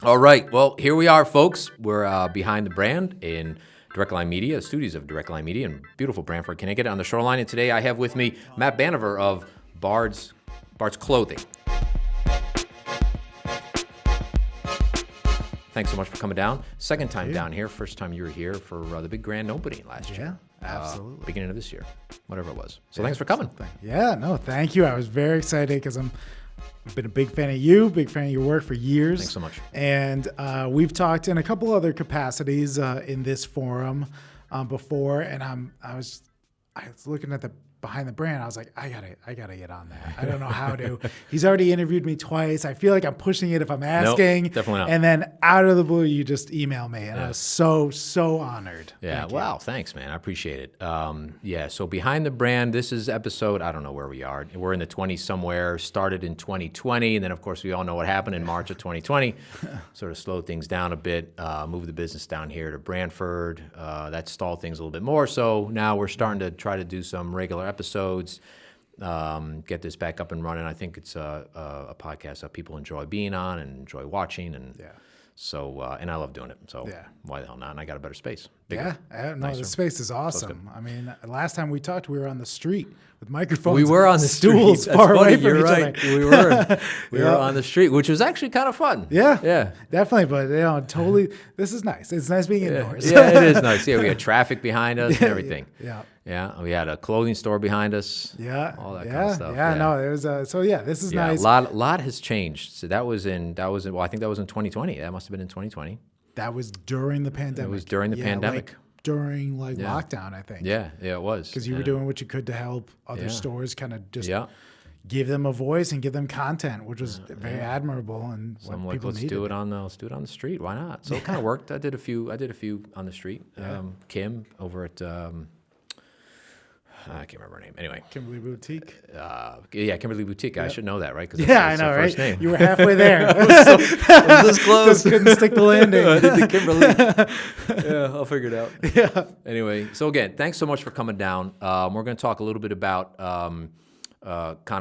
All right. Well, here we are, folks. We're behind the brand in DirectLine Media Studios of DirectLine Media in beautiful Branford, Connecticut, on the shoreline. And today I have with me Matt Banever of Bards Clothing. Thanks so much for coming down. Second time down here. First time you were here for the big grand opening last year. Yeah, absolutely. Beginning of this year, whatever it was. So thanks for coming. Yeah, no, thank you. I was very excited because I've been a big fan of you, big fan of your work for years. Thanks so much. And we've talked in a couple other capacities in this forum before, and I was looking at the behind the brand. I was like, I gotta get on that. I don't know how to. He's already interviewed me twice. I feel like I'm pushing it if I'm asking. Nope, definitely not. And then out of the blue, you just email me, and I was so honored. Yeah, wow, thanks, man. I appreciate it. So behind the brand, this is episode, I don't know where we are. We're in the 20s somewhere, started in 2020, and then, of course, we all know what happened in March of 2020. Sort of slowed things down a bit, moved the business down here to Branford. That stalled things a little bit more, so now we're starting to try to do some regular episodes, get this back up and running. I think it's a podcast that people enjoy being on and enjoy watching, and so and I love doing it. So why the hell not? And I got a better space. Bigger, The space is awesome. I mean, last time we talked, we were on the street with microphones. We were on the stools street. far away That's from funny. each You're other. right. We were on the street, which was actually kind of fun. Yeah, definitely. But totally, this is nice. It's nice being indoors. Yeah, it is nice. Yeah, we had traffic behind us and everything. Yeah, we had a clothing store behind us. Yeah, all that kind of stuff. Yeah, no, it was. This is nice. A lot has changed. So that was in. Well, I think that was in 2020. That must have been in 2020. That was during the pandemic. It was during the pandemic. During lockdown, I think. Yeah, it was. Because you were doing what you could to help other stores kind of just give them a voice and give them content, which was very admirable and so what I'm like, people let's needed. do it on the street. Why not? So it kind of worked. I did a few on the street. Kim over at I can't remember her name. Anyway, Kimberly Boutique. Kimberly Boutique. I should know that, right? I know, right? First name. You were halfway there. I was this close. Just couldn't stick the landing. I did the Kimberly. I'll figure it out. Yeah. Anyway, so again, thanks so much for coming down. We're going to talk a little bit about kind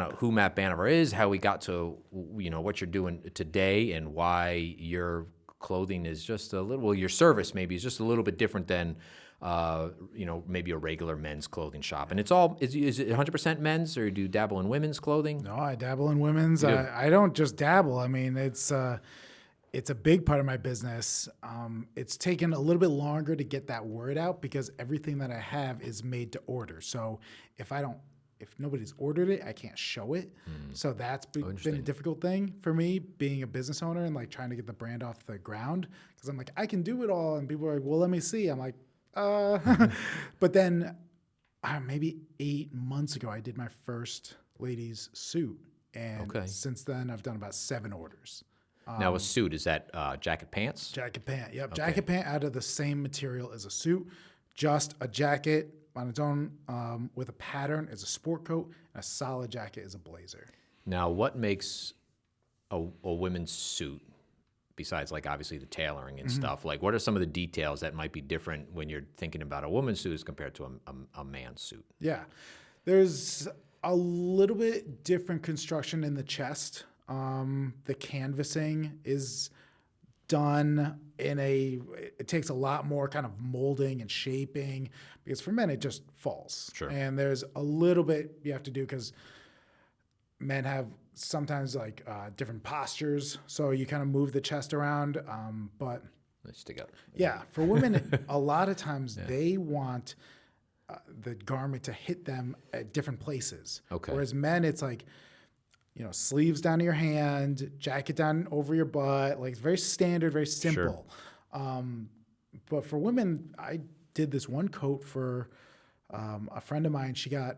of who Matt Banever is, how we got to what you're doing today, and why your clothing is just a little. Well, your service maybe is just a little bit different than. Maybe a regular men's clothing shop. And it's all, is it 100% men's, or do you dabble in women's clothing? No, I dabble in women's. I don't just dabble. I mean, it's a big part of my business. It's taken a little bit longer to get that word out because everything that I have is made to order. So if nobody's ordered it, I can't show it. So that's been a difficult thing for me, being a business owner and trying to get the brand off the ground. Because I'm like, I can do it all. And people are like, well, let me see. I'm like, but then maybe 8 months ago, I did my first ladies suit. And since then, I've done about 7 orders. Now, a suit, is that jacket pants? Jacket pant, yep. Okay. Jacket pant out of the same material as a suit. Just a jacket on its own with a pattern is a sport coat, and a solid jacket is a blazer. Now, what makes a women's suit? Besides, obviously the tailoring and stuff, what are some of the details that might be different when you're thinking about a woman's suit as compared to a man's suit? Yeah, there's a little bit different construction in the chest. The canvassing is done it takes a lot more kind of molding and shaping, because for men it just falls. Sure. And there's a little bit you have to do because men have sometimes different postures, so you kind of move the chest around. But let's stick out. Yeah, for women, a lot of times they want the garment to hit them at different places. Okay. Whereas men, it's sleeves down to your hand, jacket down over your butt, it's very standard, very simple. Sure. But for women, I did this one coat for a friend of mine. She got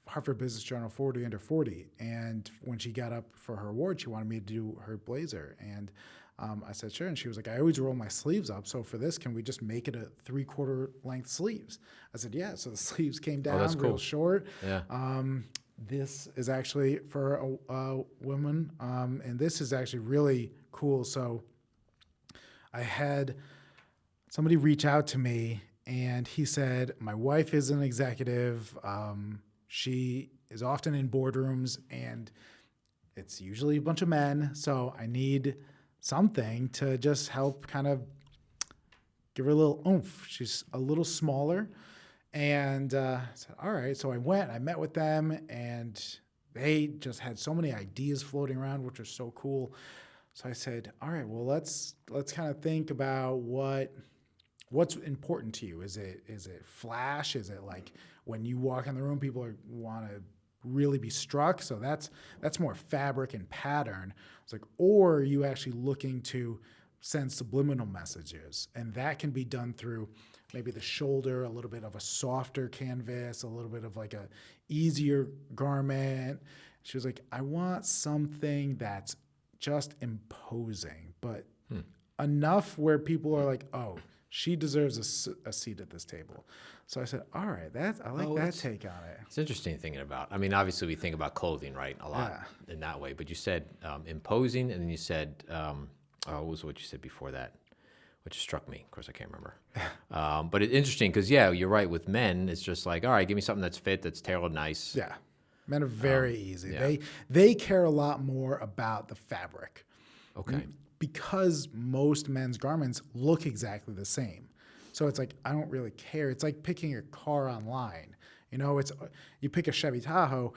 Hartford Business Journal 40 Under 40. And when she got up for her award, she wanted me to do her blazer. And I said, sure. And she was like, I always roll my sleeves up. So for this, can we just make it a 3/4 length sleeves? I said, yeah. So the sleeves came down real short. Yeah. This is actually for a woman. And this is actually really cool. So I had somebody reach out to me, and he said, my wife is an executive. She is often in boardrooms, and it's usually a bunch of men. So I need something to just help kind of give her a little oomph. She's a little smaller. And I said, all right. So I met with them, and they just had so many ideas floating around, which was so cool. So I said, all right, well, let's kind of think about what's important to you. Is it flash? Is it like when you walk in the room, people want to really be struck? So that's more fabric and pattern. It's like, or are you actually looking to send subliminal messages? And that can be done through maybe the shoulder, a little bit of a softer canvas, a little bit of like a easier garment. She was like, I want something that's just imposing, but enough where people are like, oh, she deserves a seat at this table. So I said, all right, I like that take on it. It's interesting thinking about. I mean, obviously we think about clothing, right, a lot in that way. But you said imposing, and then you said, what was what you said before that? Which struck me. Of course, I can't remember. But it's interesting because, yeah, you're right. With men, it's just like, all right, give me something that's fit, that's tailored nice. Yeah. Men are very easy. yeah. They care a lot more about the fabric. Okay. Because most men's garments look exactly the same. So it's like, I don't really care. It's like picking a car online. You know, you pick a Chevy Tahoe,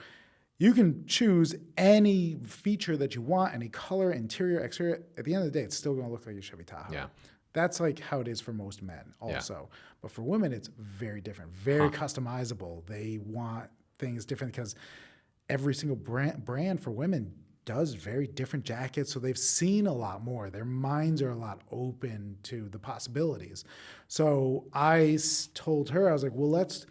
you can choose any feature that you want, any color, interior, exterior. At the end of the day, it's still going to look like a Chevy Tahoe. Yeah. That's like how it is for most men also. Yeah. But for women, it's very different, very customizable. They want things different because every single brand for women does very different jackets. So they've seen a lot more. Their minds are a lot open to the possibilities. So I told her, I was like, well, let's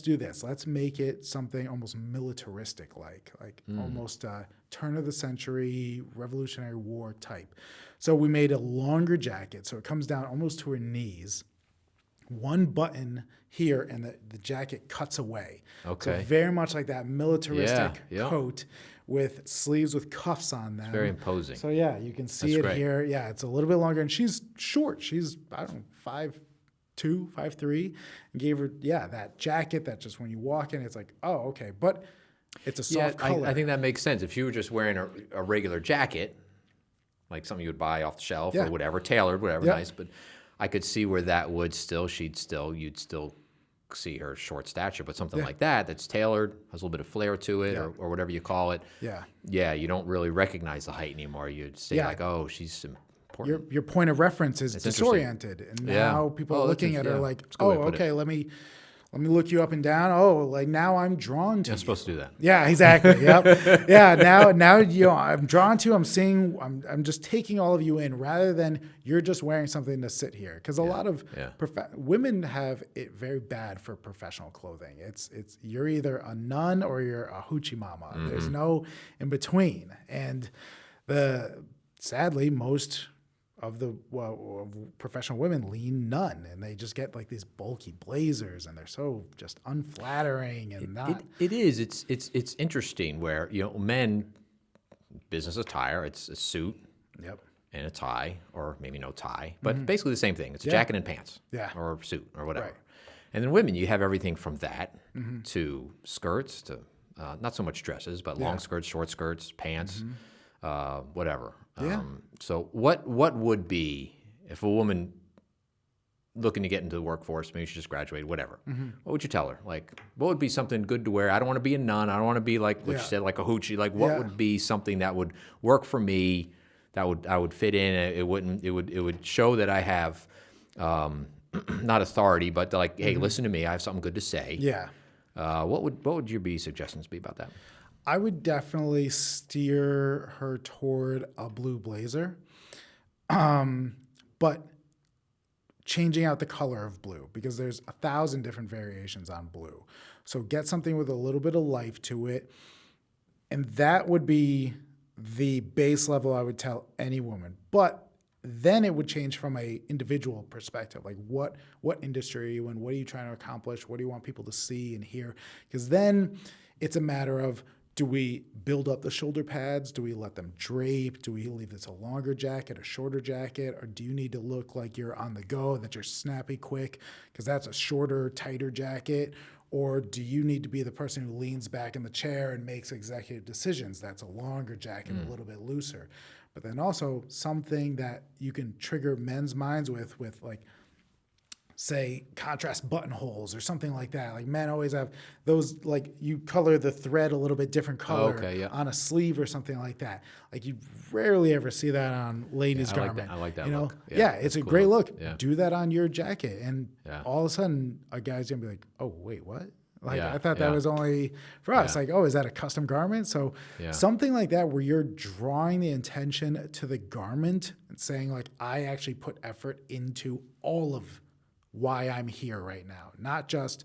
do this. Let's make it something almost militaristic, like almost turn of the century, Revolutionary War type. So we made a longer jacket. So it comes down almost to her knees, one button here, and the jacket cuts away. Okay. So very much like that militaristic coat with sleeves with cuffs on them. It's very imposing. So yeah, you can see it here. Yeah, it's a little bit longer, and she's short. She's, I don't know, 5'2", 5'3", and gave her, that jacket that just when you walk in, it's like, oh, okay. But it's a soft color. I think that makes sense. If you were just wearing a regular jacket, like something you would buy off the shelf or whatever, tailored, whatever, nice, but I could see where that would you'd still see her short stature, but something like that's tailored, has a little bit of flair to it, or whatever you call it. Yeah, you don't really recognize the height anymore. You'd say like, oh, she's important. Your point of reference is disoriented, and now people are looking at her like, oh, okay, let me look you up and down. Oh, like now I'm drawn to you. You're supposed to do that. Yeah, exactly. Yep. Yeah. Now I'm drawn to. I'm seeing. I'm just taking all of you in rather than you're just wearing something to sit here. Because a lot of women have it very bad for professional clothing. It's you're either a nun or you're a hoochie mama. Mm-hmm. There's no in between. And sadly most of the professional women lean nun, and they just get like these bulky blazers, and they're so just unflattering and It is. It's interesting where men, business attire, it's a suit, and a tie, or maybe no tie, but basically the same thing. It's a jacket and pants, or suit or whatever. Right. And then women, you have everything from that to skirts to not so much dresses, but long skirts, short skirts, pants, whatever. So what would be, if a woman looking to get into the workforce, maybe she just graduated, whatever, what would you tell her? Like, what would be something good to wear? I don't want to be a nun. I don't want to be like what you said, like a hoochie. Like, what would be something that would work for me, that I would fit in? It would show that I have not authority, but like, hey, listen to me. I have something good to say. Yeah. What would your suggestions be about that? I would definitely steer her toward a blue blazer, but changing out the color of blue, because there's 1,000 different variations on blue. So get something with a little bit of life to it, and that would be the base level I would tell any woman. But then it would change from a individual perspective, like what industry are you in? What are you trying to accomplish? What do you want people to see and hear? Because then it's a matter of, do we build up the shoulder pads? Do we let them drape? Do we leave this a longer jacket, a shorter jacket? Or do you need to look like you're on the go, that you're snappy quick? Because that's a shorter, tighter jacket. Or do you need to be the person who leans back in the chair and makes executive decisions? That's a longer jacket, a little bit looser. but then also something that you can trigger men's minds with like, say, contrast buttonholes or something like that. Like men always have those, like you color the thread a little bit different color on a sleeve or something like that. Like you rarely ever see that on ladies' garment. I like that you know? look. Yeah, it's a great look. Yeah. Do that on your jacket. And all of a sudden a guy's gonna be like, oh, wait, what? Like I thought that was only for us. Like, oh, is that a custom garment? So something like that where you're drawing the attention to the garment and saying like, I actually put effort into all of why I'm here right now. Not just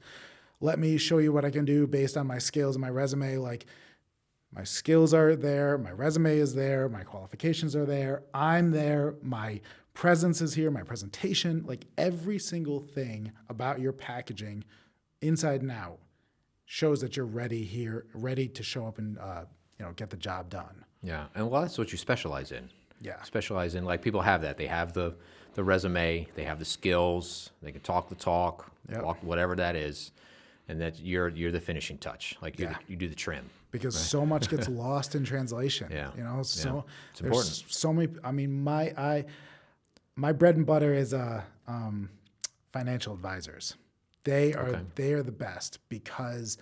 let me show you what I can do based on my skills and my resume. Like my skills are there, my resume is there, my qualifications are there, I'm there, my presence is here, my presentation, like every single thing about your packaging inside and out shows that you're ready here, ready to show up and get the job done. Yeah, and well, that's what you specialize in. Yeah. Specialize in, like people have that. They have the resume, they have the skills, they can talk the talk, walk, whatever that is, and that you're the finishing touch. Like you do the trim. Because so much gets lost in translation. Yeah. So it's important. So many. I mean, my bread and butter is financial advisors. They are the best because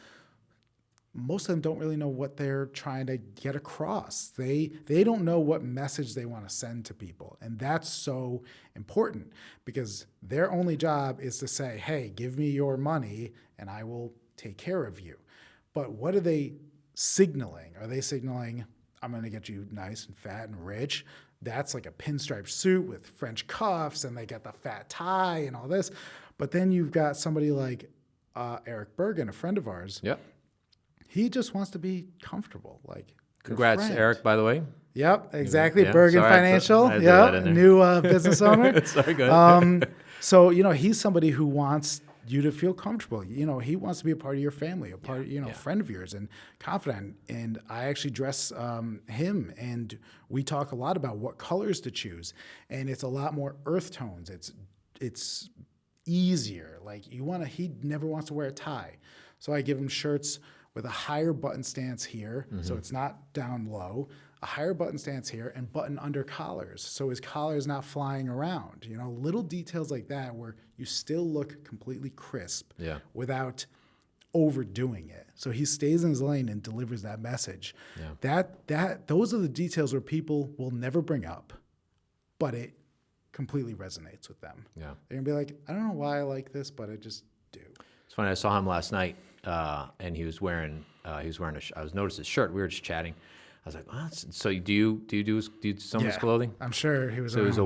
most of them don't really know what they're trying to get across. They don't know what message they want to send to people. And that's so important because their only job is to say, hey, give me your money and I will take care of you. But what are they signaling? Are they signaling, I'm going to get you nice and fat and rich? That's like a pinstripe suit with French cuffs and they got the fat tie and all this. But then you've got somebody like Eric Bergenn, a friend of ours. Yep. He just wants to be comfortable. Like, congrats, Eric, by the way. Yep, exactly. Yeah. Bergenn Financial. Yep, new business owner. Sorry, go ahead. So, he's somebody who wants you to feel comfortable. He wants to be a part of your family, a part, friend of yours and confident. And I actually dress him and we talk a lot about what colors to choose. And it's a lot more earth tones. It's easier. Like he never wants to wear a tie. So I give him shirts with a higher button stance here, so it's not down low, a higher button stance here, and button under collars, so his collar is not flying around. Little details like that where you still look completely crisp without overdoing it. So he stays in his lane and delivers that message. Yeah. Those are the details where people will never bring up, but it completely resonates with them. Yeah. They're gonna be like, I don't know why I like this, but I just do. It's funny. I saw him last night, and he was wearing I noticed his shirt. We were just chatting. I was like, oh, so do you do some of his clothing? I'm sure he was. So it was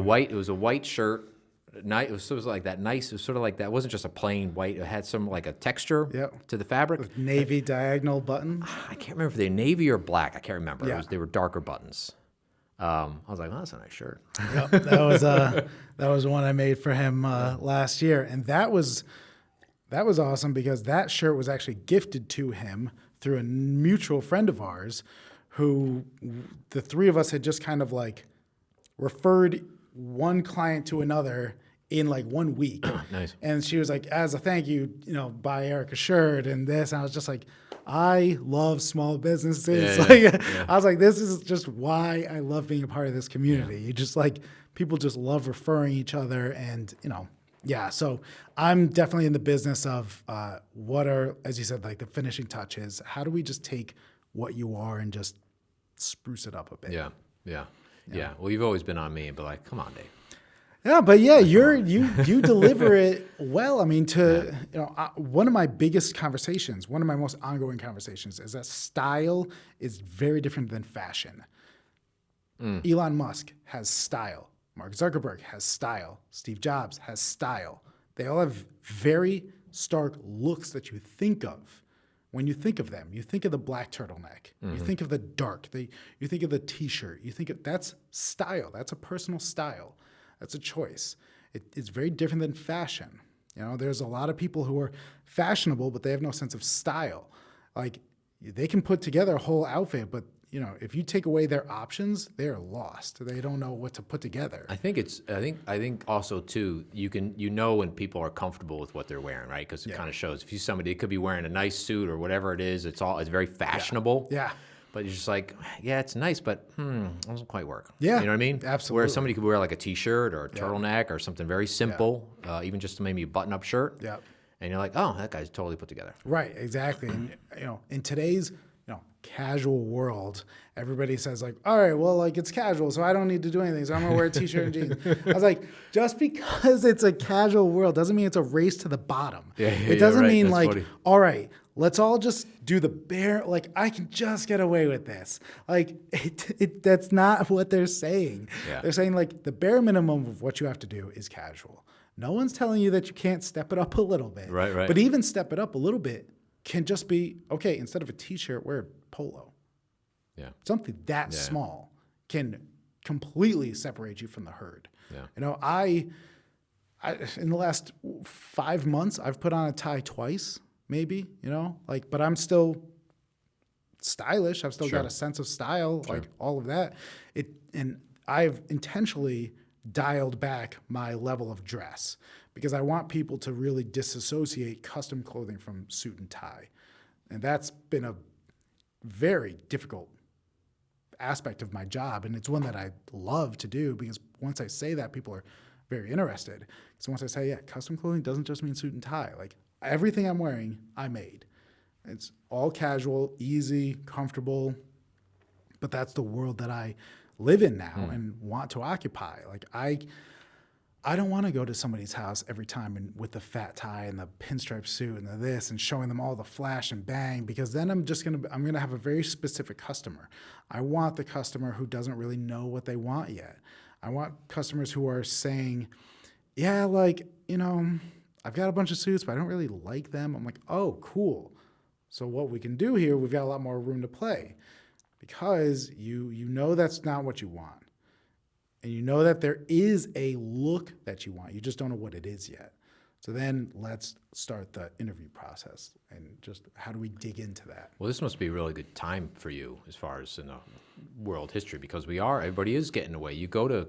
a white shirt. It was like that nice. It was sort of like that. It wasn't just a plain white. It had some like a texture to the fabric. With navy diagonal buttons. I can't remember if they're navy or black. I can't remember. Yeah. They were darker buttons. I was like, oh, that's a nice shirt. Yep, that was one I made for him last year, and that was awesome because that shirt was actually gifted to him through a mutual friend of ours, who the three of us had just kind of like referred one client to another in like 1 week. Nice. And she was like, as a thank you, buy Eric a shirt and this. And I was just like, I love small businesses. I was like, this is just why I love being a part of this community. You just like, people just love referring each other and, so I'm definitely in the business of what are, as you said, like the finishing touches. How do we just take what you are and just spruce it up a bit? Yeah. Well, you've always been on me, but like, come on, Dave. Yeah, but you deliver it well. I mean, one of my biggest conversations, one of my most ongoing conversations is that style is very different than fashion. Elon Musk has style. Mark Zuckerberg has style. Steve Jobs has style. They all have very stark looks that you think of. When you think of them, you think of the black turtleneck. You think of the dark. You think of the T-shirt. That's style. That's a personal style. That's a choice. It's very different than fashion. There's a lot of people who are fashionable, but they have no sense of style. Like they can put together a whole outfit, but if you take away their options, they're lost. They don't know what to put together. I think also too, you know when people are comfortable with what they're wearing, right? Because it kind of shows. If you see somebody, it could be wearing a nice suit or whatever it is. It's very fashionable. Yeah. but you're just like, yeah, it's nice, but it doesn't quite work. Yeah, you know what I mean? absolutely. Where somebody could wear like a t-shirt or a turtleneck or something very simple, even just maybe a button-up shirt. Yeah. And you're like, oh, that guy's totally put together. Right, exactly. And in today's casual world, everybody says like, all right, well, like it's casual, so I don't need to do anything. So I'm gonna wear a t-shirt and jeans. I was like, just because it's a casual world doesn't mean it's a race to the bottom. It doesn't right. mean That's like, funny. all right, let's all just do the bare, like I can just get away with this. Like that's not what they're saying. Yeah. They're saying like the bare minimum of what you have to do is casual. No one's telling you that you can't step it up a little bit. Right. But even step it up a little bit can just be, okay, instead of a t-shirt, wear a polo. Yeah. Something that small can completely separate you from the herd. Yeah. I in the last 5 months, I've put on a tie twice, maybe, but I'm still stylish. I've still got a sense of style, like all of that. And I've intentionally dialed back my level of dress because I want people to really disassociate custom clothing from suit and tie. And that's been a very difficult aspect of my job. And it's one that I love to do because once I say that, people are very interested. So once I say, custom clothing doesn't just mean suit and tie. Like everything I'm wearing, I made. It's all casual, easy, comfortable. But that's the world that I live in now and want to occupy. Like I don't want to go to somebody's house every time and with the fat tie and the pinstripe suit and the this and showing them all the flash and bang, because then I'm going to have a very specific customer. I want the customer who doesn't really know what they want yet. I want customers who are saying, I've got a bunch of suits, but I don't really like them. I'm like, oh, cool. So what we can do here, we've got a lot more room to play. Because you know that's not what you want. And you know that there is a look that you want. You just don't know what it is yet. So then let's start the interview process and just how do we dig into that? Well, this must be a really good time for you as far as in the world history because everybody is getting away. You go to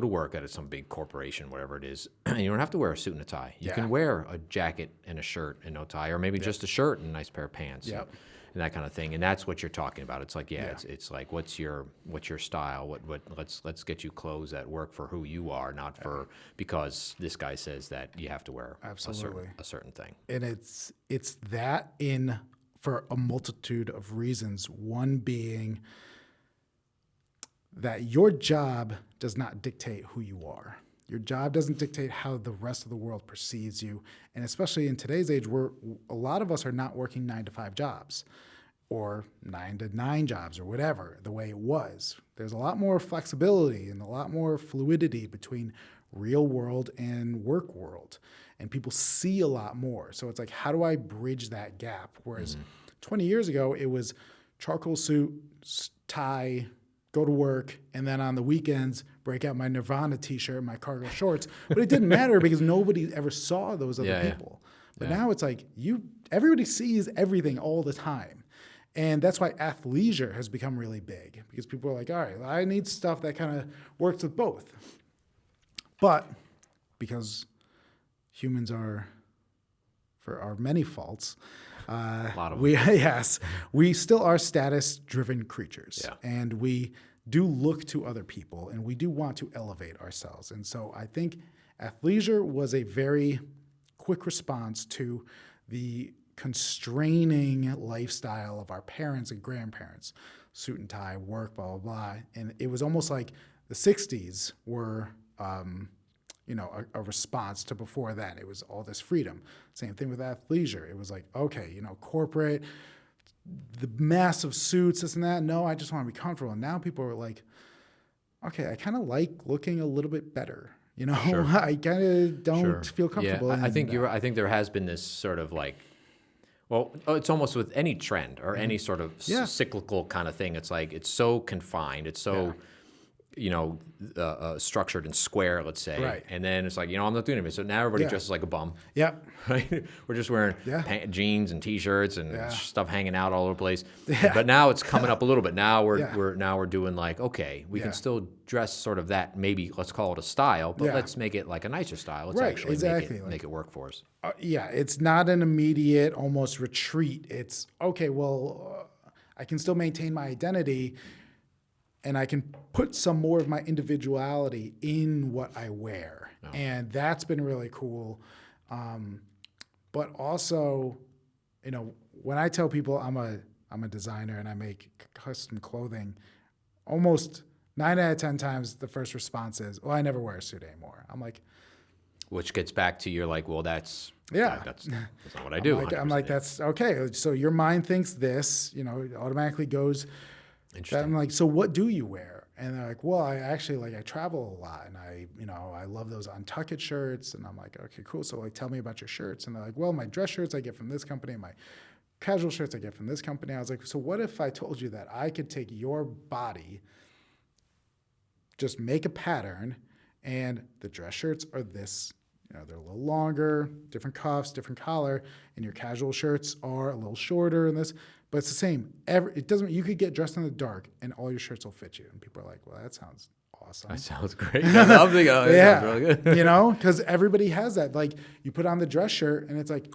work at some big corporation, whatever it is, and you don't have to wear a suit and a tie. You can wear a jacket and a shirt and no tie, or maybe just a shirt and a nice pair of pants. Yep. And that kind of thing, and that's what you're talking about. It's like, it's like, what's your style? Let's get you clothes that work for who you are, not for because this guy says that you have to wear a certain thing. And it's that for a multitude of reasons. One being that your job does not dictate who you are. Your job doesn't dictate how the rest of the world perceives you. And especially in today's age where a lot of us are not working 9-to-5 jobs or 9-to-9 jobs or whatever, the way it was. There's a lot more flexibility and a lot more fluidity between real world and work world. And people see a lot more. So it's like, how do I bridge that gap? Whereas 20 years ago, it was charcoal suit, tie, go to work, and then on the weekends, break out my Nirvana t-shirt and my cargo shorts. But it didn't matter because nobody ever saw those other people. But now it's like everybody sees everything all the time. And that's why athleisure has become really big because people are like, all right, I need stuff that kind of works with both. But because humans are, for our many faults, A lot of them. we still are status-driven creatures, Yeah. and we do look to other people, and we do want to elevate ourselves. And so I think athleisure was a very quick response to the constraining lifestyle of our parents and grandparents, suit and tie, work, blah, blah, blah. And it was almost like the 60s were a response to before that. It was all this freedom. Same thing with athleisure. It was like, okay, corporate, the massive suits, this and that. No, I just want to be comfortable. And now people are like, okay, I kind of like looking a little bit better. Sure. I kind of don't feel comfortable. Yeah, I think you're right. I think there has been this sort of like, well, it's almost with any trend or any sort of cyclical kind of thing. It's like, it's so confined. It's so structured and square, let's say. Right. And then it's like, I'm not doing it. So now everybody dresses like a bum. Yep. Right? We're just wearing jeans and T-shirts and stuff hanging out all over the place. Yeah. But now it's coming up a little bit. Now Yeah. we're doing like, okay, we can still dress sort of that, maybe let's call it a style, but let's make it like a nicer style. Let's actually make it work for us. It's not an immediate almost retreat. It's okay. Well, I can still maintain my identity, and I can put some more of my individuality in what I wear. Oh. And that's been really cool. But also, when I tell people I'm a designer and I make custom clothing, almost 9 out of 10 times the first response is, well, I never wear a suit anymore. I'm like, which gets back to you're like, well, that's not what I do. I'm like, that's okay. So your mind thinks this, it automatically goes. Interesting. I'm like, so what do you wear? And they're like, well, I actually I travel a lot, and I love those Untucked shirts. And I'm like, okay, cool. So tell me about your shirts. And they're like, well, my dress shirts I get from this company, and my casual shirts I get from this company. I was like, so what if I told you that I could take your body, just make a pattern, and the dress shirts are this, they're a little longer, different cuffs, different collar, and your casual shirts are a little shorter and this, but it's the same. It doesn't. You could get dressed in the dark, and all your shirts will fit you. And people are like, "Well, that sounds awesome. That sounds great." I'm thinking, that sounds really good. Because everybody has that. Like you put on the dress shirt, and it's like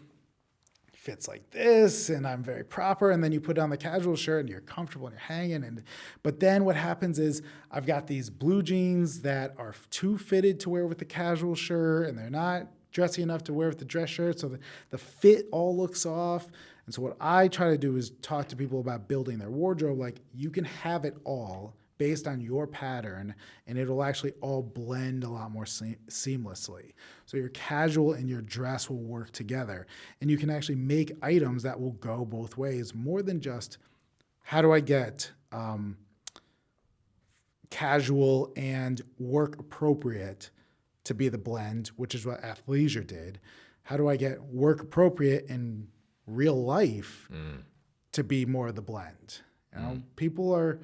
fits like this, and I'm very proper. And then you put on the casual shirt, and you're comfortable, and you're hanging. But then what happens is I've got these blue jeans that are too fitted to wear with the casual shirt, and they're not dressy enough to wear with the dress shirt, so the fit all looks off. And so what I try to do is talk to people about building their wardrobe. Like you can have it all based on your pattern, and it'll actually all blend a lot more seamlessly. So your casual and your dress will work together, and you can actually make items that will go both ways, more than just how do I get casual and work appropriate to be the blend, which is what athleisure did. How do I get work appropriate and real life to be more of the blend? People are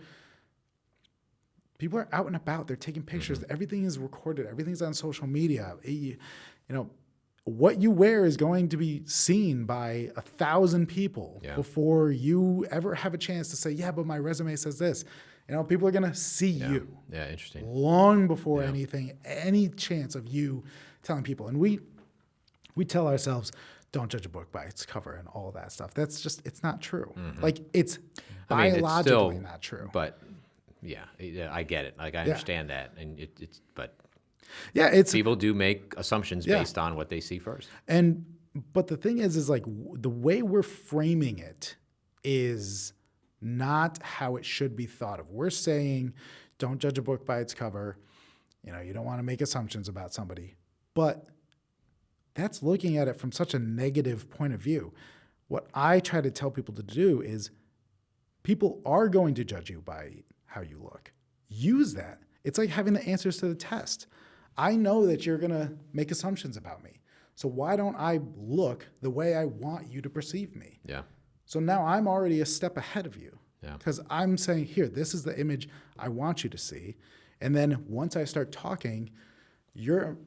out and about. They're taking pictures. Everything is recorded. Everything's on social media. What you wear is going to be seen by 1,000 people before you ever have a chance to say, yeah, but my resume says this. People are going to see you. Yeah, interesting. Long before any chance of you telling people. And we tell ourselves, don't judge a book by its cover and all that stuff. That's just, it's not true. Like it's biologically not true. But I get it. Like I understand that. And it's people do make assumptions based on what they see first. But the thing is like the way we're framing it is not how it should be thought of. We're saying, don't judge a book by its cover. You don't want to make assumptions about somebody, but that's looking at it from such a negative point of view. What I try to tell people to do is people are going to judge you by how you look. Use that. It's like having the answers to the test. I know that you're going to make assumptions about me. So why don't I look the way I want you to perceive me? Yeah. So now I'm already a step ahead of you. Yeah. Because I'm saying, here, this is the image I want you to see. And then once I start talking, your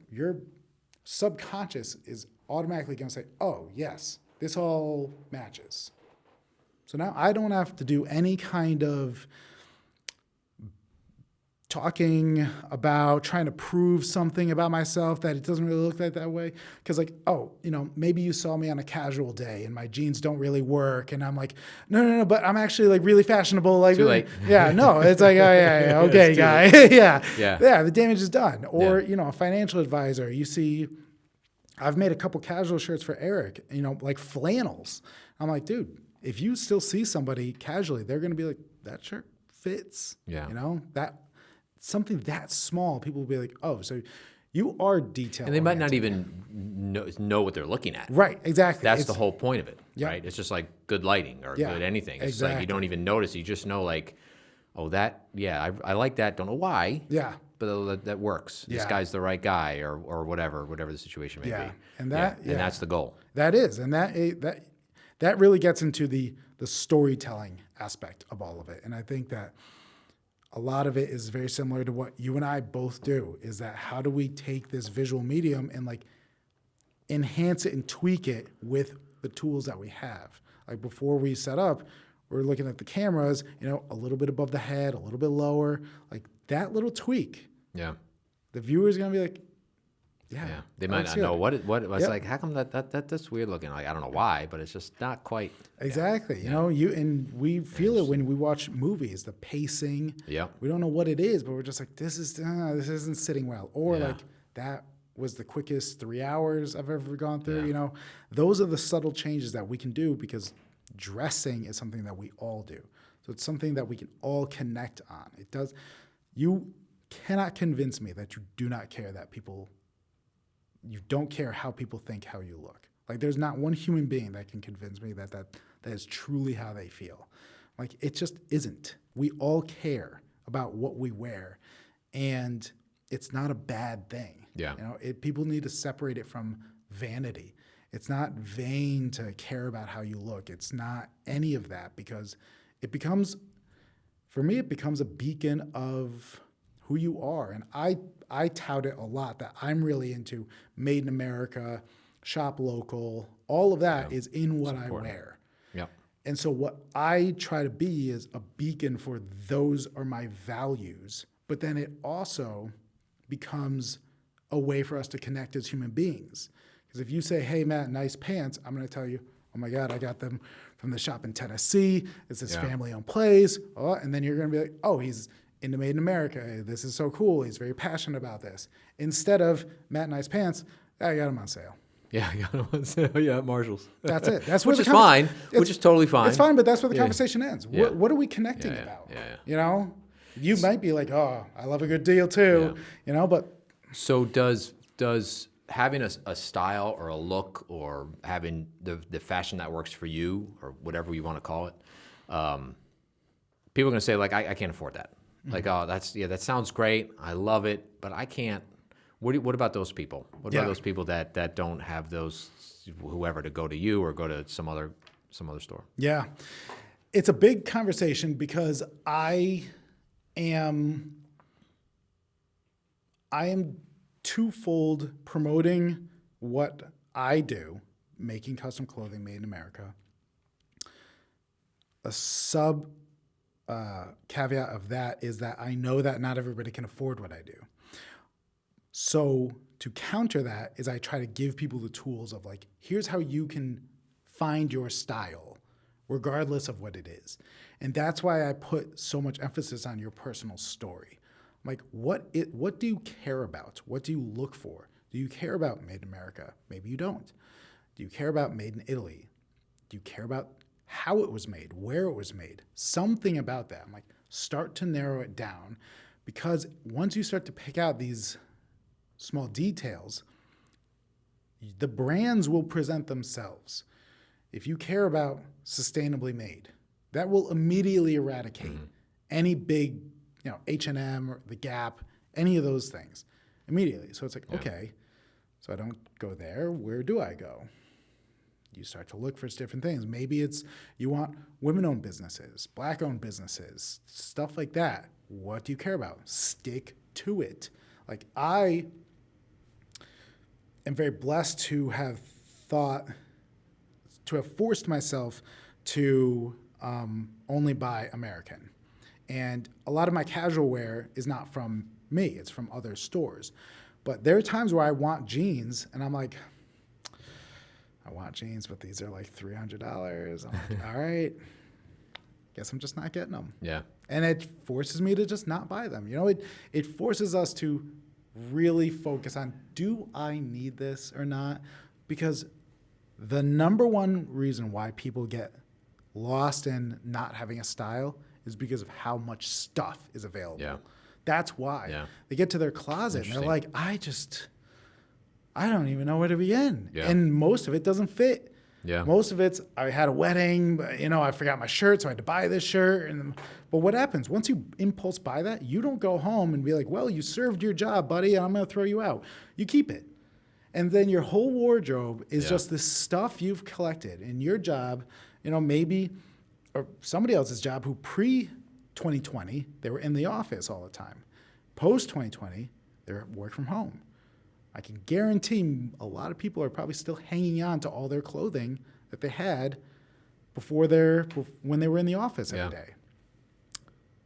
subconscious is automatically going to say, oh, yes, this all matches. So now I don't have to do any kind of talking about trying to prove something about myself that it doesn't really look like that way. Because maybe you saw me on a casual day and my jeans don't really work. And I'm like, no, but I'm actually like really fashionable. Like, too late. Yeah, no, it's like, oh yeah, okay, guy. Yeah, the damage is done. Or, a financial advisor, you see, I've made a couple casual shirts for Eric, like flannels. I'm like, dude, if you still see somebody casually, they're going to be like, that shirt fits. Yeah. That something that small, people will be like, oh, so you are detailed. And they might not even know what they're looking at. Right, exactly. That's the whole point of it, right? It's just like good lighting or good anything. It's like you don't even notice. You just know like, oh, that, I like that. Don't know why. Yeah. But that works. This guy's the right guy or whatever the situation may be. And and that's the goal. That is. And that really gets into the storytelling aspect of all of it. And I think that a lot of it is very similar to what you and I both do, is that how do we take this visual medium and like enhance it and tweak it with the tools that we have. Like before we set up, we're looking at the cameras, you know, a little bit above the head, a little bit lower, like that little tweak. Yeah. The viewer's going to be like, yeah. They might not know what it's like. How come that's weird looking? Like, I don't know why, but it's just not quite. Exactly. You know, we feel it when we watch movies, the pacing. Yeah. We don't know what it is, but we're just like, this isn't sitting well. Or like that was the quickest 3 hours I've ever gone through. You know, those are the subtle changes that we can do because dressing is something that we all do. So it's something that we can all connect on. It does. You cannot convince me that you do not care that you don't care how people think how you look. Like there's not one human being that can convince me that is truly how they feel. Like it just isn't. We all care about what we wear, and it's not a bad thing. Yeah. You know, people need to separate it from vanity. It's not vain to care about how you look. It's not any of that, because it becomes a beacon of who you are. And I tout it a lot that I'm really into made in America, shop local, all of that is in what I wear. Yep. And so what I try to be is a beacon for those are my values, but then it also becomes a way for us to connect as human beings. Because if you say, hey, Matt, nice pants, I'm going to tell you, oh my God, I got them from the shop in Tennessee. It's this family-owned place. Oh, and then you're going to be like, oh, he's into Made in America. This is so cool. He's very passionate about this. Instead of Matt, nice pants, I got them on sale. Yeah, I got them on sale. Yeah, at Marshall's. That's it. That's which is fine. Which is totally fine. It's fine, but that's where the conversation ends. Yeah. What are we connecting about? Yeah. You know, you might be like, oh, I love a good deal too. You know, but so does having a style or a look or having the fashion that works for you or whatever you want to call it, people are going to say like, I can't afford that. Like, oh, that sounds great. I love it, but I can't. What about those people? What about those people that don't have those, whoever, to go to you or go to some other store? Yeah, it's a big conversation because I am twofold promoting what I do, making custom clothing made in America. A caveat of that is that I know that not everybody can afford what I do. So to counter that is I try to give people the tools of like, here's how you can find your style, regardless of what it is. And that's why I put so much emphasis on your personal story. Like, what do you care about? What do you look for? Do you care about Made in America? Maybe you don't. Do you care about Made in Italy? Do you care about how it was made, where it was made? Something about that. I'm like, start to narrow it down, because once you start to pick out these small details, the brands will present themselves. If you care about sustainably made, that will immediately eradicate any big, H&M or the Gap, any of those things immediately. So it's like, okay, so I don't go there. Where do I go? You start to look for different things. Maybe it's you want women-owned businesses, black-owned businesses, stuff like that. What do you care about? Stick to it. Like, I am very blessed to have forced myself to only buy American. And a lot of my casual wear is not from me, it's from other stores. But there are times where I want jeans, and I'm like, I want jeans, but these are like $300. I'm like, all right, guess I'm just not getting them. Yeah. And it forces me to just not buy them. It forces us to really focus on, do I need this or not? Because the number one reason why people get lost in not having a style is because of how much stuff is available. Yeah. That's why. Yeah. They get to their closet and they're like, I don't even know where to begin. Yeah. And most of it doesn't fit. Yeah. Most of it's, I had a wedding, but I forgot my shirt, so I had to buy this shirt. But what happens? Once you impulse buy that, you don't go home and be like, well, you served your job, buddy, and I'm going to throw you out. You keep it. And then your whole wardrobe is just this stuff you've collected. And your job, maybe, or somebody else's job who 2020, they were in the office all the time. Post 2020, they're at work from home. I can guarantee a lot of people are probably still hanging on to all their clothing that they had when they were in the office every day.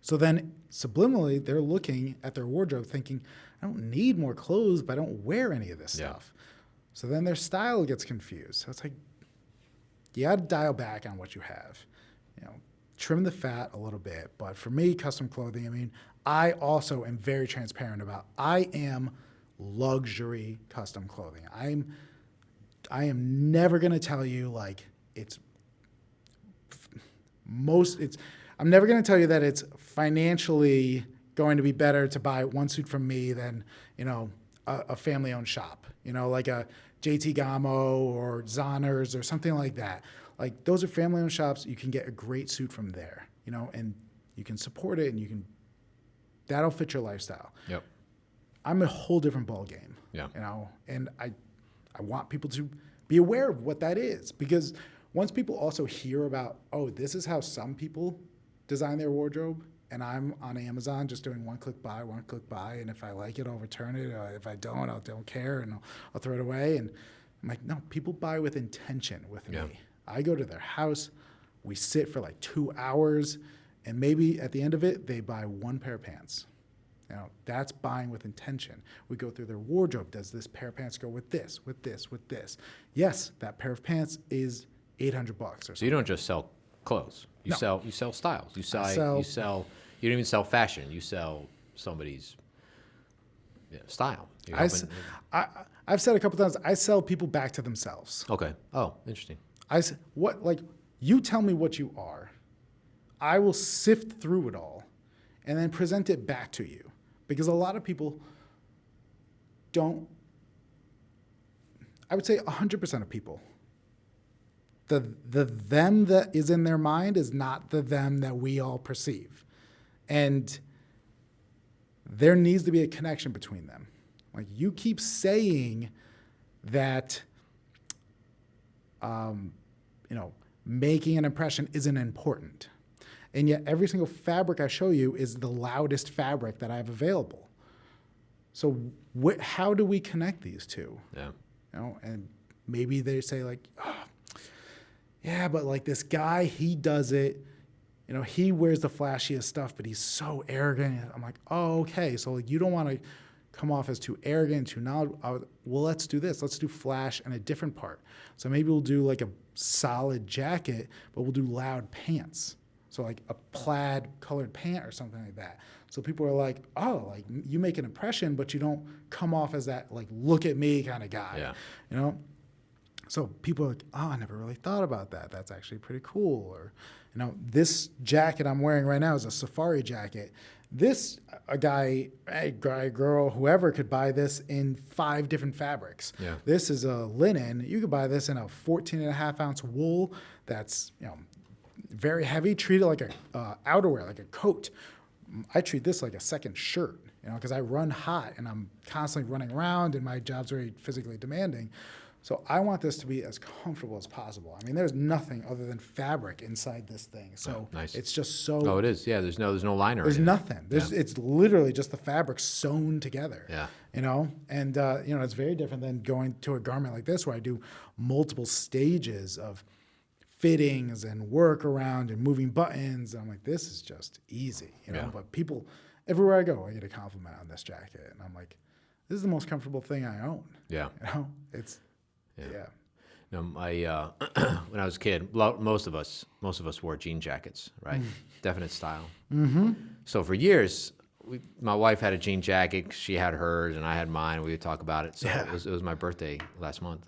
So then subliminally, they're looking at their wardrobe thinking, I don't need more clothes, but I don't wear any of this stuff. So then their style gets confused. So it's like, you got to dial back on what you have. Trim the fat a little bit. But for me, custom clothing, I mean, I also am very transparent about, I am luxury custom clothing. I am never going to tell you like I'm never going to tell you that it's financially going to be better to buy one suit from me than, a family-owned shop, like a JT Gamo or Zonners or something like that. Like those are family-owned shops. You can get a great suit from there, and you can support it and that'll fit your lifestyle. Yep. I'm a whole different ball game, and I want people to be aware of what that is, because once people also hear about, oh, this is how some people design their wardrobe, and I'm on Amazon just doing one click buy, and if I like it, I'll return it. If I don't, I don't care, and I'll throw it away. And I'm like, no, people buy with intention with me. I go to their house, we sit for like 2 hours, and maybe at the end of it, they buy one pair of pants. That's buying with intention. We go through their wardrobe. Does this pair of pants go with this, with this, with this? Yes, that pair of pants is $800 or something. So you don't just sell clothes. You sell styles. You don't even sell fashion. You sell somebody's style. I've said a couple times, I sell people back to themselves. Okay. Oh, interesting. You tell me what you are. I will sift through it all and then present it back to you. Because a lot of people don't, I would say 100% of people, the them that is in their mind is not the them that we all perceive. And there needs to be a connection between them. Like you keep saying that, making an impression isn't important. And yet every single fabric I show you is the loudest fabric that I have available. So how do we connect these two? Yeah. And maybe they say like, oh, yeah, but like this guy, he does it, he wears the flashiest stuff, but he's so arrogant. I'm like, oh, okay. So like, you don't want to come off as too arrogant, too knowledgeable. Well, let's do this. Let's do flash and a different part. So maybe we'll do like a solid jacket, but we'll do loud pants. So like a plaid colored pant or something like that. So people are like, oh, like you make an impression, but you don't come off as that like look at me kind of guy. Yeah. So people are like, oh, I never really thought about that. That's actually pretty cool. Or, this jacket I'm wearing right now is a safari jacket. A guy, girl, whoever could buy this in 5 different fabrics. Yeah. This is a linen. You could buy this in a 14.5-ounce wool that's, very heavy. Treat it like a outerwear, like a coat. I treat this like a second shirt, because I run hot and I'm constantly running around and my job's very physically demanding. So I want this to be as comfortable as possible. I mean, there's nothing other than fabric inside this thing. So nice. It's just so. Oh, it is. Yeah. There's no liner. There's nothing. It's literally just the fabric sewn together. Yeah. And it's very different than going to a garment like this where I do multiple stages of fittings and work around and moving buttons. I'm like, this is just easy, But people, everywhere I go, I get a compliment on this jacket, and I'm like, this is the most comfortable thing I own. Yeah. It's. Yeah. No, when I was a kid, most of us wore jean jackets, right? Definite style. Mm-hmm. So for years, my wife had a jean jacket. She had hers, and I had mine. We would talk about it. So it was my birthday last month.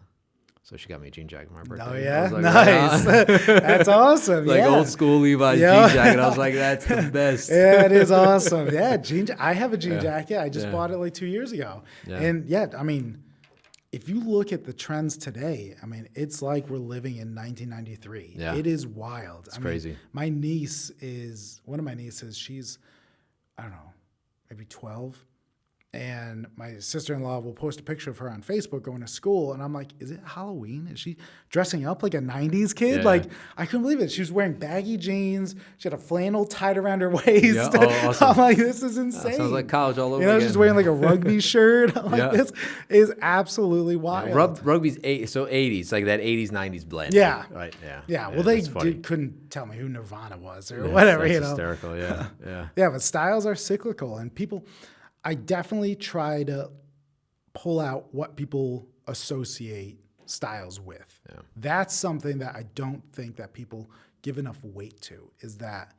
So she got me a jean jacket for my birthday. Oh, yeah? Like, nice. That's awesome. Like old school Levi's jean jacket. I was like, that's the best. Yeah, it is awesome. Yeah, I have a jean jacket. I just bought it like 2 years ago. Yeah. And if you look at the trends today, it's like we're living in 1993. Yeah. It is wild. It's crazy. One of my nieces, she's, I don't know, maybe 12. And my sister-in-law will post a picture of her on Facebook going to school. And I'm like, is it Halloween? Is she dressing up like a 90s kid? Yeah. Like, I couldn't believe it. She was wearing baggy jeans. She had a flannel tied around her waist. Yeah. Oh, awesome. I'm like, this is insane. Sounds like college all over You know, again. she's wearing like a rugby shirt. I'm like, Yeah. this is absolutely wild. Rugby's 80s, like that 80s, 90s blend. Yeah. Right. Yeah. Yeah, well, they that's funny. couldn't tell me who Nirvana was or That's- whatever, that's you know. hysterical. Yeah. Yeah. Yeah, but styles are cyclical, and I definitely try to pull out what people associate styles with. Yeah. That's something that I don't think that people give enough weight to, is that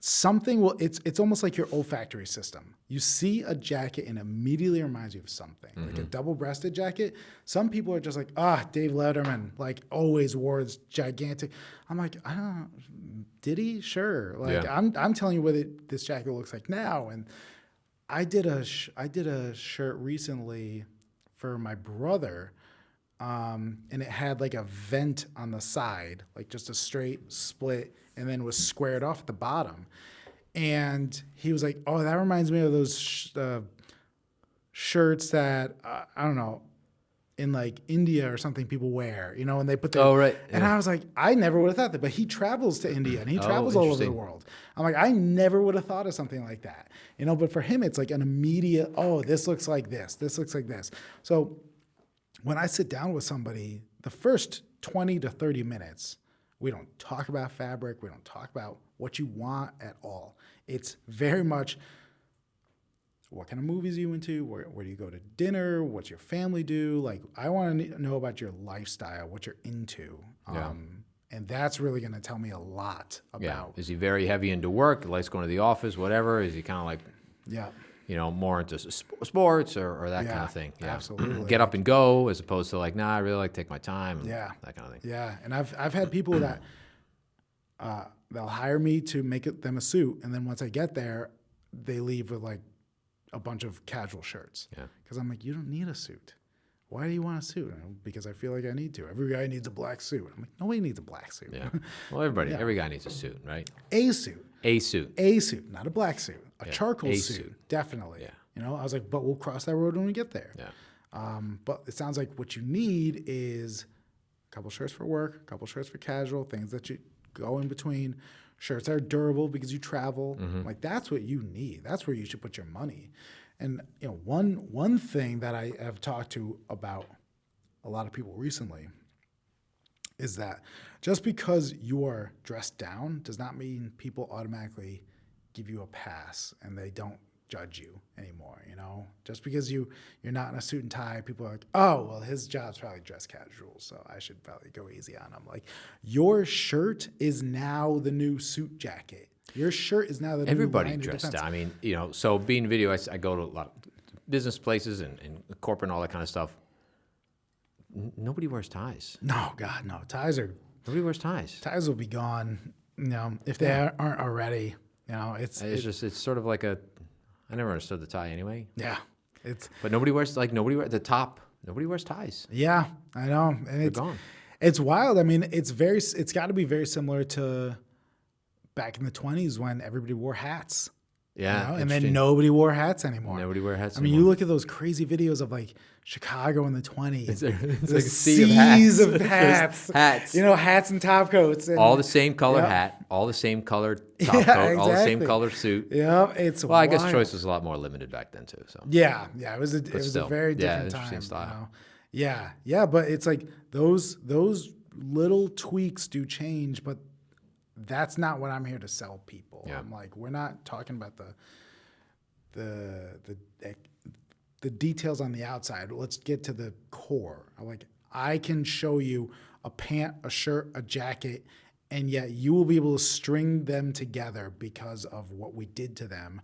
something it's almost like your olfactory system. You see a jacket and immediately reminds you of something. Like a double-breasted jacket. Some people are just like, Dave Letterman, like always wore this gigantic. I'm like, I don't know. Did he? Sure. Like I'm telling you what this jacket looks like now. And I did a shirt recently for my brother, and it had like a vent on the side, like just a straight split, and then was squared off at the bottom. And he was like, "Oh, that reminds me of those shirts that I don't know, in like India or something people wear, you know, and they put their." Oh, right. And Yeah. I was like, I never would have thought that, but he travels to India and he travels all over the interesting. world. I'm like, I never would have thought of something like that, you know. But for him, it's like an immediate, oh, this looks like this. This looks like this. So when I sit down with somebody, the first 20 to 30 minutes, we don't talk about fabric. We don't talk about what you want at all. It's very much, what kind of movies are you into? Where do you go to dinner? What's your family do? Like, I want to know about your lifestyle, what you're into. Yeah. And that's really going to tell me a lot Yeah. about. Is he very heavy into work? Likes going to the office, whatever? Is he kind of like, Yeah. more into sports or that kind Yeah, of thing? Yeah. absolutely. Get up and go, as opposed to like, nah, I really like to take my time. And Yeah. that kind of thing. Yeah. And I've had people that they'll hire me to make them a suit. And then once I get there, they leave with like a bunch of casual shirts. Yeah. Because I'm like, you don't need a suit. Why do you want a suit? Because I feel like I need to. Every guy needs a black suit. I'm like, nobody needs a black suit. Yeah. Well, every guy needs a suit, right? A suit. A suit. A suit, not a black suit. A charcoal a suit, suit. definitely. Yeah. You know, I was like, but we'll cross that road when we get there. Yeah. But it sounds like what you need is a couple shirts for work, a couple shirts for casual, things that you go in between, shirts that are durable because you travel. Like, that's what you need. That's where you should put your money. And, you know, one thing that I have talked to about a lot of people recently is that just because you are dressed down does not mean people automatically give you a pass and they don't judge you anymore, you know? Just because you're not in a suit and tie, people are like, oh, well, his job's probably dress casual, so I should probably go easy on him. Like, your shirt is now the new suit jacket. Your shirt is now the Everybody new line of dressed defense. down. I mean, so being video, I go to a lot of business places and corporate and all that kind of stuff. Nobody wears ties. No, God, no. Nobody wears ties. Ties will be gone, you know, if they aren't already. You know, it's sort of like I never understood the tie anyway. yeah, it's But nobody wears the top. Nobody wears ties. yeah, I know, and They're gone. it's wild. I mean, it's got to be very similar to back in the 20s when everybody wore hats. Yeah. You know? And interesting. then nobody wore hats anymore. Nobody wear hats I mean, anymore. you look at those crazy videos of like Chicago in the 20s. It's the like a sea of seas hats. of hats. Hats. You know, hats and top coats. And, all the same color Yep. hat, all the same color top Yeah, coat, all the same exactly. color suit. Yeah, it's Well, I guess wild. choice was a lot more limited back then too. So Yeah, it was a still, very yeah, different interesting time. style. You know? Yeah, but it's like those little tweaks do change, but that's not what I'm here to sell people. Yeah. I'm like, we're not talking about the details on the outside. Let's get to the core. I can show you a pant, a shirt, a jacket, and yet you will be able to string them together because of what we did to them,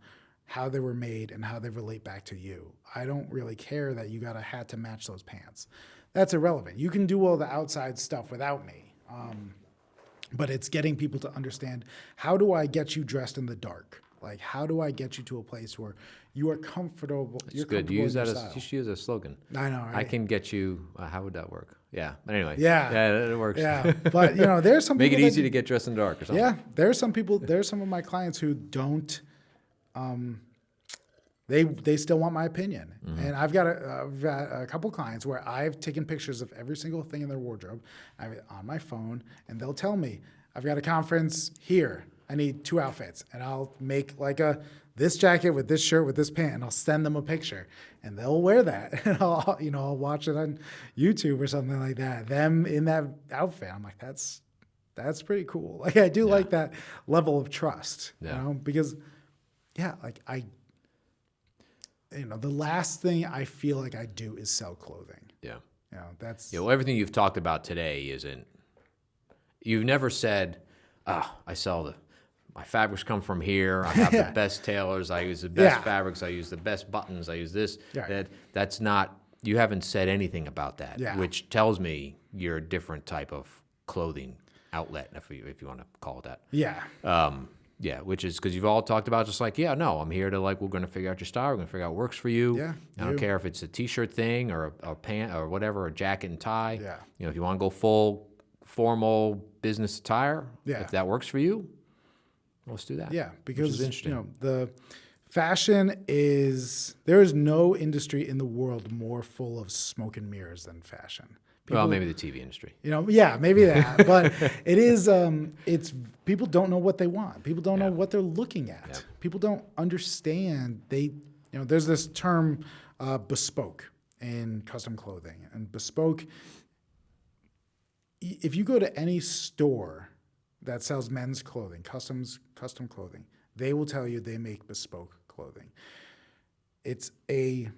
how they were made, and how they relate back to you. I don't really care that you got a hat to match those pants. That's irrelevant. You can do all the outside stuff without me. But it's getting people to understand, how do I get you dressed in the dark? Like, how do I get you to a place where you are comfortable? it's good. You Comfortable in your you style. should use a slogan. I know, right? I can get you. How would that work? Yeah. But anyway. Yeah. it works. Yeah, but you know, there's some Make it people easy to get dressed in dark or something. Yeah, there's some people. There's some of my clients who don't they still want my opinion. And I've got a couple clients where I've taken pictures of every single thing in their wardrobe. I have it on my phone, and they'll tell me, I've got a conference here. I need 2 outfits, and I'll make like this jacket with this shirt with this pant, and I'll send them a picture, and they'll wear that. And I'll watch it on YouTube or something like that. Them in that outfit, I'm like, that's pretty cool. Like I do like that level of trust, because like the last thing I feel like I do is sell clothing. Yeah. That's well, everything you've talked about today isn't. You've never said, I sell my fabrics come from here. I have the best tailors. I use the best fabrics. I use the best buttons. I use this. Right. That's not. You haven't said anything about that, which tells me you're a different type of clothing outlet, if you want to call it that. Yeah. Which is because you've all talked about just like, I'm here to we're going to figure out your style. We're going to figure out what works for you. Yeah. I don't care if it's a T-shirt thing or a pant or whatever, a jacket and tie. Yeah. If you want to go full formal business attire, if that works for you, let's do that. Yeah, because the fashion there is no industry in the world more full of smoke and mirrors than fashion. Well, maybe the TV industry. Maybe that, but it is. It's people don't know what they want. People don't know what they're looking at. Yeah. People don't understand. There's this term, bespoke, in custom clothing, and bespoke. If you go to any store that sells men's clothing, custom clothing, they will tell you they make bespoke clothing. It's a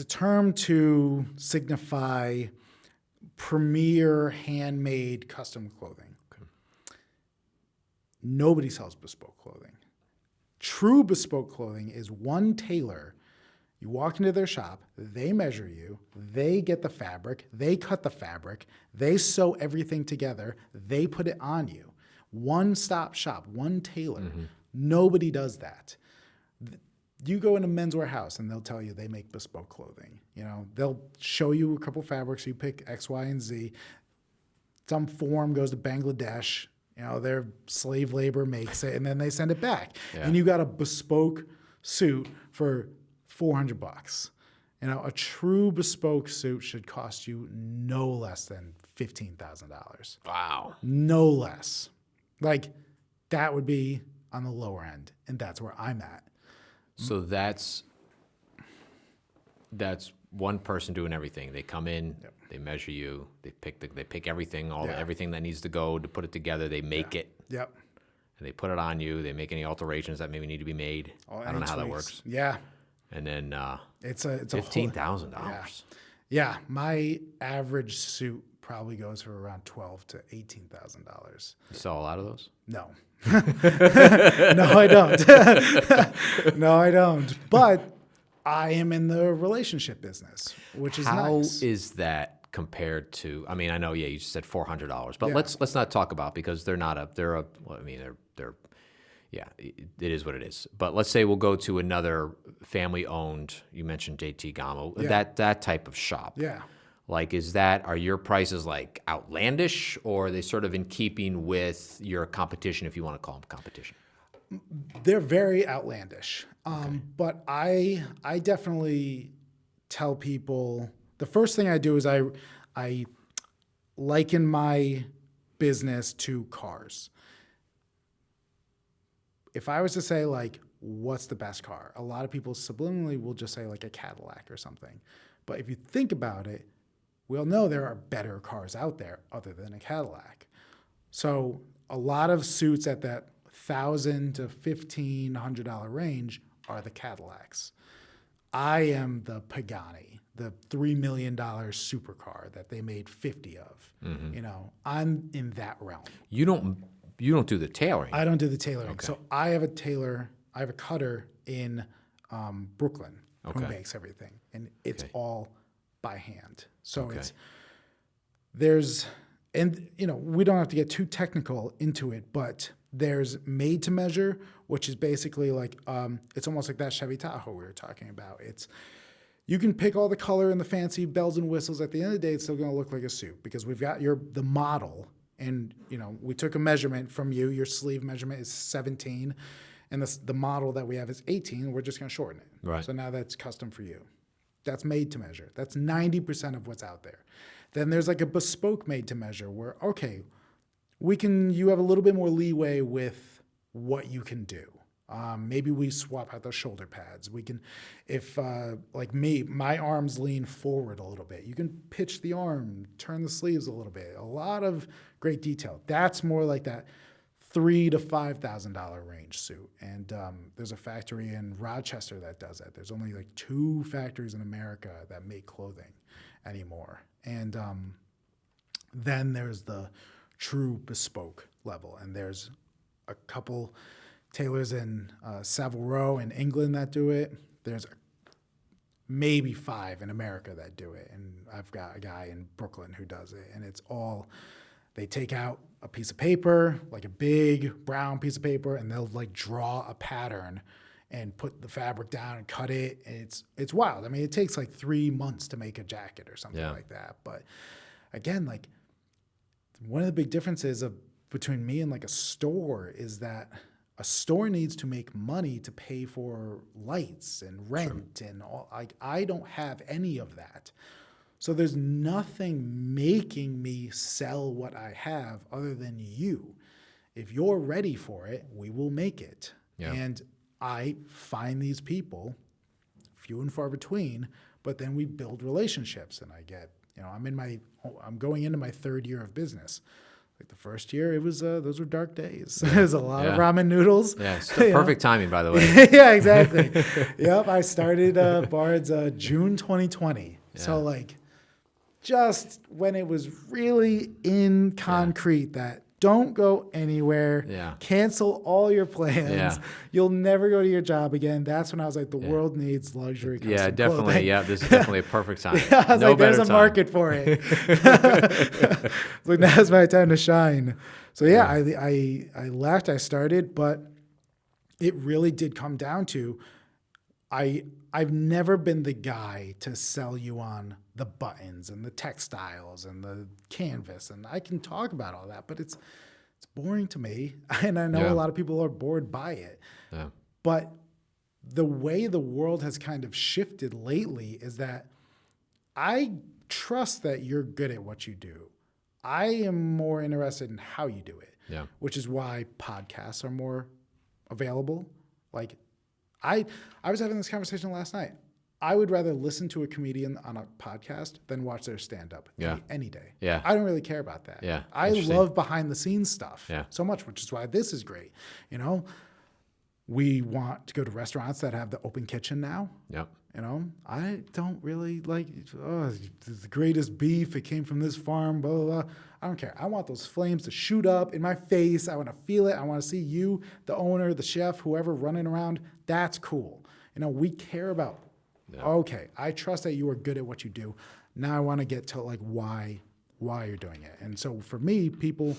term to signify premier handmade custom clothing. Okay. Nobody sells bespoke clothing. True bespoke clothing is one tailor. You walk into their shop, they measure you, they get the fabric, they cut the fabric, they sew everything together, they put it on you. One-stop shop, one tailor. Mm-hmm. Nobody does that. You go into Men's Wearhouse and they'll tell you they make bespoke clothing. They'll show you a couple fabrics, you pick X, Y, and Z. Some form goes to Bangladesh, their slave labor makes it, and then they send it back. Yeah. And you got a bespoke suit for $400. A true bespoke suit should cost you no less than $15,000. Wow. No less. That would be on the lower end, and that's where I'm at. So that's one person doing everything. They come in, they measure you, they pick everything, everything that needs to go to put it together. They make it. Yep. And they put it on you. They make any alterations that maybe need to be made. I don't know how that works. Yeah. And then it's $15,000. Yeah, my average suit probably goes for around $12,000 to $18,000. You sell a lot of those? No. No, I don't. No, I don't. But I am in the relationship business, which is nice. How is that compared to? I mean, I know, you just said $400, but let's not talk about because they're it is what it is. But let's say we'll go to another family-owned. You mentioned JT Gamo, that type of shop. Yeah. Are your prices outlandish, or are they sort of in keeping with your competition, if you want to call them competition? They're very outlandish. But I definitely tell people, the first thing I do is I liken my business to cars. If I was to say, what's the best car? A lot of people subliminally will just say, a Cadillac or something. But if you think about it, we all know there are better cars out there other than a Cadillac. So a lot of suits at that $1,000 to $1,500 range are the Cadillacs. I am the Pagani, the $3 million supercar that they made 50 of. Mm-hmm. I'm in that realm. You don't do the tailoring. I don't do the tailoring. Okay. So I have a cutter in Brooklyn who makes everything. And it's all by hand. So we don't have to get too technical into it, but there's made to measure, which is basically it's almost like that Chevy Tahoe we were talking about. You can pick all the color and the fancy bells and whistles. At the end of the day, it's still going to look like a suit because we've got the model. And, we took a measurement from you. Your sleeve measurement is 17. and the model that we have is 18. We're just going to shorten it. Right. So now that's custom for you. That's made to measure. That's 90% of what's out there. Then there's like a bespoke made to measure where, okay, you have a little bit more leeway with what you can do. Maybe we swap out those shoulder pads. We can, if like me, my arms lean forward a little bit. You can pitch the arm, turn the sleeves a little bit. A lot of great detail. That's more like that $3,000 to $5,000 range suit. And there's a factory in Rochester that does that. There's only like 2 factories in America that make clothing anymore. And then there's the true bespoke level. And there's a couple tailors in Savile Row in England that do it. There's maybe 5 in America that do it. And I've got a guy in Brooklyn who does it. And it's all, they take out a piece of paper, like a big brown piece of paper, and they'll like draw a pattern and put the fabric down and cut it. And it's wild. I mean, it takes like 3 months to make a jacket or something like that. But again, like one of the big differences between me and like a store is that a store needs to make money to pay for lights and rent and all. Like I don't have any of that. So there's nothing making me sell what I have other than you. If you're ready for it, we will make it. Yeah. And I find these people, few and far between, but then we build relationships. And I get, I'm going into my 3rd year of business. Like the first year, it was those were dark days. It was a lot of ramen noodles. Yeah, perfect timing, by the way. Yeah, exactly. Yep, I started Bards June 2020. Yeah. So like, just when it was really in concrete that don't go anywhere, cancel all your plans, you'll never go to your job again. That's when I was like, the world needs luxury custom definitely. clothing. Yeah, this is definitely a perfect time. I was like, there's a market for it. Like, now's my time to shine. So I left, I started, but it really did come down to, I've never been the guy to sell you on the buttons and the textiles and the canvas, and I can talk about all that, but it's boring to me, and I know a lot of people are bored by it. Yeah. But the way the world has kind of shifted lately is that I trust that you're good at what you do. I am more interested in how you do it, which is why podcasts are more available. Like I was having this conversation last night. I would rather listen to a comedian on a podcast than watch their stand-up any day. Yeah. I don't really care about that. Yeah. I love behind-the-scenes stuff so much, which is why this is great. We want to go to restaurants that have the open kitchen now. Yep. I don't really like, the greatest beef, it came from this farm, blah, blah, blah. I don't care. I want those flames to shoot up in my face. I want to feel it. I want to see you, the owner, the chef, whoever running around. That's cool. We care about, okay, I trust that you are good at what you do. Now I want to get to like why you're doing it. And so for me, people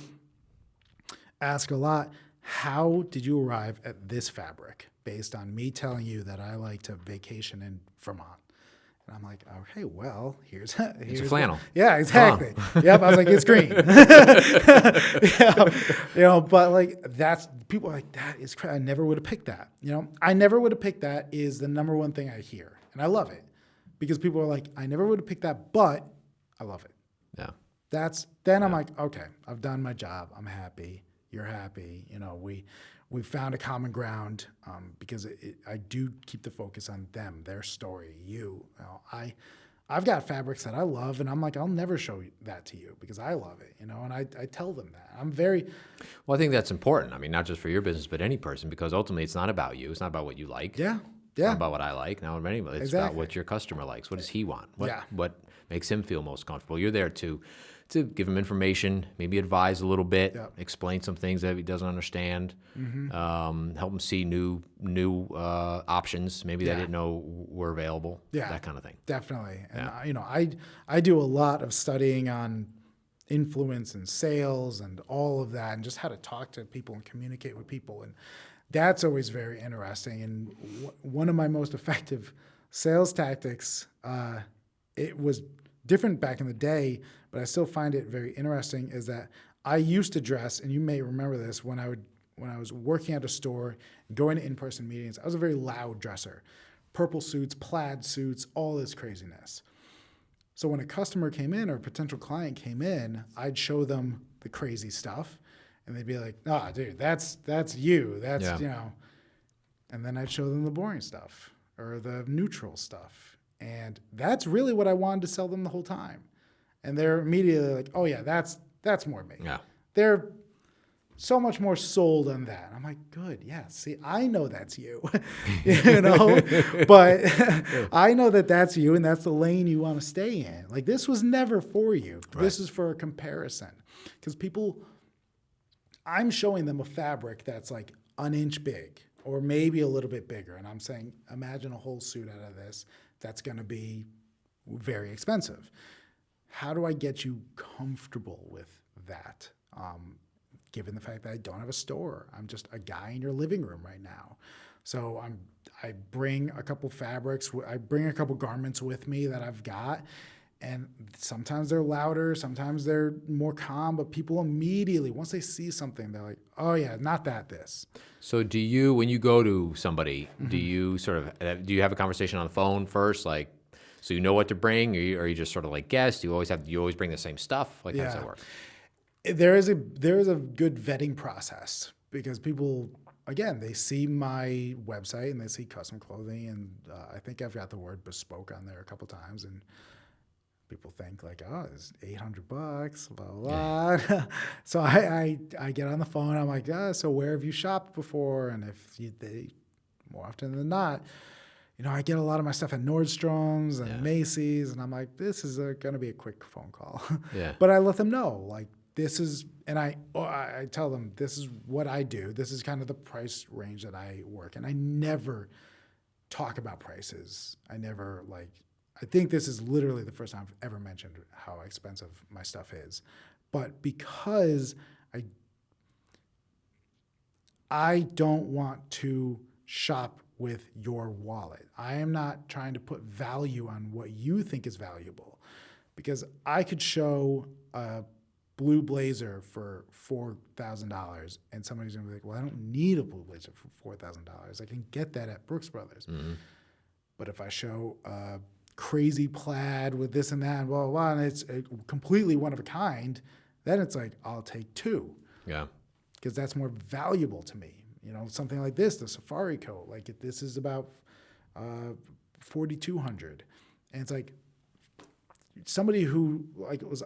ask a lot, how did you arrive at this fabric based on me telling you that I like to vacation in Vermont? And I'm like, okay, well, here's it's a flannel. Yeah, exactly. Yep. I was like, it's green. But like that's, people are like, that is crazy. I never would have picked that. I never would have picked that is the number one thing I hear. And I love it because people are like, I never would have picked that, but I love it. Yeah. Then I'm like, okay, I've done my job. I'm happy. You're happy. We found a common ground because I do keep the focus on them, their story, you. I've got fabrics that I love, and I'm like, I'll never show that to you because I love it, and I tell them that. I'm very... Well, I think that's important. I mean, not just for your business, but any person, because ultimately it's not about you. It's not about what you like. Yeah. It's not about what I like. Now, anybody, it's about what your customer likes. What does he want? What makes him feel most comfortable? You're there to give him information, maybe advise a little bit, explain some things that he doesn't understand, help him see new options maybe they didn't know were available, that kind of thing. Definitely. And I do a lot of studying on influence and sales and all of that and just how to talk to people and communicate with people. And that's always very interesting. And one of my most effective sales tactics, it was different back in the day, but I still find it very interesting, is that I used to dress, and you may remember this, when when I was working at a store, going to in-person meetings, I was a very loud dresser. Purple suits, plaid suits, all this craziness. So when a customer came in or a potential client came in, I'd show them the crazy stuff, and they'd be like, "Ah, dude, that's you. That's you know." And then I'd show them the boring stuff or the neutral stuff, and that's really what I wanted to sell them the whole time. And they're immediately like, "Oh yeah, that's more me." Yeah. They're so much more sold on that. I'm like, good, yeah. See, I know that's you, you know, but I know that that's you, and that's the lane you want to stay in. Like, this was never for you. Right. This is for a comparison, because I'm showing them a fabric that's like an inch big or maybe a little bit bigger, and I'm saying, imagine a whole suit out of this. That's going to be very expensive. How do I get you comfortable with that? Given the fact that I don't have a store, I'm just a guy in your living room right now. So I bring a couple fabrics, I bring a couple garments with me that I've got, and sometimes they're louder, sometimes they're more calm, but people immediately, once they see something, they're like, oh yeah, not this. So do you, when you go to somebody, do you do you have a conversation on the phone first, like, so you know what to bring, or you just sort of like guess? Do you always bring the same stuff? Like, how does that work? There is a good vetting process, because people, again, they see my website and they see custom clothing, and I think I've got the word bespoke on there a couple times, and people think like, oh, it's $800, blah, blah, blah. So I get on the phone. I'm like, so where have you shopped before? And they more often than not, I get a lot of my stuff at Nordstrom's and Macy's, and I'm like, this is going to be a quick phone call. Yeah. But I let them know, like, this is, and I tell them, this is what I do. This is kind of the price range that I work in. I never talk about prices. I think this is literally the first time I've ever mentioned how expensive my stuff is. But because I don't want to shop with your wallet. I am not trying to put value on what you think is valuable, because I could show a blue blazer for $4,000, and somebody's gonna be like, well, I don't need a blue blazer for $4,000. I can get that at Brooks Brothers. Mm-hmm. But if I show a crazy plaid with this and that and blah, blah, blah, and it's completely one of a kind, then it's like, I'll take two. Yeah. Because that's more valuable to me. Something like this, the safari coat, like this is about $4,200. And it's like, somebody who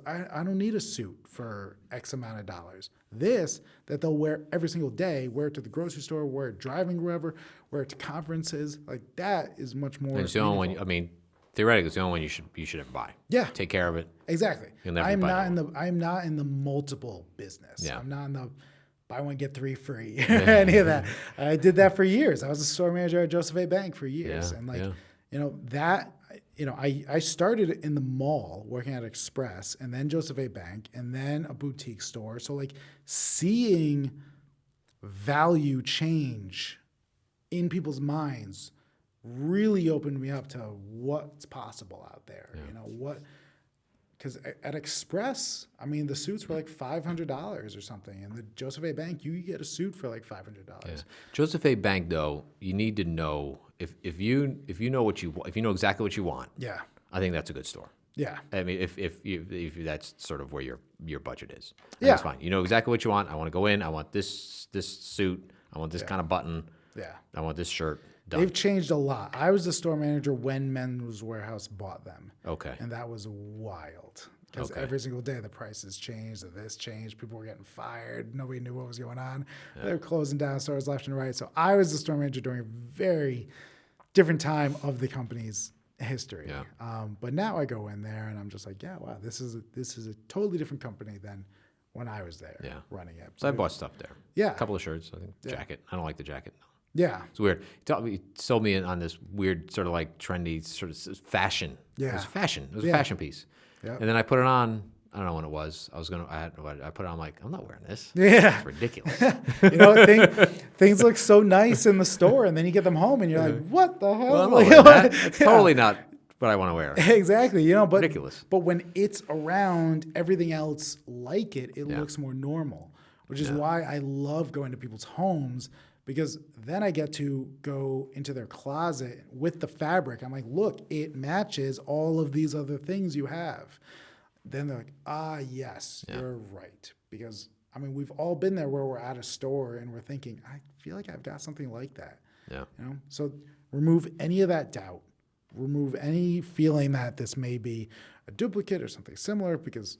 I don't need a suit for X amount of dollars. This, that they'll wear every single day, wear it to the grocery store, wear it driving wherever, wear it to conferences, like that is much more. And it's the only one, theoretically, it's the only one you should ever buy. Yeah. Take care of it. Exactly. I'm not in the multiple business. Yeah. I'm not in the buy one, get three free, any of that. I did that for years. I was a store manager at Joseph A. Bank for years. Yeah. And I started in the mall working at Express, and then Joseph A. Bank, and then a boutique store. So like seeing value change in people's minds really opened me up to what's possible out there. Yeah. Because at Express, the suits were like $500 or something, and the Joseph A. Bank, you get a suit for like $500. Yeah. Joseph A. Bank, though, you need to know if you know exactly what you want. Yeah, I think that's a good store. Yeah, if that's sort of where your budget is, that's fine. You know exactly what you want. I want to go in. I want this suit. I want this kind of button. Yeah, I want this shirt. Done. They've changed a lot. I was the store manager when Men's Warehouse bought them. Okay. And that was wild. Because every single day the prices changed, this changed, people were getting fired, nobody knew what was going on. Yeah. They were closing down stores left and right. So I was the store manager during a very different time of the company's history. Yeah. But now I go in there and I'm just like, yeah, wow, this is a totally different company than when I was there running it. So I bought stuff there. Yeah. A couple of shirts, I think. Jacket. I don't like the jacket. No. Yeah. It's weird. He sold me on this weird sort of like trendy sort of fashion. Yeah. It was fashion. It was a fashion piece. Yeah. And then I put it on. I don't know when it was. I put it on. I'm like, I'm not wearing this. Yeah. It's ridiculous. Things look so nice in the store, and then you get them home and you're like, what the hell? Well, I'm not wearing that. It's totally not what I want to wear. Exactly. But ridiculous. But when it's around everything else like it looks more normal. which is why I love going to people's homes, because then I get to go into their closet with the fabric. I'm like, look, it matches all of these other things you have. Then they're like, yes, you're right. Because, I mean, we've all been there where we're at a store and we're thinking, I feel like I've got something like that. Yeah. You know? So remove any of that doubt. Remove any feeling that this may be a duplicate or something similar, because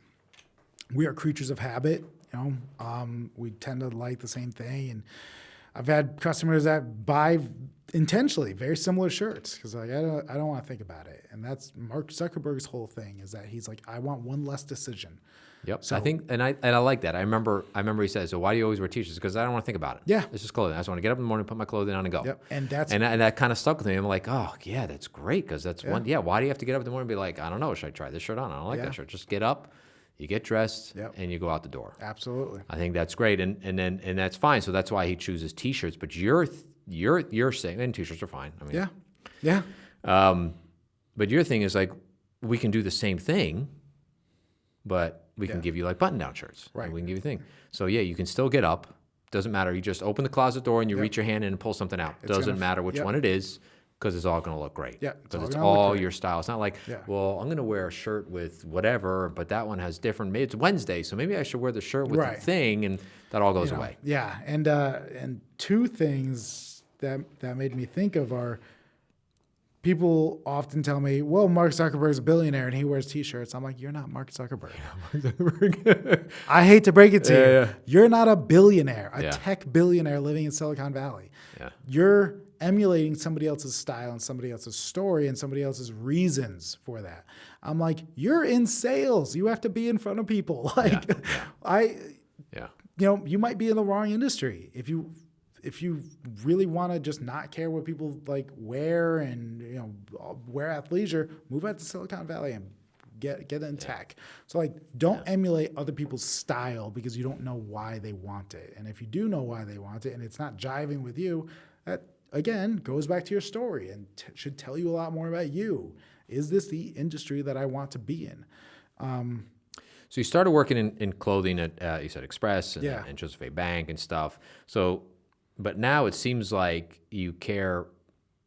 we are creatures of habit. You know, we tend to like the same thing. And I've had customers that buy intentionally very similar shirts because like I don't want to think about it. And that's Mark Zuckerberg's whole thing, is that he's like, I want one less decision. Yep. So, I think, and I like that. I remember he said, so why do you always wear t-shirts? Because I don't want to think about it. Yeah. It's just clothing. I just want to get up in the morning, put my clothing on and go. Yep. And that's, and that kind of stuck with me. I'm like, oh yeah, that's great. Because that's one. Yeah. Why do you have to get up in the morning and be like, I don't know, should I try this shirt on? I don't like that shirt. Just get up, you get dressed, and you go out the door. Absolutely. I think that's great. And that's fine. So that's why he chooses t-shirts. But you're saying, and t-shirts are fine. I mean, yeah. But your thing is like, we can do the same thing, but we can give you like button-down shirts. Right. And we can give you a thing. So yeah, you can still get up. Doesn't matter. You just open the closet door and you reach your hand in and pull something out. Doesn't matter which one it is, because it's all going to look great. Yeah. Because it's all your style. It's not like, well, I'm going to wear a shirt with whatever, but that one has different. Maybe it's Wednesday, so maybe I should wear the shirt with the thing, and that all goes away. Yeah. And two things that made me think of are, people often tell me, well, Mark Zuckerberg's a billionaire and he wears t-shirts. I'm like, you're not Mark Zuckerberg. I hate to break it to you. Yeah. You're not a billionaire, a tech billionaire living in Silicon Valley. Yeah. You're emulating somebody else's style and somebody else's story and somebody else's reasons for that. I'm like, you're in sales. You have to be in front of people. Like, you know, you might be in the wrong industry. If you really want to just not care what people like wear and, you know, wear athleisure, move out to Silicon Valley and get in tech. So like, don't emulate other people's style because you don't know why they want it. And if you do know why they want it and it's not jiving with you, that again goes back to your story and should tell you a lot more about you. Is this the industry that I want to be in? So you started working in clothing at, you said Express and Joseph A. Bank and stuff. So, but now it seems like you care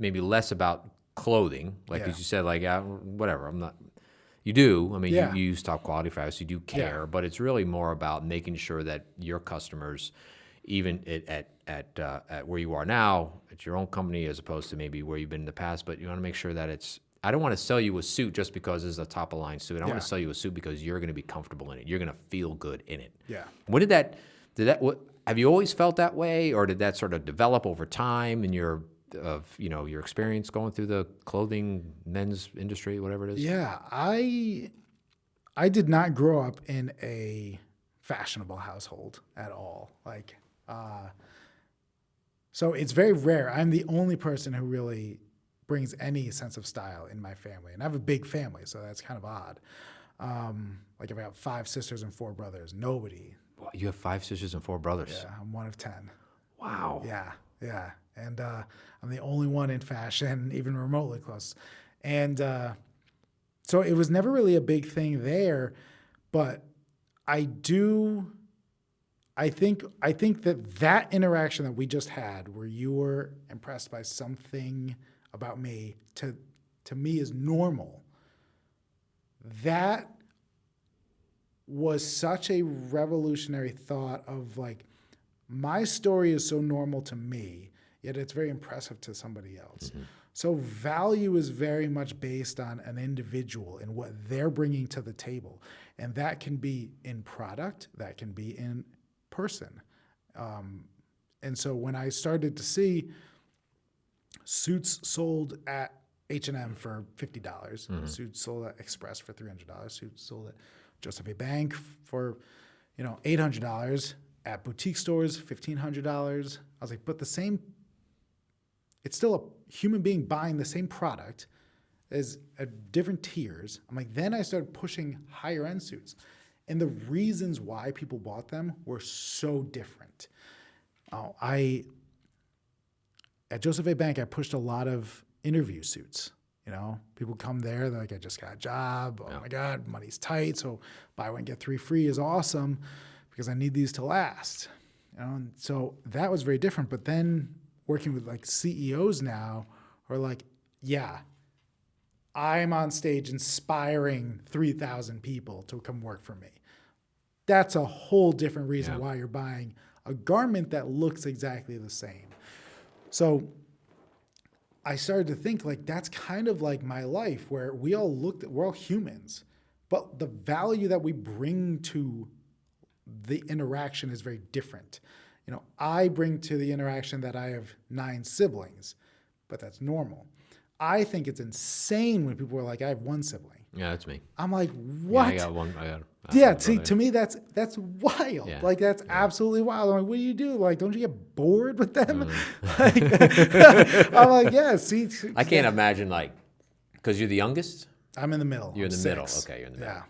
maybe less about clothing, like as you said, like whatever. I'm not. You do. I mean, you use top quality fabrics. You do care, but it's really more about making sure that your customers, even at where you are now, at your own company, as opposed to maybe where you've been in the past. But you want to make sure that it's. I don't want to sell you a suit just because it's a top of line suit. I want to sell you a suit because you're going to be comfortable in it. You're going to feel good in it. Yeah. When did that? Have you always felt that way, or did that sort of develop over time in your experience going through the clothing men's industry, whatever it is? Yeah, I did not grow up in a fashionable household at all. Like, so it's very rare. I'm the only person who really brings any sense of style in my family, and I have a big family, so that's kind of odd. Like I've got 5 sisters and 4 brothers. Nobody. Well, you have 5 sisters and 4 brothers. Yeah, I'm one of 10. Wow. Yeah. And I'm the only one in fashion, even remotely close. And so it was never really a big thing there, but I think that interaction that we just had, where you were impressed by something about me, to me is normal. That was such a revolutionary thought of like, my story is so normal to me, yet it's very impressive to somebody else. Mm-hmm. So value is very much based on an individual and what they're bringing to the table. And that can be in product, that can be in person. And so when I started to see suits sold at H&M for $50, suits sold at Express for $300, suits sold at Joseph A. Bank for, $800, at boutique stores, $1,500. I was like, but it's still a human being buying the same product as at different tiers. I'm like, then I started pushing higher end suits. And the reasons why people bought them were so different. At Joseph A. Bank, I pushed a lot of interview suits. People come there, they're like, I just got a job. Oh my God, money's tight. So buy one, get 3 free is awesome. because I need these to last. And so that was very different. But then working with like CEOs now are like, yeah, I'm on stage inspiring 3,000 people to come work for me. That's a whole different reason why you're buying a garment that looks exactly the same. So I started to think like that's kind of like my life, where we're all humans, but the value that we bring to the interaction is very different. I bring to the interaction that I have 9 siblings, but that's normal. I think it's insane when people are like, I have 1 sibling. Yeah, that's me. I'm like, what? Yeah, I got one. To me, that's wild. Yeah. Like, that's absolutely wild. I'm like, what do you do? Like, don't you get bored with them? I'm like, yeah, see. I can't imagine, like, because you're the youngest? I'm in the middle. You're in the 6. middle. Okay, you're in the middle. Yeah.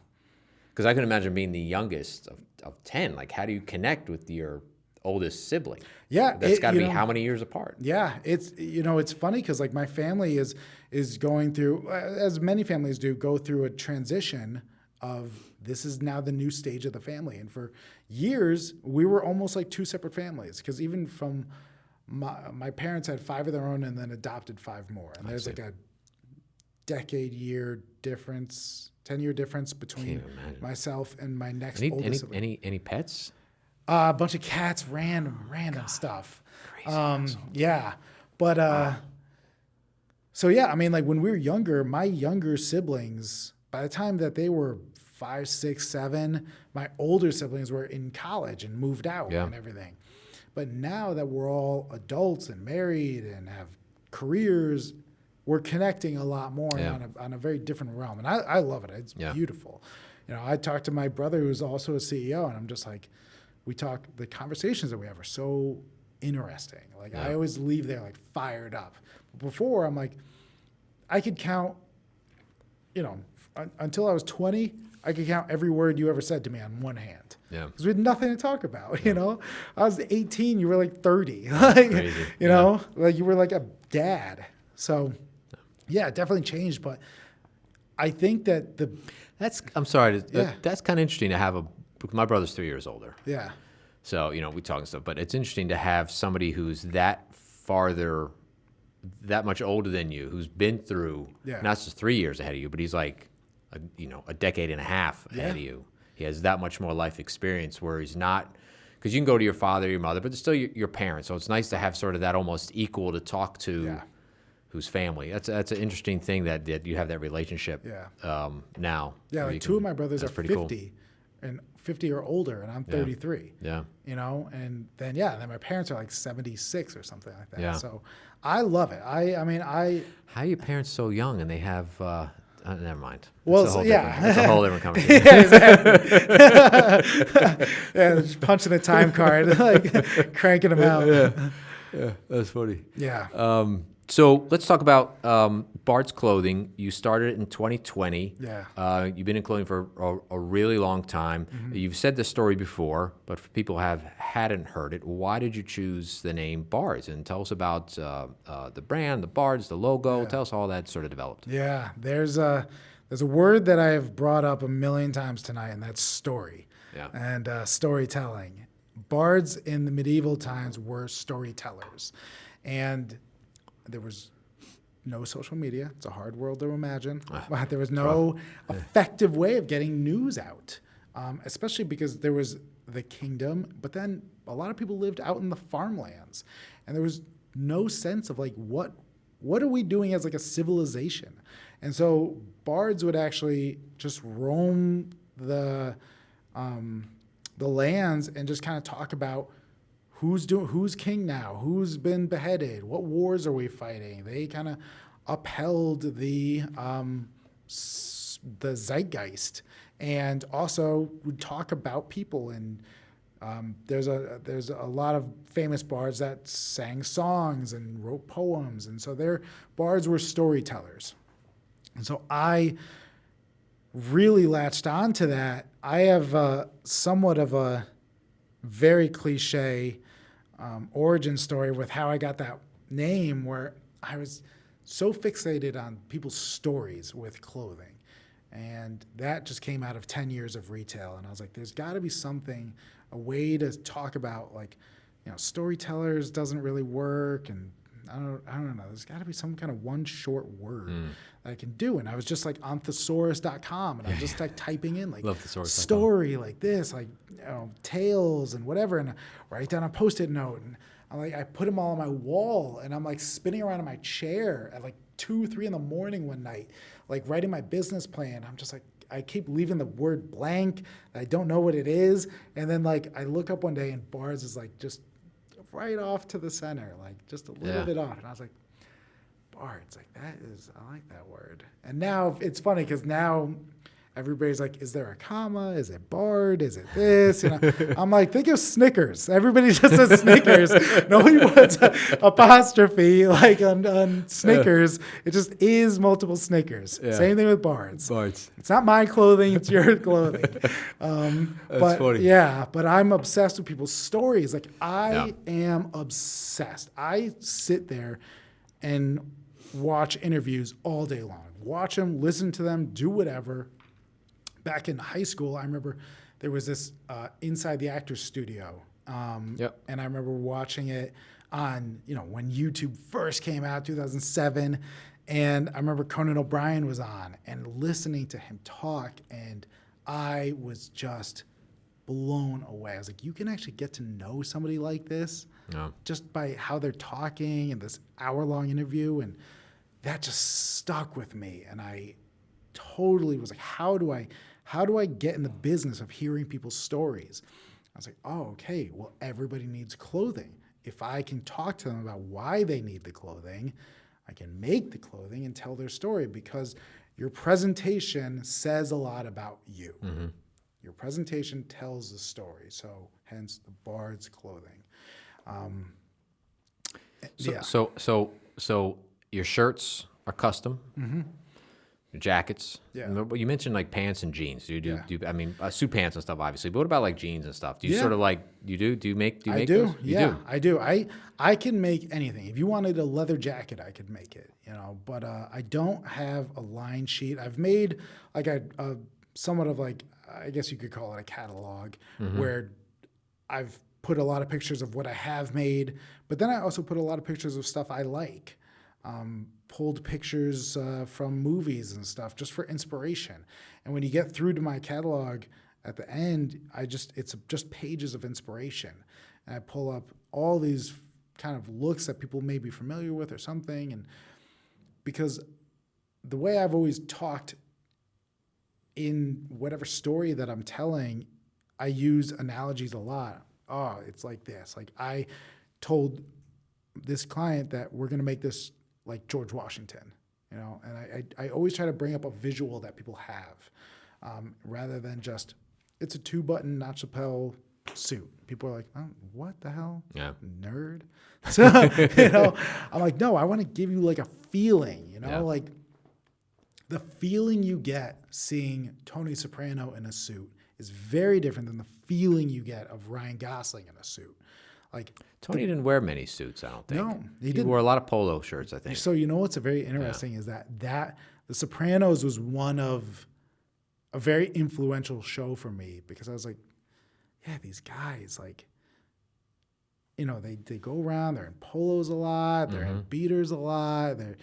Because I can imagine being the youngest of 10. Like, how do you connect with your oldest sibling? Yeah. That's got to be how many years apart? Yeah. It's funny because, like, my family is going through, as many families do, go through a transition of this is now the new stage of the family. And for years, we were almost like 2 separate families, because even from my parents had 5 of their own and then adopted 5 more. And there's like a decade-year difference, 10-year difference between myself and my next oldest sibling. Any pets? A bunch of cats, random stuff. Crazy. Yeah. But so yeah, I mean, like when we were younger, my younger siblings, by the time that they were 5, 6, 7, my older siblings were in college and moved out and everything. But now that we're all adults and married and have careers, we're connecting a lot more on a very different realm. And I love it. It's beautiful. I talked to my brother, who's also a CEO, and I'm just like, the conversations that we have are so interesting. Like I always leave there like fired up. Before, I'm like, I could count, until I was 20, I could count every word you ever said to me on one hand. Yeah. Because we had nothing to talk about, I was 18, you were like 30. Like, crazy. Like you were like a dad. So, yeah, it definitely changed. But I think that that's kind of interesting to have my brother's 3 years older. Yeah. So, we talk and stuff, but it's interesting to have somebody who's that much older than you, who's been through not just 3 years ahead of you, but he's like, a decade and a half ahead of you. He has that much more life experience, where he's not, because you can go to your father, your mother, but they're still your parents. So it's nice to have sort of that almost equal to talk to who's family. That's an interesting thing that you have that relationship now. Yeah, like 2 of my brothers are 50 and 50 or older, and I'm 33. Yeah. And then then my parents are like 76 or something like that. Yeah. So I love it. How are your parents so young and they have never mind. Well, it's a whole different conversation. Just punching a time card, like cranking them out. Yeah, that's funny. Yeah. So let's talk about Bards Clothing. You started it in 2020. Yeah. You've been in clothing for a really long time. Mm-hmm. You've said this story before, but for people who hadn't heard it, why did you choose the name Bards? And tell us about the brand, the Bards, the logo. Yeah. Tell us how all that sort of developed. Yeah. There's a word that I have brought up a million times tonight, and that's story. Yeah. And storytelling. Bards in the medieval times were storytellers. And there was no social media. It's a hard world to imagine. But there was no effective way of getting news out, especially because there was the kingdom, but then a lot of people lived out in the farmlands. And there was no sense of like, what are we doing as like a civilization? And so bards would actually just roam the lands and just kind of talk about who's king now, who's been beheaded, what wars are we fighting. They kind of upheld the zeitgeist, and also would talk about people. And there's a lot of famous bards that sang songs and wrote poems, and so their bards were storytellers. And so I really latched on to that. I have somewhat of a very cliche origin story with how I got that name, where I was so fixated on people's stories with clothing. And that just came out of 10 years of retail. And I was like, there's got to be something a way to talk about like, storytellers doesn't really work, and I don't know. There's got to be some kind of one short word that I can do. And I was just like on thesaurus.com, and I was just like typing in like story like this, like tales and whatever, and I write down a Post-it note, and I put them all on my wall, and I'm like spinning around in my chair at like 2, 3 in the morning one night, like writing my business plan. I'm just like, I keep leaving the word blank. I don't know what it is. And then like I look up one day and Bards is like just right off to the center, like just a little bit off. And I was like, Bards, like I like that word. And now it's funny because now everybody's like, is there a comma? Is it Bard? Is it this? I'm like, think of Snickers. Everybody just says Snickers. Nobody puts apostrophe like on Snickers. It just is multiple Snickers. Yeah. Same thing with Bards. It's not my clothing. It's your clothing. That's funny. Yeah, but I'm obsessed with people's stories. Like I am obsessed. I sit there and watch interviews all day long. Watch them, listen to them, do whatever. Back in high school, I remember there was this Inside the Actors Studio. And I remember watching it on, when YouTube first came out, 2007. And I remember Conan O'Brien was on and listening to him talk. And I was just blown away. I was like, you can actually get to know somebody like this just by how they're talking and this hour-long interview. And that just stuck with me. And I totally was like, how do I get in the business of hearing people's stories? I was like, oh, okay, well, everybody needs clothing. If I can talk to them about why they need the clothing, I can make the clothing and tell their story, because your presentation says a lot about you. Mm-hmm. Your presentation tells the story, so hence the Bards clothing. So your shirts are custom. Mm-hmm. Jackets. Yeah. You mentioned like pants and jeans. Do you do? I mean, suit pants and stuff, obviously. But what about like jeans and stuff? Do you sort of like you do? Do you make? Do you make those? Yeah, I do. I can make anything. If you wanted a leather jacket, I could make it. But I don't have a line sheet. I've made like a somewhat of like, I guess you could call it a catalog, where I've put a lot of pictures of what I have made, but then I also put a lot of pictures of stuff I like. Pulled pictures from movies and stuff just for inspiration. And when you get through to my catalog at the end, it's just pages of inspiration. And I pull up all these kind of looks that people may be familiar with or something. And because the way I've always talked in whatever story that I'm telling, I use analogies a lot. Oh, it's like this. Like I told this client that we're going to make this like George Washington, and I always try to bring up a visual that people have, rather than just, it's a 2-button Notch Chappelle suit. People are like, oh, what the hell? Yeah. Nerd. So, I'm like, no, I want to give you like a feeling, like the feeling you get seeing Tony Soprano in a suit is very different than the feeling you get of Ryan Gosling in a suit. Like Tony didn't wear many suits, I don't think. No, he wore a lot of polo shirts, I think. So what's very interesting is that The Sopranos was one of a very influential show for me, because I was like, yeah, these guys, like, they go around, they're in polos a lot, they're in beaters a lot, they're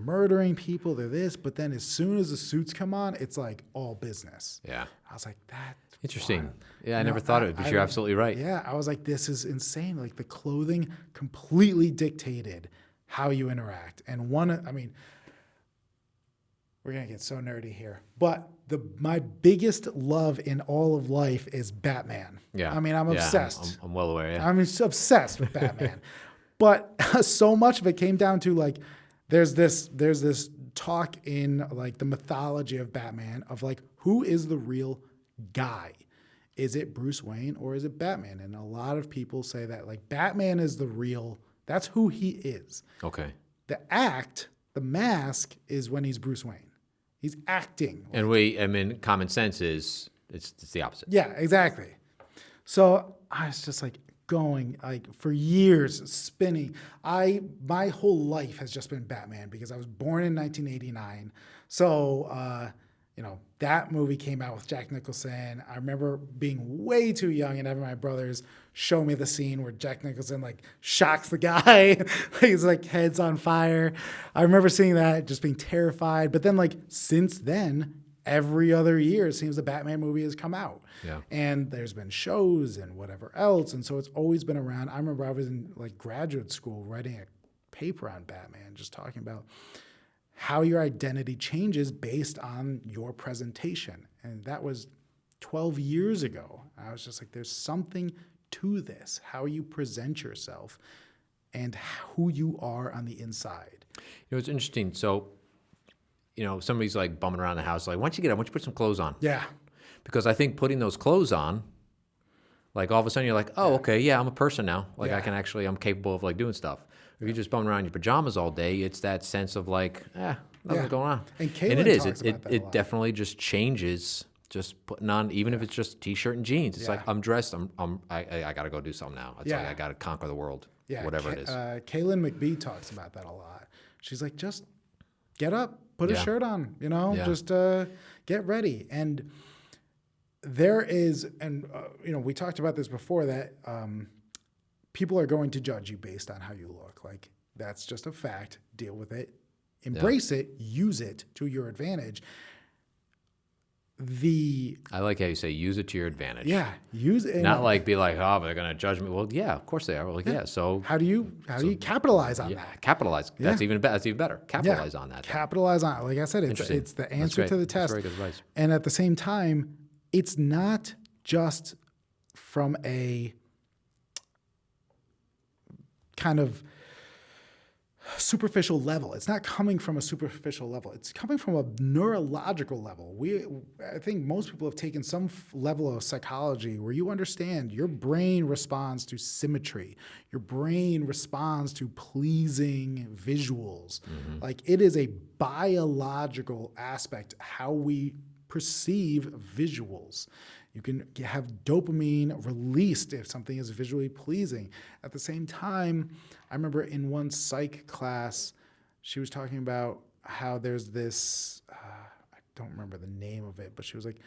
murdering people, they're this, but then as soon as the suits come on, it's like all business. Yeah. I was like, that's interesting. wild. Yeah, I never thought of it, but you're absolutely right. Yeah, I was like, this is insane. Like the clothing completely dictated how you interact. And we're going to get so nerdy here, but my biggest love in all of life is Batman. Yeah. I'm obsessed. I'm well aware. Yeah. I'm obsessed with Batman. But so much of it came down to like, there's this talk in like the mythology of Batman of like, who is the real guy? Is it Bruce Wayne or is it Batman? And a lot of people say that like Batman is that's who he is. Okay. The mask is when he's Bruce Wayne. He's acting. And common sense is it's the opposite. Yeah, exactly. So I was just like going like for years spinning. My whole life has just been Batman because I was born in 1989. So that movie came out with Jack Nicholson. I remember being way too young and having my brothers show me the scene where Jack Nicholson like shocks the guy. He's like head's on fire. I remember seeing that, just being terrified. But then like since then, every other year it seems the Batman movie has come out. Yeah. And there's been shows and whatever else. And so it's always been around. I remember I was in like graduate school writing a paper on Batman, just talking about how your identity changes based on your presentation. And that was 12 years ago. I was just like, there's something to this, how you present yourself and who you are on the inside. It's interesting. So, somebody's like bumming around the house, like, why don't you get up? Why don't you put some clothes on? Yeah. Because I think putting those clothes on, like all of a sudden you're like, oh, okay, yeah, I'm a person now. Like I'm capable of like doing stuff. If you're just bumming around in your pajamas all day, it's that sense of like, nothing's going on. And Caitlin it is. talks about that a It lot. definitely just changes. Just putting on, even if it's just a t-shirt and jeans. It's like I'm dressed. I got to go do something now. It's like I got to conquer the world. Yeah, whatever it is. Kaylin McBee talks about that a lot. She's like, just get up, put a shirt on, just get ready. And there is, and we talked about this before, that people are going to judge you based on how you look. Like, that's just a fact. Deal with it. Embrace it. Use it to your advantage. I like how you say use it to your advantage. Yeah, use it. Not like be like, oh, they're gonna judge me. Well, yeah, of course they are. Well, yeah. So how do you capitalize on that? Capitalize. That's even better. That's even better. Capitalize on that. Capitalize on it. Like I said, it's the answer to the test. That's very good advice. And at the same time, it's not just from a kind of superficial level. It's not coming from a superficial level. It's coming from a neurological level. I think most people have taken some level of psychology where you understand your brain responds to symmetry. Your brain responds to pleasing visuals. Mm-hmm. Like, it is a biological aspect how we perceive visuals. You can have dopamine released if something is visually pleasing. At the same time, I remember in one psych class, she was talking about how there's this, I don't remember the name of it, but she was like,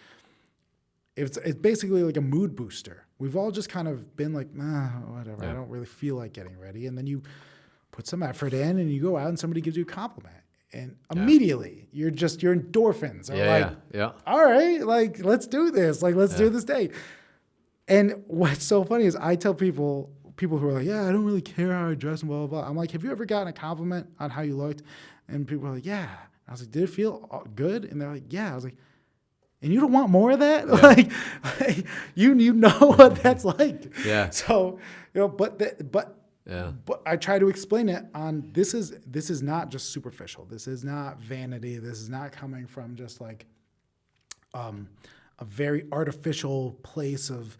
it's basically like a mood booster. We've all just kind of been like, whatever, I don't really feel like getting ready. And then you put some effort in and you go out and somebody gives you a compliment. And immediately you're endorphins are all right, like, let's do this. Like, let's do this day. And what's so funny is I tell people who are like, I don't really care how I dress and blah, blah, blah. I'm like, have you ever gotten a compliment on how you looked? And people are like, yeah. I was like, did it feel good? And they're like, yeah. I was like, and you don't want more of that? Yeah. Like you know what that's like. Yeah. So, but I try to explain it on this is not just superficial. This is not vanity. This is not coming from just like a very artificial place of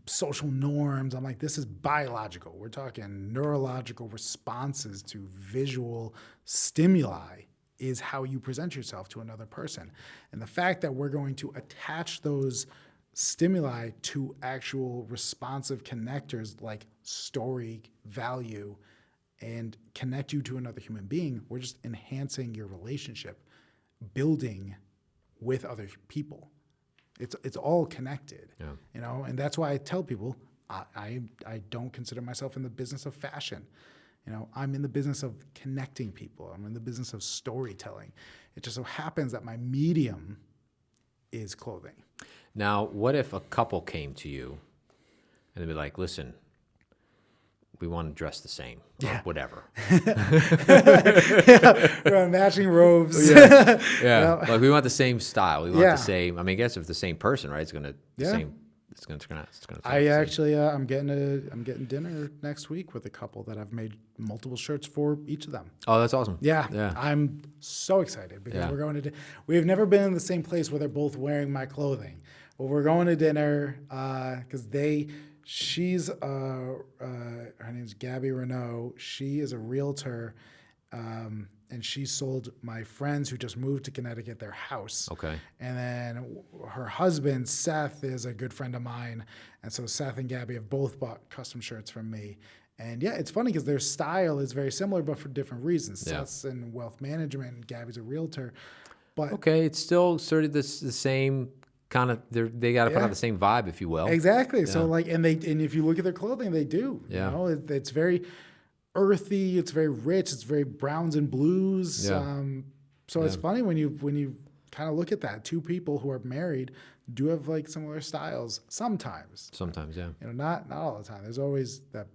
social norms. I'm like, this is biological. We're talking neurological responses to visual stimuli is how you present yourself to another person. And the fact that we're going to attach those stimuli to actual responsive connectors like story, value, and connect you to another human being, we're just enhancing your relationship, building with other people. It's all connected, and that's why I tell people I don't consider myself in the business of fashion. I'm in the business of connecting people. I'm in the business of storytelling. It just so happens that my medium is clothing. Now, what if a couple came to you and they'd be like, listen, we want to dress the same, or whatever. We're on matching robes. Like, we want the same style. We want the same. I mean, I guess if the same person, right? It's gonna the same. It's gonna. I actually, I'm getting dinner next week with a couple that I've made multiple shirts for each of them. Oh, that's awesome. Yeah. I'm so excited because we're going to. We've never been in the same place where they're both wearing my clothing. Well, we're going to dinner because she's her name's Gabby Renault. She is a realtor, and she sold my friends who just moved to Connecticut their house. Okay. And then her husband, Seth, is a good friend of mine. And so Seth and Gabby have both bought custom shirts from me. And it's funny because their style is very similar, but for different reasons. Seth's in wealth management and Gabby's a realtor. But Okay, it's still sort of the same kind of. They got to put Yeah. out the same vibe, if you will. exactly. So like, and if you look at their clothing, they do. Yeah. You know, it's very earthy. It's very rich. It's very browns and blues. Yeah. So it's funny when you kind of look at that. Two people who are married do have like similar styles sometimes. Sometimes, yeah. You know, not all the time. There's always that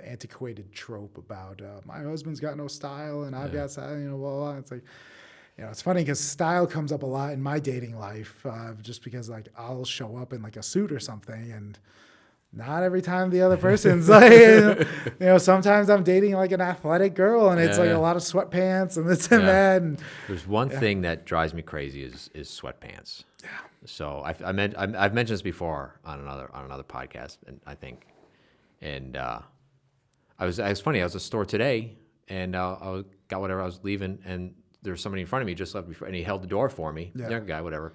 antiquated trope about my husband's got no style and I've got style. You know, blah, blah, blah. It's like, you know, it's funny because style comes up a lot in my dating life, just because like I'll show up in like a suit or something, and not every time the other person's like, you know, sometimes I'm dating like an athletic girl and it's like a lot of sweatpants and this and that. And There's one thing that drives me crazy is sweatpants. Yeah. So I've mentioned this before on another podcast, and I think, and it was funny. I was at the store today, and I got whatever I was leaving, and there was somebody in front of me just left before, and he held the door for me, younger guy, whatever.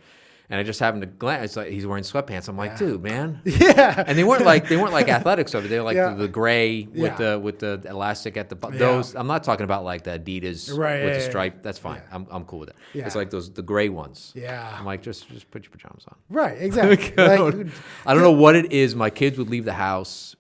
And I just happened to glance. It's like he's wearing sweatpants. I'm like, dude, man. Yeah. And they weren't like athletics over. They were like the gray with Yeah. the elastic at the Yeah. those. I'm not talking about like the Adidas with the stripe. That's fine. Yeah. I'm cool with it. Yeah. It's like the gray ones. Yeah. I'm like, just put your pajamas on. Right, exactly. I Like, don't know what it is. My kids would leave the house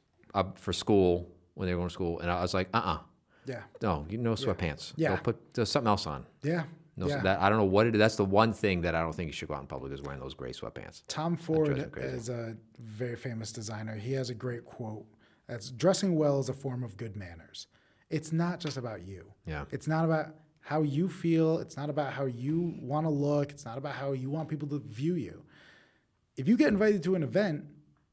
for school when they were going to school, and I was like, yeah, no, no sweatpants. Yeah. Go put something else on. yeah. No, yeah. that I don't know what it is. That's the one thing that I don't think you should go out in public is wearing those gray sweatpants. Tom drives me Ford crazy. is a very famous designer. He has a great quote that's dressing well is a form of good manners. It's not just about you. Yeah. It's not about how you feel. It's not about how you want to look. It's not about how you want people to view you. If you get invited to an event,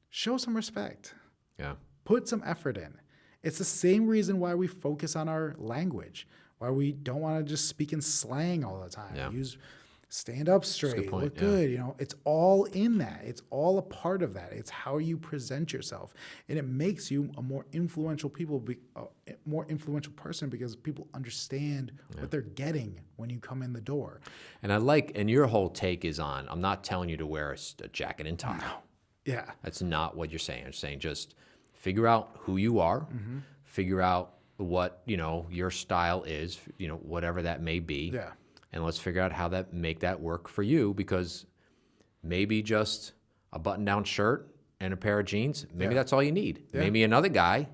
show some respect. Yeah. Put some effort in. It's the same reason why we focus on our language, why we don't want to just speak in slang all the time. Yeah. Stand up straight, point, look yeah. good. You know, it's all in that. It's all a part of that. It's how you present yourself, and it makes you a more influential more influential person because people understand what they're getting when you come in the door. And your whole take is on, I'm not telling you to wear a jacket and tie. No. Yeah. That's not what you're saying. You're saying just figure out who you are, figure out what, your style is, whatever that may be. Yeah. And let's figure out how make that work for you, because maybe just a button-down shirt and a pair of jeans, maybe that's all you need. Yeah. Maybe another guy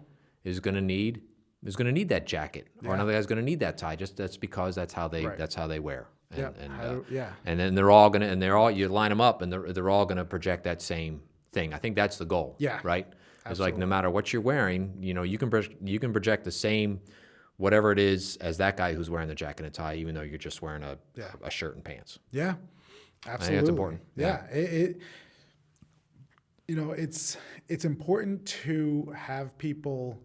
is going to need that jacket, or another guy's going to need that tie. Just that's because that's how they wear. And, and then they're all you line them up, and they're all going to project that same thing. I think that's the goal. Yeah. Right. It's Absolutely. like no matter what you're wearing, you can project the same whatever it is as that guy who's wearing the jacket and tie, even though you're just wearing a shirt and pants. Yeah. Absolutely. I think that's important. Yeah. It's important to have people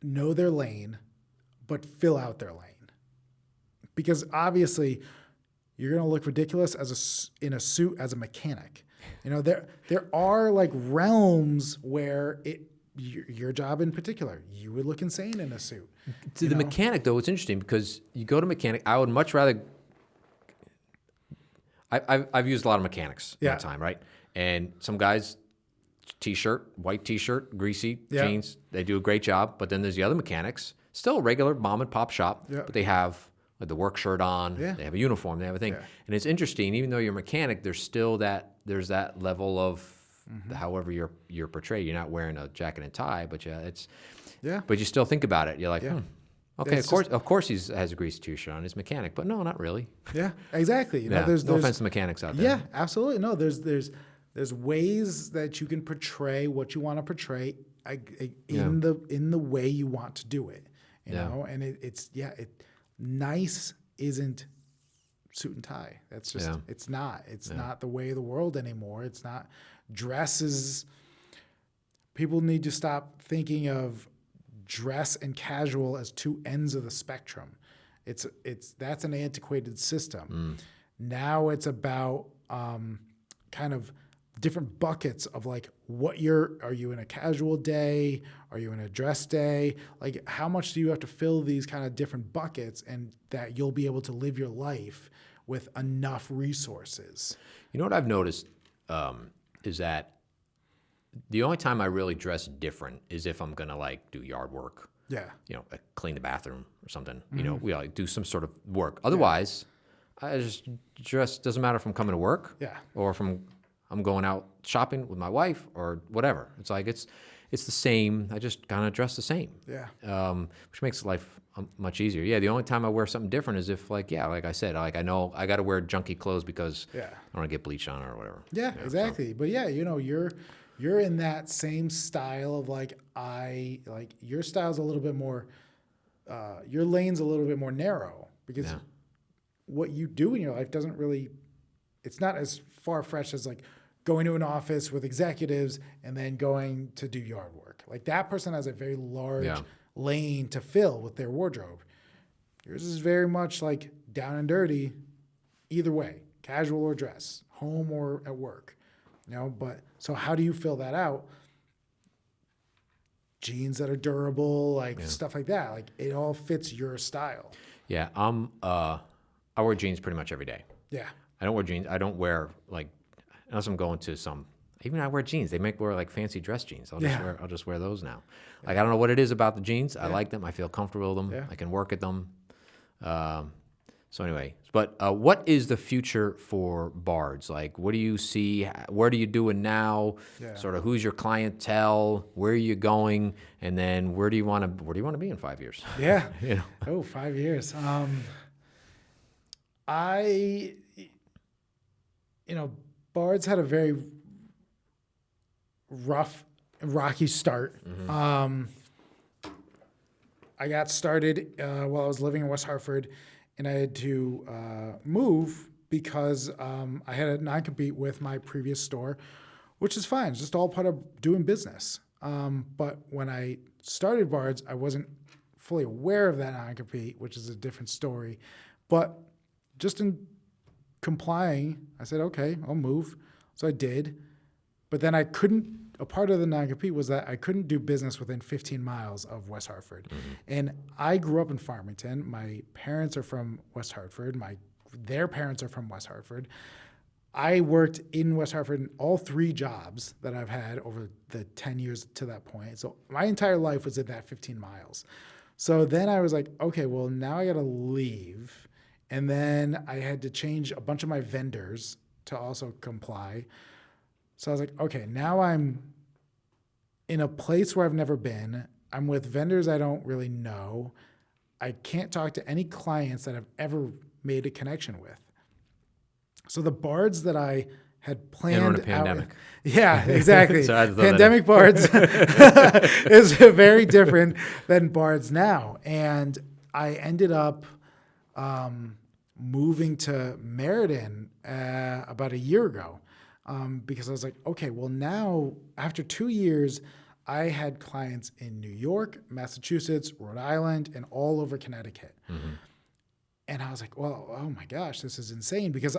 know their lane, but fill out their lane, because obviously you're going to look ridiculous in a suit as a mechanic. There are like realms where your job in particular, you would look insane in a suit. To the mechanic, though, it's interesting because you go to mechanic. I would much rather. I've used a lot of mechanics in my time, right? And some guys, white T-shirt, greasy jeans, they do a great job. But then there's the other mechanics, still a regular mom and pop shop, but they have like the work shirt on, they have a uniform, they have a thing. And it's interesting, even though you're a mechanic, there's that level of however you're portrayed. You're not wearing a jacket and tie, but but you still think about it. You're like, okay, of course he has a greasy T-shirt on, he's a mechanic, but no, not really. Yeah, exactly. There's no offense to mechanics out there. Yeah, absolutely. No, there's ways that you can portray what you want to portray in the way you want to do it. You know, and nice isn't suit and tie. That's just it's not. It's not the way of the world anymore. It's not. Dresses. People need to stop thinking of dress and casual as two ends of the spectrum. That's an antiquated system. Now it's about kind of different buckets of like are you in a casual day? Are you in a dress day? Like how much do you have to fill these kind of different buckets, and that you'll be able to live your life with enough resources? You know what I've noticed is that the only time I really dress different is if I'm going to like do yard work Yeah. Like clean the bathroom or something. We like do some sort of work. Otherwise, I just doesn't matter if I'm coming to work or if I'm going out shopping with my wife or whatever. It's like it's the same. I just kind of dress the same. Yeah. Which makes life much easier. Yeah, the only time I wear something different is if like I said, like I know I got to wear junky clothes because I don't want to get bleach on it or whatever. Yeah, exactly. So. But yeah, you're in that same style of like your style's a little bit more your lane's a little bit more narrow because what you do in your life doesn't really it's not as far-fetched as like going to an office with executives and then going to do yard work. Like that person has a very large lane to fill with their wardrobe. Yours is very much like down and dirty either way, casual or dress, home or at work. But so how do you fill that out? Jeans that are durable, like stuff like that. Like it all fits your style. Yeah, I wear jeans pretty much every day. Yeah. I don't wear jeans. I don't wear like unless I'm going to some. Even I wear jeans. They make wear like fancy dress jeans. I'll just wear those now. Yeah. Like I don't know what it is about the jeans. I like them. I feel comfortable with them. Yeah. I can work at them. So anyway, but what is the future for Bards? Like, what do you see? What are you doing now? Yeah. Sort of, who's your clientele? Where are you going? And then where do you want to be in 5 years? Yeah. 5 years. Bards had a very rocky start. Mm-hmm. I got started while I was living in West Hartford, and I had to move because I had a non-compete with my previous store, which is fine. It's just all part of doing business. But when I started Bards, I wasn't fully aware of that non-compete, which is a different story. But just in complying, I said, okay, I'll move. So I did. But then a part of the non-compete was that I couldn't do business within 15 miles of West Hartford. Mm-hmm. And I grew up in Farmington. My parents are from West Hartford. Their parents are from West Hartford. I worked in West Hartford in all 3 jobs that I've had over the 10 years to that point. So my entire life was at that 15 miles. So then I was like, okay, well, now I got to leave. And then I had to change a bunch of my vendors to also comply. So I was like, okay, now I'm in a place where I've never been. I'm with vendors I don't really know. I can't talk to any clients that I've ever made a connection with. So the Bards that I had planned and on a pandemic. Yeah, exactly. So pandemic Bards is very different than Bards now. And I ended up moving to Meriden about a year ago because I was like, okay, well now after 2 years, I had clients in New York, Massachusetts, Rhode Island, and all over Connecticut. Mm-hmm. And I was like, well, oh my gosh, this is insane because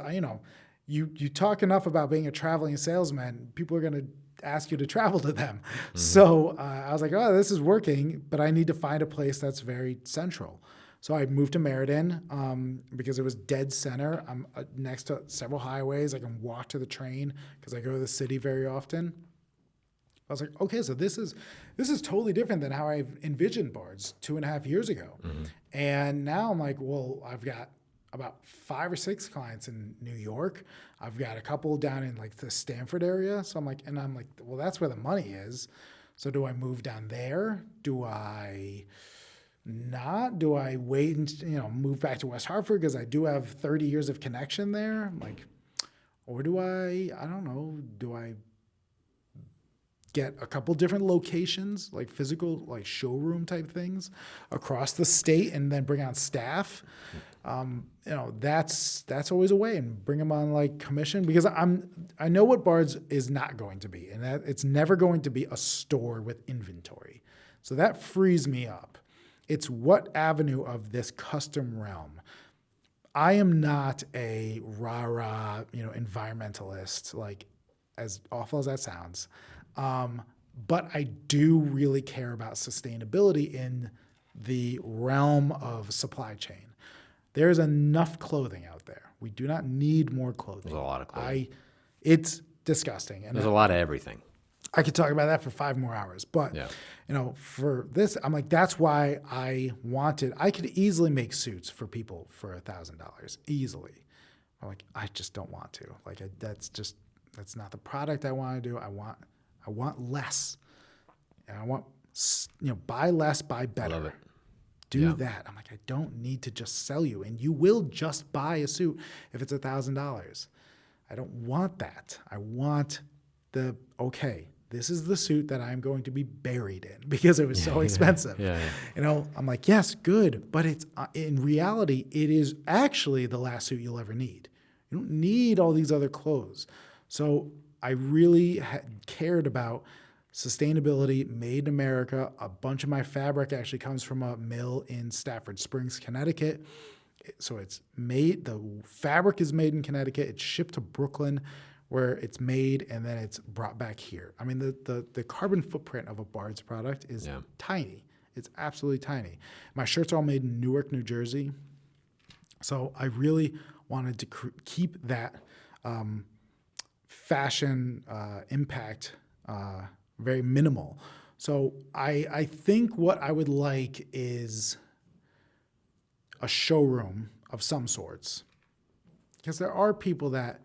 you talk enough about being a traveling salesman, people are going to ask you to travel to them. Mm-hmm. So I was like, oh, this is working, but I need to find a place that's very central. So I moved to Meriden because it was dead center. I'm next to several highways. I can walk to the train because I go to the city very often. I was like, okay, so this is totally different than how I envisioned Bards 2.5 years ago. Mm-hmm. And now I'm like, well, I've got about 5 or 6 clients in New York. I've got a couple down in like the Stanford area. So I'm like, well, that's where the money is. So do I move down there? Do I not? Do I wait and move back to West Hartford because I do have 30 years of connection there? I'm like, or do I don't know, do I get a couple different locations, like physical, like showroom type things across the state and then bring on staff? That's always a way, and bring them on like commission because I know what Bards is not going to be, and that it's never going to be a store with inventory. So that frees me up. It's what avenue of this custom realm. I am not a rah-rah, environmentalist, like as awful as that sounds. But I do really care about sustainability in the realm of supply chain. There's enough clothing out there. We do not need more clothing. There's a lot of clothing. It's disgusting. And there's a lot of everything. I could talk about that for 5 more hours. But, Yeah. for this, I'm like, that's why I could easily make suits for people for $1,000 easily. I'm like, I just don't want to. Like, that's not the product I want to do. I want less. And I want, buy less, buy better. I love it. Do that. I'm like, I don't need to just sell you. And you will just buy a suit if it's $1,000. I don't want that. I want this is the suit that I'm going to be buried in because it was so expensive. I'm like, yes, good. But it's in reality, it is actually the last suit you'll ever need. You don't need all these other clothes. So I really cared about sustainability, made in America. A bunch of my fabric actually comes from a mill in Stafford Springs, Connecticut. So the fabric is made in Connecticut. It's shipped to Brooklyn where it's made and then it's brought back here. I mean, the carbon footprint of a Bards product is tiny. It's absolutely tiny. My shirts are all made in Newark, New Jersey. So I really wanted to keep that fashion impact very minimal. So I think what I would like is a showroom of some sorts. Because there are people that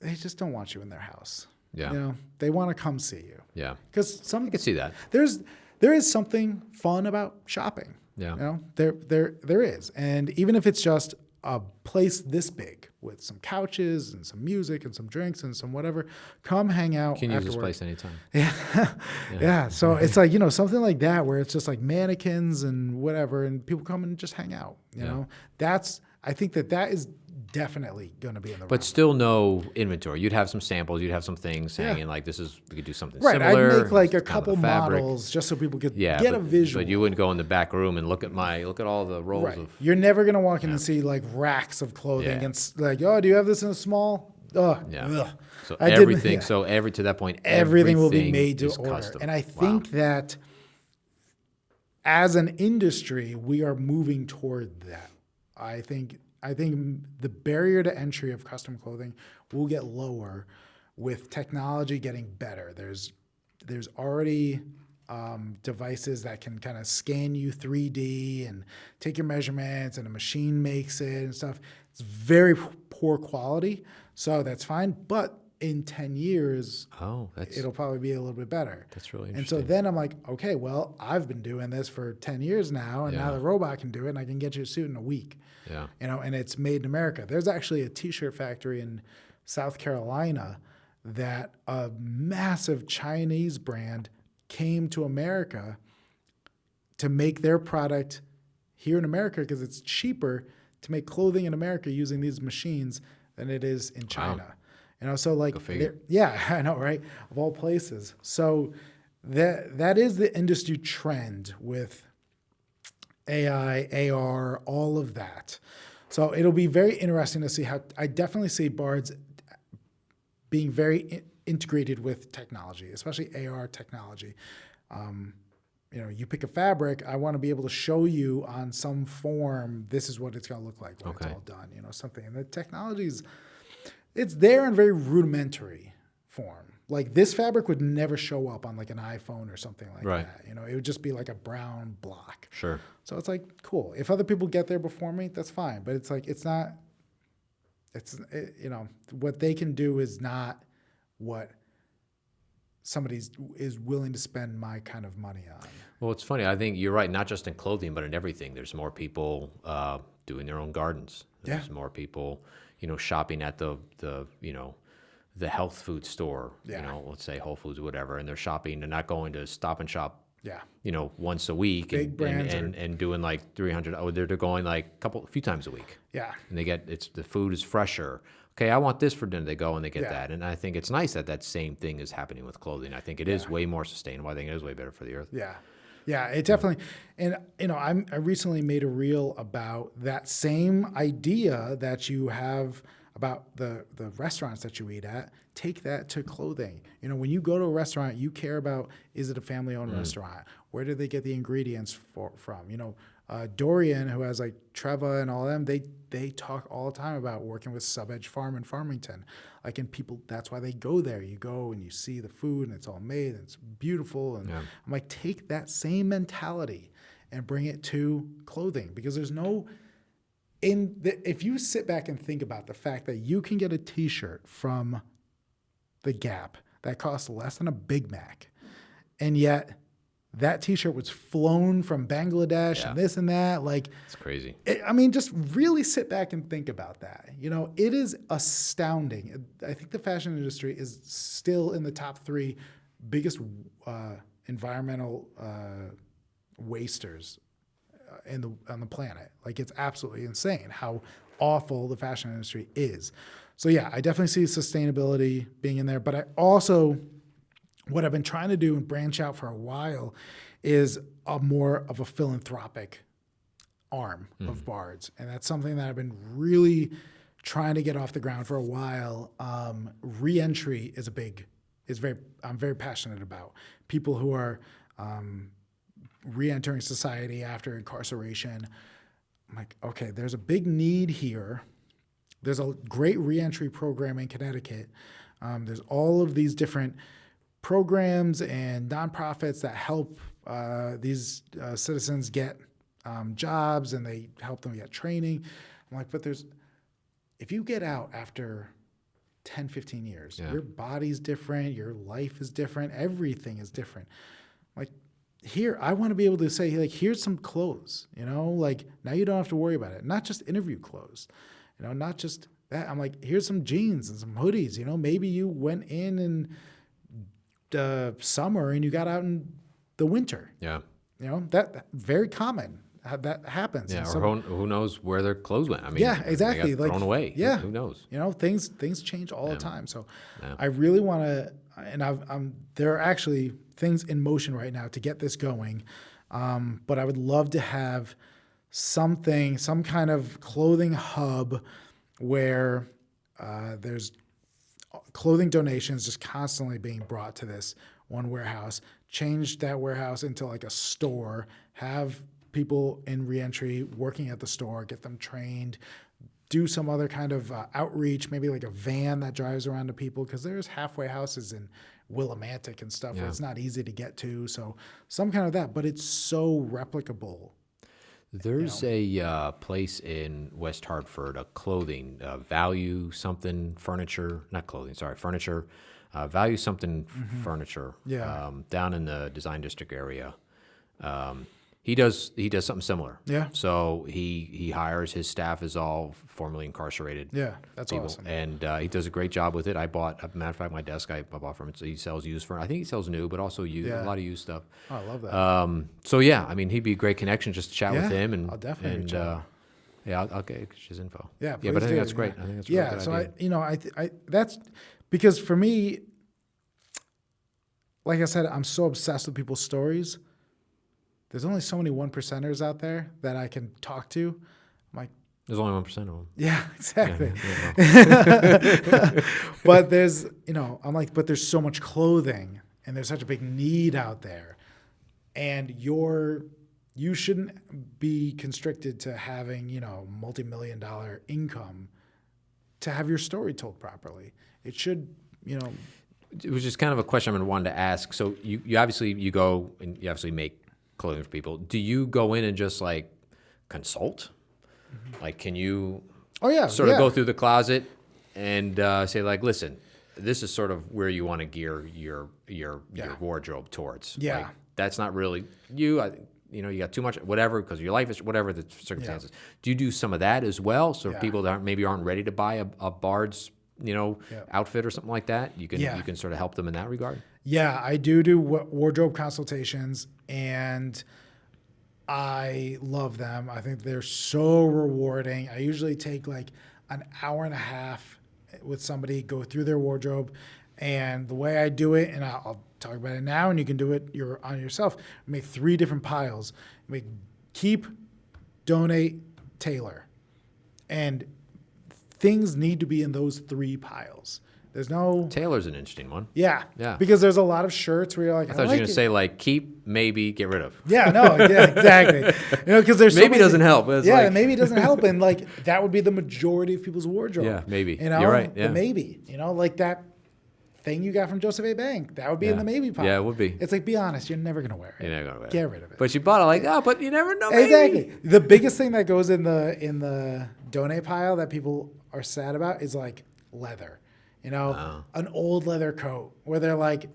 they just don't want you in their house. Yeah. They want to come see you. Yeah. Because I can see that. There is something fun about shopping. Yeah. There is. And even if it's just a place this big with some couches and some music and some drinks and some whatever, come hang out. You can use this afterward. place anytime. Yeah. So it's like, something like that where it's just like mannequins and whatever, and people come and just hang out. I think that is definitely going to be in the But round. still no inventory. You'd have some samples. You'd have some things hanging like we could do something Right. similar. I'd make like a kind of couple the fabric. models just so people could Yeah, get a visual. But you wouldn't go in the back room and look at all the rolls Right. of. You're never going to walk in and see like racks of clothing and like, oh, do you have this in a small? Yeah. Ugh. So I everything. didn't- So to that point, everything will be made to is order. custom. And I think that as an industry, we are moving toward that. I think the barrier to entry of custom clothing will get lower with technology getting better. There's already devices that can kind of scan you 3D and take your measurements, and a machine makes it and stuff. It's very poor quality, so that's fine. But in 10 years, it'll probably be a little bit better. That's really And interesting. so then I'm like, okay, well, I've been doing this for 10 years now, and now the robot can do it, and I can get you a suit in a week. Yeah. And it's made in America. There's actually a T-shirt factory in South Carolina that a massive Chinese brand came to America to make their product here in America because it's cheaper to make clothing in America using these machines than it is in China. So like, I know, right? Of all places. So that is the industry trend with AI, AR, all of that. So it'll be very interesting to see how. I definitely see Bards being very integrated with technology, especially AR technology. You pick a fabric, I want to be able to show you on some form, this is what it's going to look like when it's all done, something. And the technology's, it's there in very rudimentary form. Like this fabric would never show up on like an iPhone or something like that. It would just be like a brown block. Sure. So it's like, cool. If other people get there before me, that's fine. But it's like, what they can do is not what somebody is willing to spend my kind of money on. Well, it's funny. I think you're right, not just in clothing, but in everything. There's more people doing their own gardens. There's more people, shopping at the health food store, let's say Whole Foods or whatever, and they're shopping. They're not going to Stop and Shop, once a week. Big brands and doing like 300. Oh, they're going like a few times a week. Yeah. And the food is fresher. Okay, I want this for dinner. They go and they get that. And I think it's nice that same thing is happening with clothing. I think it is way more sustainable. I think it is way better for the earth. Yeah. Yeah, it definitely. And, I recently made a reel about that same idea that you have about the restaurants that you eat at. Take that to clothing. When you go to a restaurant, you care about, is it a family-owned restaurant? Where do they get the ingredients from? Dorian, who has like Treva and all them, they talk all the time about working with Sub Edge Farm in Farmington. Like, and people, that's why they go there. You go and you see the food and it's all made and it's beautiful. And I'm like, take that same mentality and bring it to clothing, because there's no, if you sit back and think about the fact that you can get a t-shirt from the Gap that costs less than a Big Mac, and yet that t-shirt was flown from Bangladesh and this and that. Like, it's crazy. I mean, just really sit back and think about that. You know, it is astounding. I think the fashion industry is still in the top 3 biggest environmental wasters on the planet. Like, it's absolutely insane how awful the fashion industry is. So yeah, I definitely see sustainability being in there, but I also, what I've been trying to do and branch out for a while is a more of a philanthropic arm of Bards. And that's something that I've been really trying to get off the ground for a while. Re-entry I'm very passionate about. People who are re-entering society after incarceration. I'm like, okay, there's a big need here. There's a great re-entry program in Connecticut. There's all of these different programs and nonprofits that help these citizens get jobs, and they help them get training. I'm like, but if you get out after 10, 15 years, your body's different, your life is different, everything is different. Like, here, I want to be able to say, like, here's some clothes, you know, like, now you don't have to worry about it. Not just interview clothes, you know, not just that. I'm like, here's some jeans and some hoodies, you know, maybe you went in the summer and you got out in the winter. Yeah. You know, that very common. That happens. Yeah, or who knows where their clothes went. I mean, exactly. They got thrown away. Yeah. Who knows? You know, things change all the time. So I really want to, and there are actually things in motion right now to get this going. But I would love to have some kind of clothing hub where there's clothing donations just constantly being brought to this one warehouse, change that warehouse into like a store, have people in reentry working at the store, get them trained, do some other kind of outreach, maybe like a van that drives around to people, because there's halfway houses in Willimantic and stuff where it's not easy to get to. So some kind of that, but it's so replicable. There's a place in West Hartford, a clothing, Value Something Furniture, not clothing, sorry, furniture, Value Something Furniture, down in the Design District area. He does something similar. Yeah. So he hires, his staff is all formerly incarcerated. Yeah, that's people. Awesome. And he does a great job with it. I bought, as a matter of fact, my desk I bought from him. So he sells used furniture. I think he sells new, but also used, a lot of used stuff. Oh, I love that. So yeah, I mean, he'd be a great connection just to chat with him. And I'll definitely reach out. I'll get his info. Yeah, but I think that's great. I think that's a really good so idea. I that's because for me, like I said, I'm so obsessed with people's stories. There's only so many 1%ers out there that I can talk to. I'm like, there's only 1% of them. Yeah, exactly. But there's, I'm like, but there's so much clothing and there's such a big need out there. And you shouldn't be constricted to having, multi-million-dollar income to have your story told properly. It should, It was just kind of a question I wanted to ask. So you obviously, you go and you obviously make clothing for people. Do you go in and just like consult? Like, can you sort of go through the closet and say like, listen, this is sort of where you want to gear your wardrobe towards. Yeah. Like, that's not really you. You got too much, whatever, because your life is whatever the circumstances. Yeah. Do you do some of that as well? So people that aren't ready to buy a Bard's, outfit or something like that, you can sort of help them in that regard. Yeah, I do wardrobe consultations, and I love them. I think they're so rewarding. I usually take like an hour and a half with somebody, go through their wardrobe, and the way I do it, and I'll talk about it now, and you can do it on yourself. Make 3 different piles. Make keep, donate, tailor, and things need to be in those 3 piles. There's no. Tailor's an interesting one. Yeah. Yeah. Because there's a lot of shirts where you're like, I thought you were going to say like keep, maybe, get rid of. Yeah, no, yeah, exactly. Because there's maybe doesn't help. It's yeah, like... maybe doesn't help, and like that would be the majority of people's wardrobe. Yeah, maybe. You know, You're right. Yeah. The maybe. You know, like that thing you got from Joseph A. Bank. That would be in the maybe pile. Yeah, it would be. It's like, be honest, you're never gonna wear it. You're never gonna wear it. Get rid of it. But you bought it like, but you never know. Maybe. Exactly. The biggest thing that goes in the donate pile that people are sad about is like leather. You know, an old leather coat where they're like,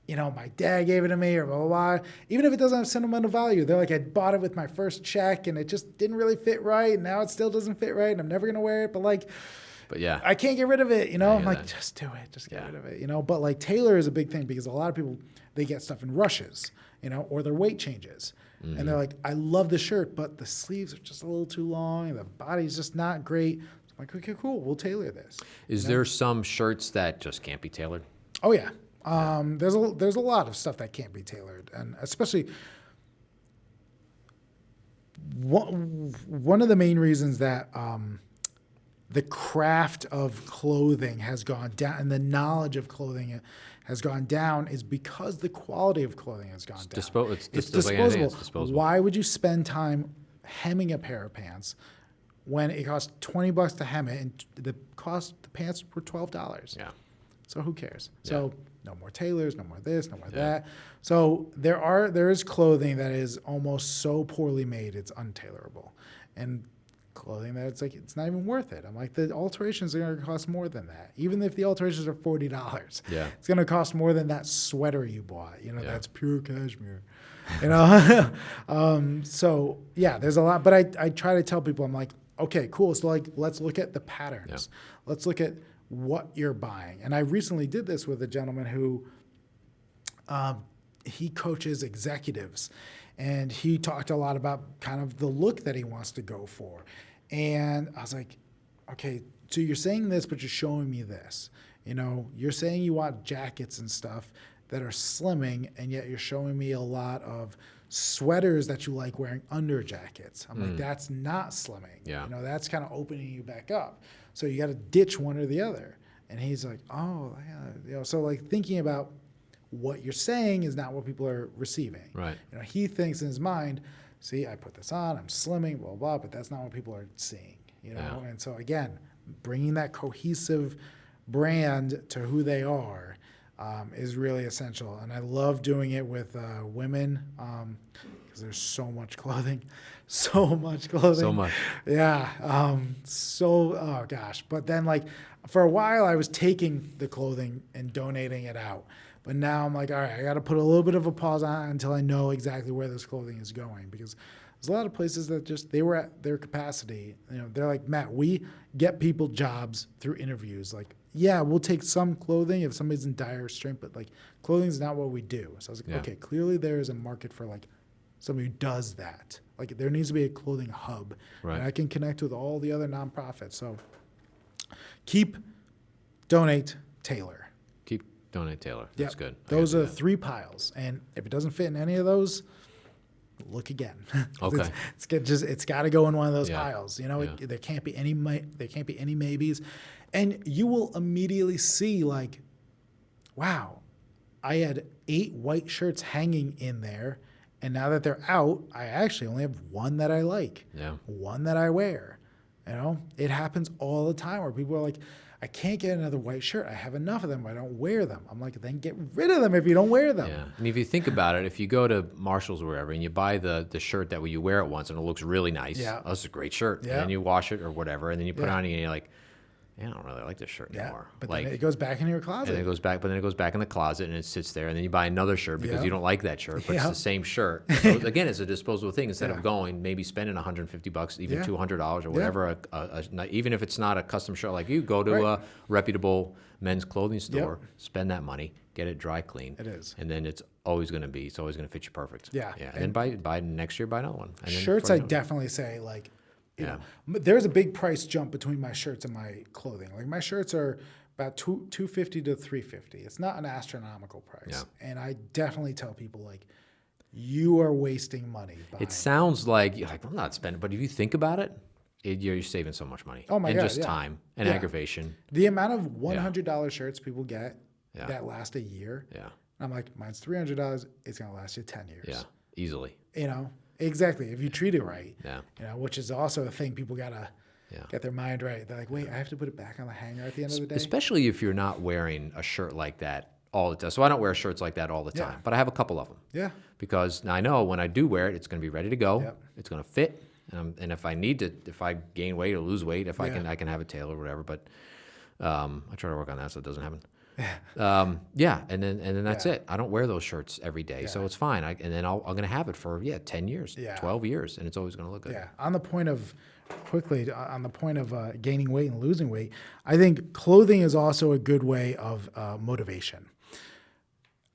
you know, my dad gave it to me or blah, blah, blah. Even if it doesn't have sentimental value, they're like, I bought it with my first check and it just didn't really fit right. And now it still doesn't fit right and I'm never going to wear it. But yeah, I can't get rid of it. You know, I'm like, that. just do it. Just get rid of it. You know, but like Tailor is a big thing because a lot of people, they get stuff in rushes, you know, or their weight changes. Mm-hmm. And they're like, I love the shirt, but the sleeves are just a little too long. And the body's just not great. Like, okay, cool, we'll tailor this. Is there some shirts that just can't be tailored? Oh yeah, there's a lot of stuff that can't be tailored, and especially one of the main reasons that the craft of clothing has gone down and the knowledge of clothing has gone down is because the quality of clothing has gone down. It's disposable. It's disposable. Why would you spend time hemming a pair of pants when it costs $20 to hem it, and the pants were $12. Yeah. So who cares? Yeah. So no more tailors, no more this, no more that. So there is clothing that is almost so poorly made it's untailorable, and clothing that it's not even worth it. I'm like, the alterations are going to cost more than that. Even if the alterations are $40, it's going to cost more than that sweater you bought. You know, that's pure cashmere. You know, so yeah, there's a lot. But I try to tell people, I'm like, okay, cool. So like, let's look at the patterns. Let's look at what you're buying. And I recently did this with a gentleman who he coaches executives, and he talked a lot about kind of the look that he wants to go for. And I was like, okay, so you're saying this, but you're showing me this. You know, you're saying you want jackets and stuff that are slimming, and yet you're showing me a lot of sweaters that you like wearing under jackets. I'm like, that's not slimming. Yeah. You know, that's kind of opening you back up. So you got to ditch one or the other. And he's like, oh, yeah. You know, so like thinking about what you're saying is not what people are receiving. Right. You know, he thinks in his mind, see, I put this on, I'm slimming, blah, blah, but that's not what people are seeing. You know, and so again, bringing that cohesive brand to who they are is really essential. And I love doing it with women because there's so much clothing. So much. Yeah. Oh, gosh. But then, like, for a while, I was taking the clothing and donating it out. But now I'm like, all right, I got to put a little bit of a pause on it until I know exactly where this clothing is going. Because there's a lot of places that just, they were at their capacity. You know, they're like, Matt, we get people jobs through interviews. Like, yeah, we'll take some clothing if somebody's in dire straits, but like clothing is not what we do. So I was like, okay, clearly there is a market for like somebody who does that. Like there needs to be a clothing hub, and I can connect with all the other nonprofits. So donate, tailor. Donate, tailor. That's good. Those are 3 piles, and if it doesn't fit in any of those, look again. Okay. It's got to go in one of those piles. You know, there can't be any maybes. And you will immediately see, like, wow, I had 8 white shirts hanging in there, and now that they're out, I actually only have one that I like, one that I wear. You know, it happens all the time where people are like, I can't get another white shirt. I have enough of them. I don't wear them. I'm like, then get rid of them if you don't wear them. Yeah. And if you think about it, if you go to Marshall's or wherever and you buy the shirt that you wear it once and it looks really nice, oh, this is a great shirt. And then you wash it or whatever, and then you put it on and you're like, I don't really like this shirt anymore. But like, then it goes back in your closet. And then it goes back, but then it goes back in the closet and it sits there. And then you buy another shirt because you don't like that shirt, but it's the same shirt. So again, it's a disposable thing. Instead of going, maybe spending $150, even $200 or whatever, even if it's not a custom shirt like you, go to a reputable men's clothing store, spend that money, get it dry clean. It is. And then it's always going to fit you perfect. Yeah. And then buy next year, buy another one. And shirts, I definitely say, like, you know, there's a big price jump between my shirts and my clothing. Like my shirts are about $250 to $350. It's not an astronomical price, and I definitely tell people like, you are wasting money. It sounds like you're like, I'm not spending, but if you think about it, you're saving so much money. Oh my and God, just yeah. time and Yeah. aggravation. The amount of $100 shirts people get Yeah. that last a year. Yeah. I'm like, mine's $300. It's going to last you 10 years. Yeah. Easily. You know, exactly. If you treat it right. Yeah. You know, which is also a thing people got to Yeah. get their mind right. They're like, wait, I have to put it back on the hanger at the end of the day. Especially if you're not wearing a shirt like that all the time. So I don't wear shirts like that all the time, but I have a couple of them. Yeah. Because I know when I do wear it, it's going to be ready to go. Yep. It's going to fit. And if I need to, if I gain weight or lose weight, if I Yeah. can have it tailored or whatever. But I try to work on that so it doesn't happen. Yeah, and then that's Yeah. it. I don't wear those shirts every day, so Yeah. it's fine. And then I'm going to have it for 10 years, Yeah. 12 years, and it's always going to look good. Yeah. On the point of gaining weight and losing weight, I think clothing is also a good way of motivation.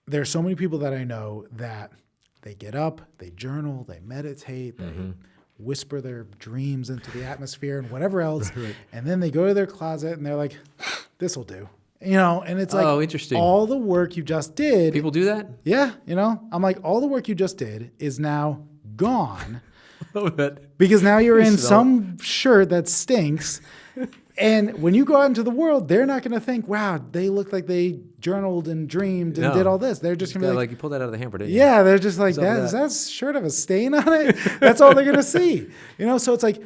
There are so many people that I know that they get up, they journal, they meditate, they whisper their dreams into the atmosphere and whatever else, and then they go to their closet and they're like, "This will do," you know. And it's like, Oh, interesting. all the work you just did. People do that? Yeah, you know, I'm like, all the work you just did is now gone. But Because now you're in So- some shirt that stinks. And when you go out into the world, they're not going to think, wow, they look like they journaled and dreamed and No. did all this. They're just going to be like, you pulled that out of the hamper, didn't you? yeah, they're just like, What's up with does that?" that shirt have a stain on it? That's all they're going to see. You know, so it's like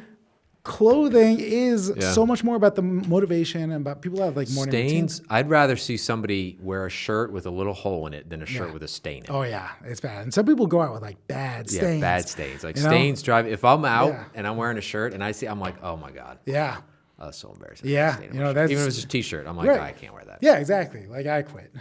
clothing is Yeah. so much more about the motivation and about people that have like morning routines. Stains. I'd rather see somebody wear a shirt with a little hole in it than a shirt Yeah. with a stain in it. Oh, yeah, it's bad. And some people go out with like bad stains. Yeah, bad stains. Like you know? stains drive. If I'm out Yeah. and I'm wearing a shirt and I see, I'm like, oh my God. Yeah. Oh, that's so embarrassing. Yeah, Stain on you my know, shirt. that's- even if it's just a t-shirt. I'm like, Right. I can't wear that. Yeah, exactly. Like I quit.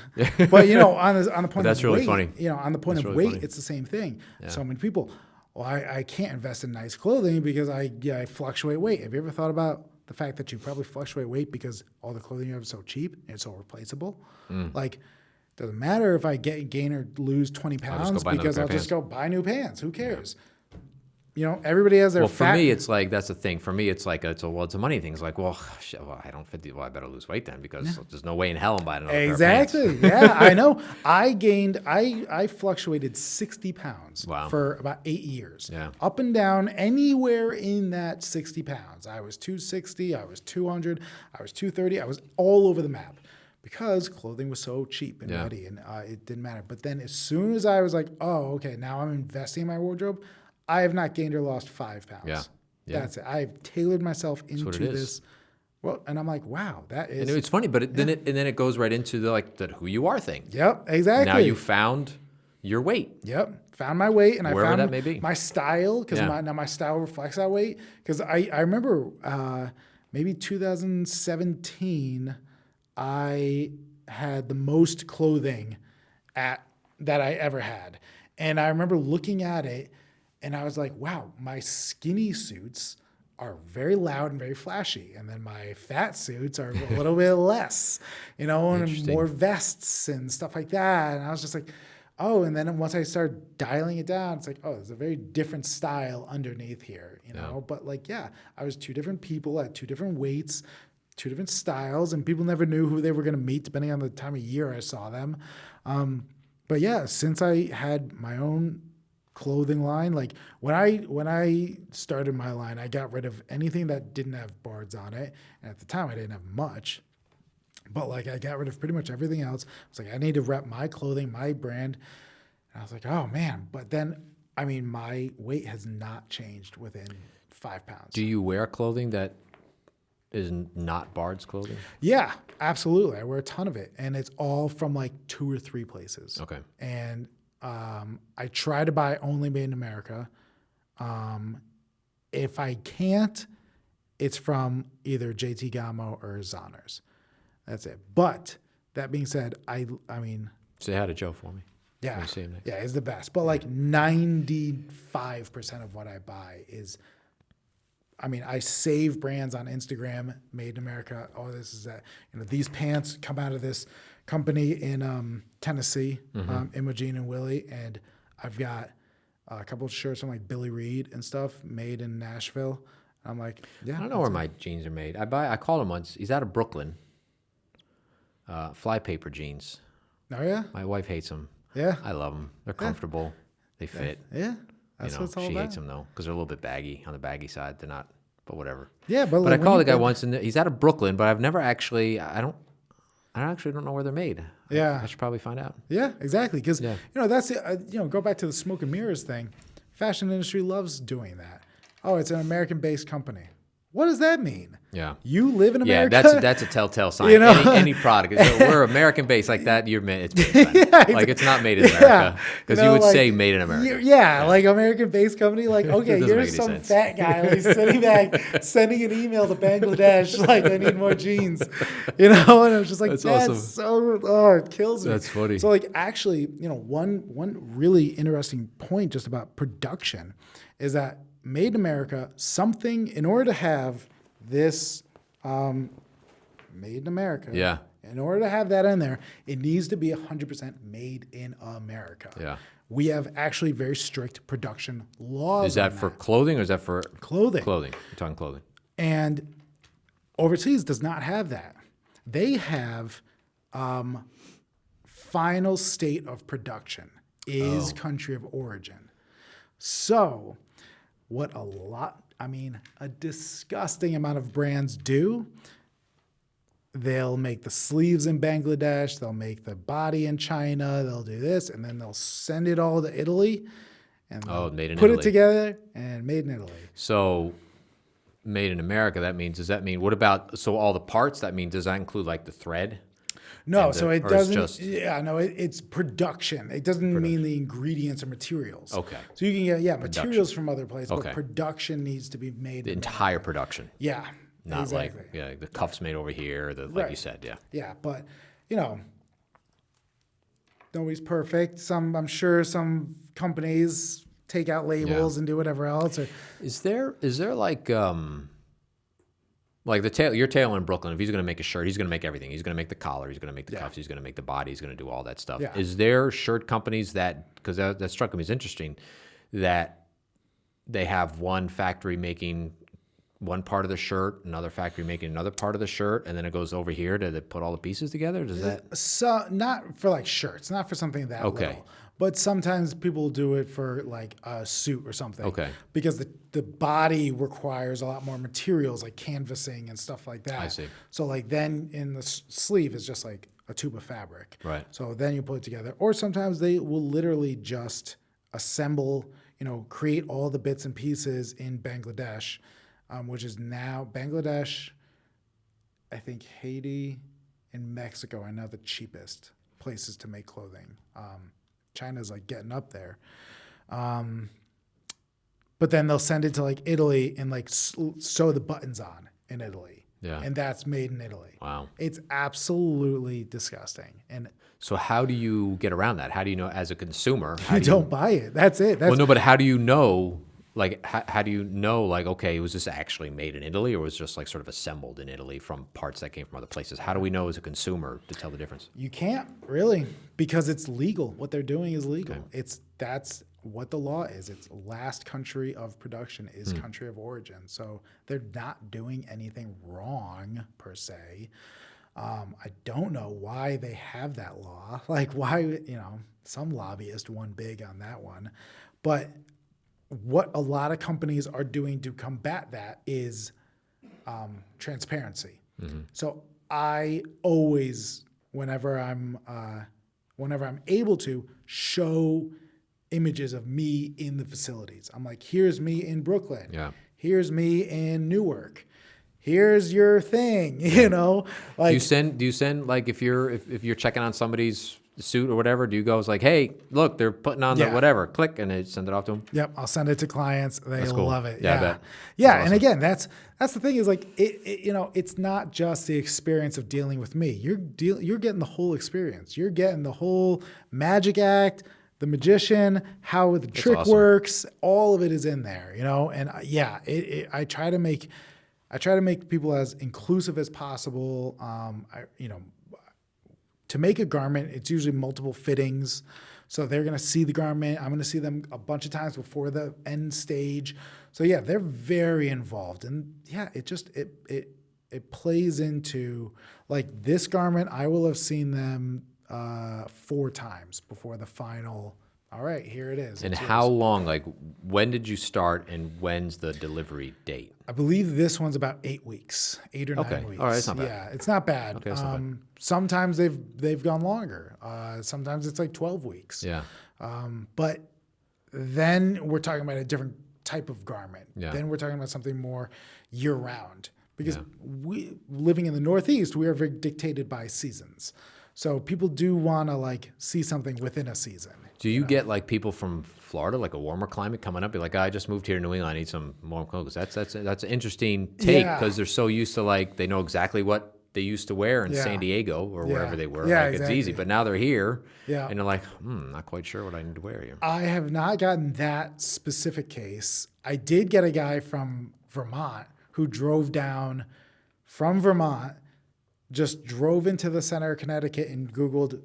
But you know, on the point that's of really weight, funny. you know, on the point That's of really weight, funny. it's the same thing. Yeah. So many people, well, I can't invest in nice clothing because I fluctuate weight. Have you ever thought about the fact that you probably fluctuate weight because all the clothing you have is so cheap and it's so replaceable? Like, doesn't matter if I gain or lose 20 pounds buy another because pair I'll of just go buy new pants. Who cares? You know, everybody has their Well, for fat. me, it's like that's the thing. For me, it's like it's a money thing. It's like, well, shit, I don't fit. I better lose weight then because there's no way in hell I'm buying another pair of pants. Exactly. Yeah, I know. I fluctuated 60 pounds Wow. for about 8 years. Yeah. Up and down, anywhere in that 60 pounds. I was 260, I was 200, I was 230. I was all over the map because clothing was so cheap and Yeah. ready and it didn't matter. But then as soon as I was like, oh, okay, now I'm investing in my wardrobe, I have not gained or lost 5 pounds. Yeah. Yeah. That's it. I've tailored myself into what it is. this. Well, and I'm like, wow, that is. And it's funny, but then it goes right into the who you are thing. Yep, exactly. Now you found your weight. Yep, found my weight and Wherever I found that may be. my style because Yeah. now my style reflects that weight. Because I remember maybe 2017, I had the most clothing that I ever had, and I remember looking at it, and I was like, wow, my skinny suits are very loud and very flashy, and then my fat suits are a little bit less, you know, and Interesting. more vests and stuff like that. And I was just like, oh, and then once I started dialing it down, it's like, oh, there's a very different style underneath here, you know. But like, yeah, I was two different people at two different weights, two different styles, and people never knew who they were going to meet depending on the time of year I saw them. But yeah, since I had my own clothing line, like when I started my line, I got rid of anything that didn't have bards on it, and at the time I didn't have much. But like I got rid of pretty much everything else. I was like, I need to rep my clothing, my brand. And I was like, oh man. But then, I mean, my weight has not changed within 5 pounds. Do you wear clothing that is not Bard's clothing? Yeah, absolutely. I wear a ton of it. And it's all from like 2 or 3 places. Okay. And I try to buy only made in America. If I can't, it's from either JT Gamo or Zonners. That's it. But that being said, I mean, Say hi to Joe for me. yeah, When you see him next. yeah, it's the best. But like 95% of what I buy is, I mean, I save brands on Instagram, made in America. Oh, this is that. You know, these pants come out of this company in Tennessee, Imogen and Willie, and I've got a couple of shirts from like Billy Reed and stuff made in Nashville. I'm like, yeah, I don't know where my jeans are made. I called him once. He's out of Brooklyn. Flypaper jeans. Oh yeah, My wife hates them. yeah, I love them. They're comfortable. They fit. yeah. That's You know, what it's all she about. hates them though because they're a little bit baggy on the baggy side. They're not but whatever. Yeah, But like I when called you the guy put- once, and he's out of Brooklyn, but I've never actually, I actually don't know where they're made. Yeah. I should probably find out. Yeah, exactly. Because Yeah. that's go back to the smoke and mirrors thing. Fashion industry loves doing that. Oh, it's an American-based company. What does that mean? Yeah. You live in Yeah, America. that's a telltale sign. You know? Any product, we're American based like that. It's made in China. Like it's not made in America because you would say made in America. Like American-based company. Like, okay, doesn't you're make any some sense. fat guy like sitting back, sending an email to Bangladesh like I need more jeans, And I was just like, That's that's awesome. so it kills me. That's funny. So like actually, one really interesting point just about production is that made in America, something in order to have this made in America. Yeah. In order to have that in there, it needs to be 100% made in America. Yeah. We have actually very strict production laws. Is that on for clothing or is that for clothing? clothing? You're talking clothing. And overseas does not have that. They have final state of production is country of origin. So what a disgusting amount of brands do, they'll make the sleeves in Bangladesh, they'll make the body in China, they'll do this, and then they'll send it all to Italy and they'll made in put Italy. it together and made in Italy. So made in America, does that mean, what about, so all the parts, does that include like the thread? No, And so the- it or it's doesn't. just- It's production. It doesn't mean the ingredients or materials. Okay. So you can get materials from other places, Okay. but production needs to be made. The entire production, Yeah. not exactly. like the cuffs made over here, like you Right. said, yeah. Yeah, but nobody's perfect. I'm sure some companies take out labels and do whatever else. Or Is there like your tailor in Brooklyn, if he's going to make a shirt, he's going to make everything. He's going to make the collar, he's going to make the cuffs, he's going to make the body, he's going to do all that stuff. Yeah. Is there shirt companies because that struck me as interesting, that they have one factory making one part of the shirt, another factory making another part of the shirt, and then it goes over here to put all the pieces together? Does that? so not for like shirts, not for something that Okay. little. But sometimes people do it for like a suit or something. Okay. Because the body requires a lot more materials like canvassing and stuff like that. I see. So like then in the sleeve is just like a tube of fabric. Right. So then you put it together. Or sometimes they will literally just assemble, create all the bits and pieces in Bangladesh, which is now Bangladesh, I think Haiti and Mexico are now the cheapest places to make clothing. China's like getting up there. But then they'll send it to like Italy and like sew the buttons on in Italy. Yeah. And that's made in Italy. Wow. It's absolutely disgusting. And So how do you get around that? How do you know as a consumer? you don't buy it. That's it. That's Well, no, but how do you know? Like, how do you know? Like, okay, was this actually made in Italy, or was it just like sort of assembled in Italy from parts that came from other places? How do we know as a consumer to tell the difference? You can't really, because it's legal. What they're doing is legal. Okay. That's what the law is. It's last country of production is country of origin. So they're not doing anything wrong per se. I don't know why they have that law. Like why, some lobbyist won big on that one. But what a lot of companies are doing to combat that is transparency. So I always, whenever I'm able to, show images of me in the facilities. I'm like, here's me in Brooklyn. Yeah. Here's me in Newark. Here's your thing. Like Do you send like if you're checking on somebody's suit or whatever, do you go like, hey, look, they're putting on the Yeah. whatever, click, and they send it off to them? Yep, I'll send it to clients. They That's cool. love it. Yeah, I Yeah, bet. yeah. That's And awesome. again, that's the thing is like it's not just the experience of dealing with me. You're getting the whole experience. You're getting the whole magic act, the magician, how the trick awesome. works. All of it is in there. And I try to make people as inclusive as possible. To make a garment, it's usually multiple fittings. So they're going to see the garment. I'm going to see them a bunch of times before the end stage. So yeah, they're very involved. And yeah, it plays into like this garment. I will have seen them 4 times before the final all right, here it is. And It's how yours. long, like, when did you start and when's the delivery date? I believe this one's about 8 weeks, 8 or 9 Okay. weeks. All right, it's not bad. Yeah, it's not bad. Okay, it's not bad. Sometimes they've gone longer. Sometimes it's like 12 weeks. Yeah. But then we're talking about a different type of garment. Yeah. Then we're talking about something more year round because we living in the Northeast, we are very dictated by seasons. So people do want to like see something within a season. Do you get like people from Florida, like a warmer climate, coming up? Be like, I just moved here to New England. I need some warm clothes. That's an interesting take because they're so used to like they know exactly what they used to wear in San Diego or wherever they were. Yeah, like it's easy. But now they're here, Yeah. and they're like, not quite sure what I need to wear here. I have not gotten that specific case. I did get a guy from Vermont who drove down from Vermont, just drove into the center of Connecticut and Googled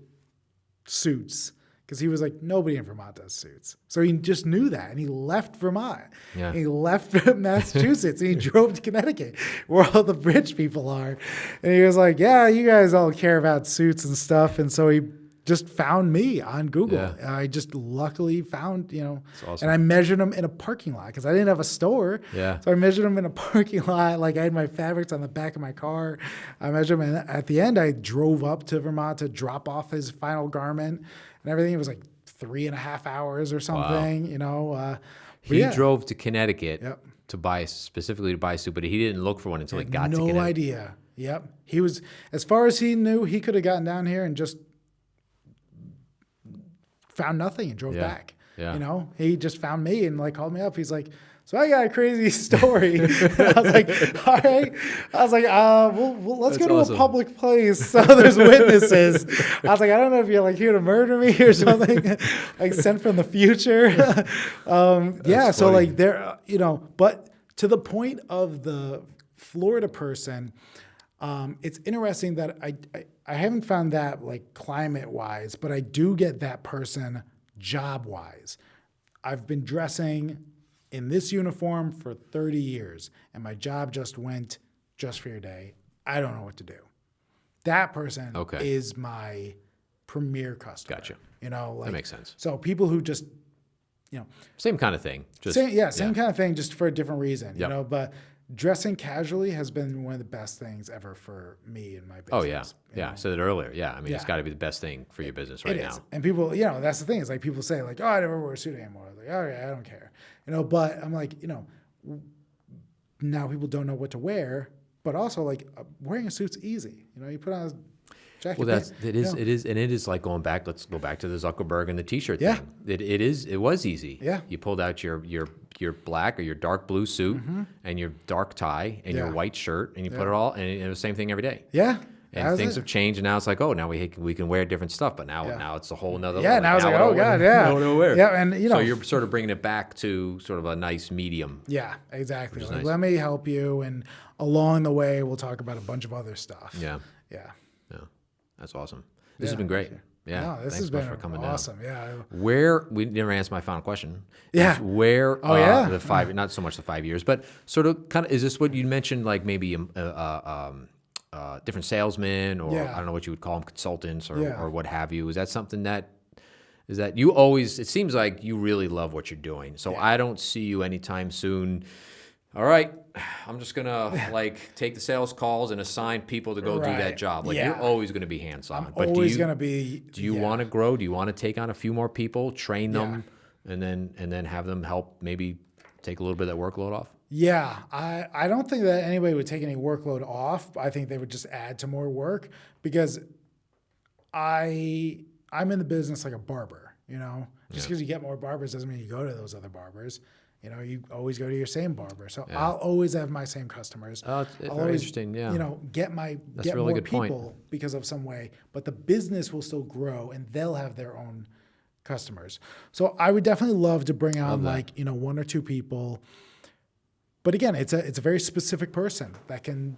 suits because he was like, nobody in Vermont does suits. So he just knew that and he left Vermont. Yeah. He left Massachusetts and he drove to Connecticut where all the rich people are. And he was like, yeah, you guys all care about suits and stuff. And so he just found me on Google. Yeah. I just luckily found, That's awesome. and I measured him in a parking lot because I didn't have a store. Yeah. So I measured him in a parking lot. Like I had my fabrics on the back of my car. I measured him. And at the end, I drove up to Vermont to drop off his final garment and everything. It was like 3.5 hours or something, He drove to Connecticut Yep. specifically to buy a suit, but he didn't look for one until he got to no Connecticut. idea. Yep. He was, as far as he knew, he could have gotten down here and just found nothing and drove back. Yeah. He just found me and like called me up. He's like, so I got a crazy story. I was like, all right. I was like, well let's That's go to awesome. a public place so there's witnesses. I was like, I don't know if you're like here to murder me or something, like sent from the future. Yeah. So funny. like there, but to the point of the Florida person, it's interesting that I haven't found that like climate wise, but I do get that person job wise. I've been dressing in this uniform for 30 years and my job just went just for your day. I don't know what to do. That person is my premier customer. Gotcha. That makes sense. So people who just, Same kind of thing. Just same kind of thing, just for a different reason, Yep. but dressing casually has been one of the best things ever for me and my business. Oh yeah, yeah. I said it earlier. Yeah, I mean, it's Yeah. got to be the best thing for your business right It now. is. And people, that's the thing. Is like people say like, oh, I never wear a suit anymore. Like, oh yeah, I don't care. But I'm like, now people don't know what to wear, but also like wearing a suit's easy. You put on a jacket. Well, it is like going back. Let's go back to the Zuckerberg and the T-shirt Yeah. thing. It was easy. Yeah. You pulled out your black or your dark blue suit and your dark tie and your Yeah. white shirt and you put it all, and it was the same thing every day. Yeah. And That was things it. have changed, and now it's like, oh, now we can wear different stuff, but now it's a whole nother. Yeah. Now it's like, what do oh I wear? god, yeah. Now what do I wear? Yeah, and So you're sort of bringing it back to sort of a nice medium. yeah, exactly. Like, nice. let me help you, and along the way, we'll talk about a bunch of other stuff. Yeah. Yeah. Yeah. That's awesome. This has Yeah. been great. Yeah. No, this Thanks has so much been for coming awesome. down. Yeah. Where we never answered my final question. Yeah. Is where Oh, yeah? the 5 not so much the 5 years, but sort of kind of is this what you mentioned, like maybe different salesmen or Yeah. I don't know what you would call them, consultants or, Yeah. or what have you? Is that something that you always? It seems like you really love what you're doing. So I don't see you anytime soon. All right, I'm just gonna like take the sales calls and assign people to go do that Right. job. Like Yeah. you're always gonna be hands-on. But Always gonna be. do you want to grow? Do you want to take on a few more people, train them, and then have them help maybe take a little bit of that workload off? Yeah, I don't think that anybody would take any workload off. I think they would just add to more work because I'm in the business like a barber, Just because you get more barbers doesn't mean you go to those other barbers. You always go to your same barber. So I'll always have my same customers. Oh, it's I'll very interesting. Yeah. Get a get really more good point. people because of some way, but the business will still grow and they'll have their own customers. So I would definitely love to bring on like, 1 or 2 people. But again, it's a very specific person that can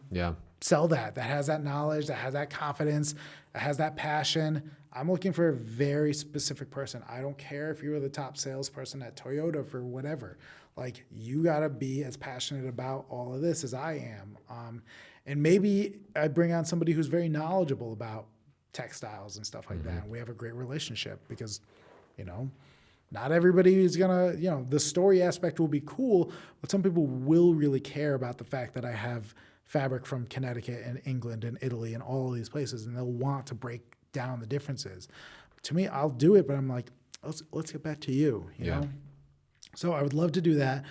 sell that has that knowledge, that has that confidence, that has that passion. I'm looking for a very specific person. I don't care if you're the top salesperson at Toyota for whatever. Like you gotta be as passionate about all of this as I am. And maybe I bring on somebody who's very knowledgeable about textiles and stuff like that. And we have a great relationship because, not everybody is gonna, the story aspect will be cool, but some people will really care about the fact that I have fabric from Connecticut and England and Italy and all of these places, and they'll want to break down the differences. To me, I'll do it, but I'm like, let's get back to you, you know? So I would love to do that.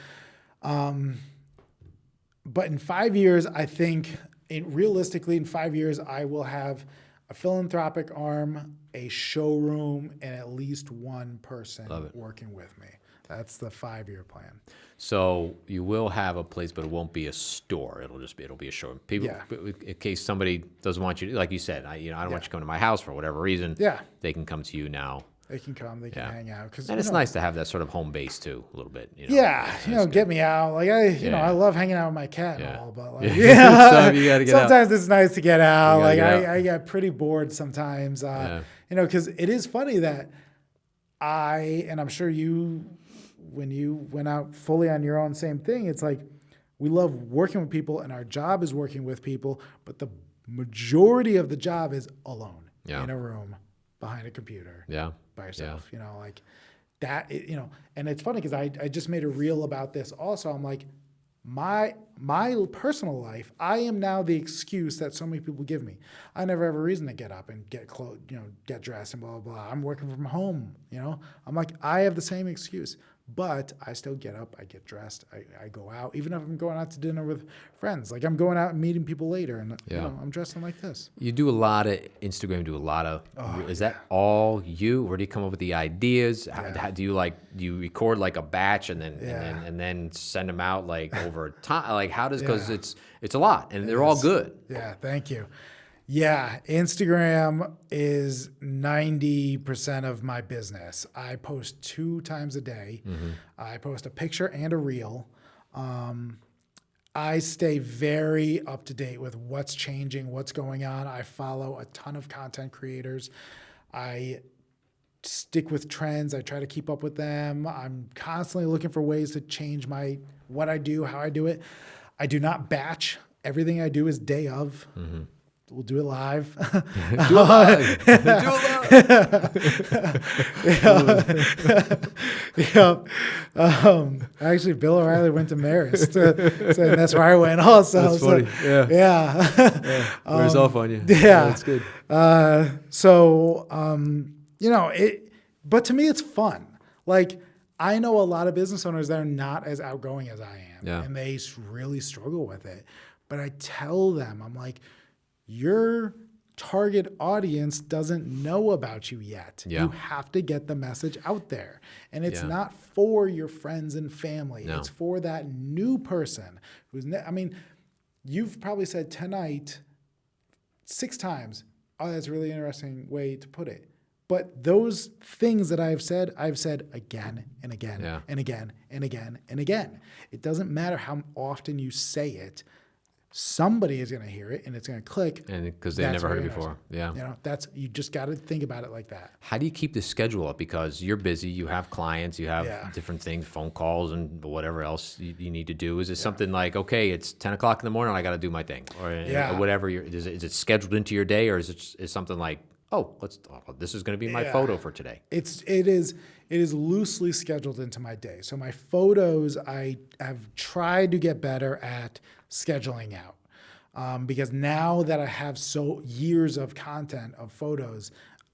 But in 5 years, I think realistically in 5 years, I will have a philanthropic arm, a showroom, and at least one person working with me. That's the 5-year plan. So you will have a place, but it won't be a store. It'll be a showroom. People, in case somebody doesn't want you, like you said, I don't want you to come to my house for whatever reason. Yeah, they can come to you now. They can come. They can hang out. And it's nice to have that sort of home base too, a little bit. Get me out. Like I love hanging out with my cat and all, but like, so you gotta get sometimes out. It's nice to get out. Like I get pretty bored sometimes. Because it is funny that and I'm sure you, when you went out fully on your own, same thing. It's like we love working with people, and our job is working with people, but the majority of the job is alone in a room behind a computer. By yourself, like that, and it's funny because I just made a reel about this also. I'm like, my personal life, I am now the excuse that so many people give me. I never have a reason to get up and get clothes, get dressed and blah, blah, blah. I'm working from home, I'm like, I have the same excuse. But I still get up, I get dressed, I go out, even if I'm going out to dinner with friends. Like I'm going out and meeting people later, and I'm dressing like this. You do a lot of Instagram, is that all you, or do you come up with the ideas? How do you record like a batch and then send them out like over time? Like how does, because it's a lot and they're all good. Yeah, thank you. Yeah, Instagram is 90% of my business. I post 2 times a day. I post a picture and a reel. I stay very up to date with what's changing, what's going on. I follow a ton of content creators. I stick with trends. I try to keep up with them. I'm constantly looking for ways to change what I do, how I do it. I do not batch. Everything I do is day of. We'll do it live. Do it live. Actually, Bill O'Reilly went to Marist, so that's where I went also. That's funny. Wears off on you. Yeah, that's good. But to me, it's fun. Like I know a lot of business owners that are not as outgoing as I am, and they really struggle with it. But I tell them, I'm like, your target audience doesn't know about you yet. You have to get the message out there. And it's not for your friends and family. It's for that new person who's, you've probably said tonight 6 times, oh, that's a really interesting way to put it. But those things that I've said again and again and again and again and again. It doesn't matter how often you say it. Somebody is going to hear it and it's going to click. And because they never heard it before. Yeah. You just got to think about it like that. How do you keep the schedule up? Because you're busy, you have clients, you have different things, phone calls and whatever else you need to do. Is it something like, okay, it's 10 o'clock in the morning, I got to do my thing, or whatever? Is it scheduled into your day, or is it something like, this is going to be my photo for today? It is loosely scheduled into my day. So my photos, I have tried to get better at scheduling out, because now that I have years of content of photos,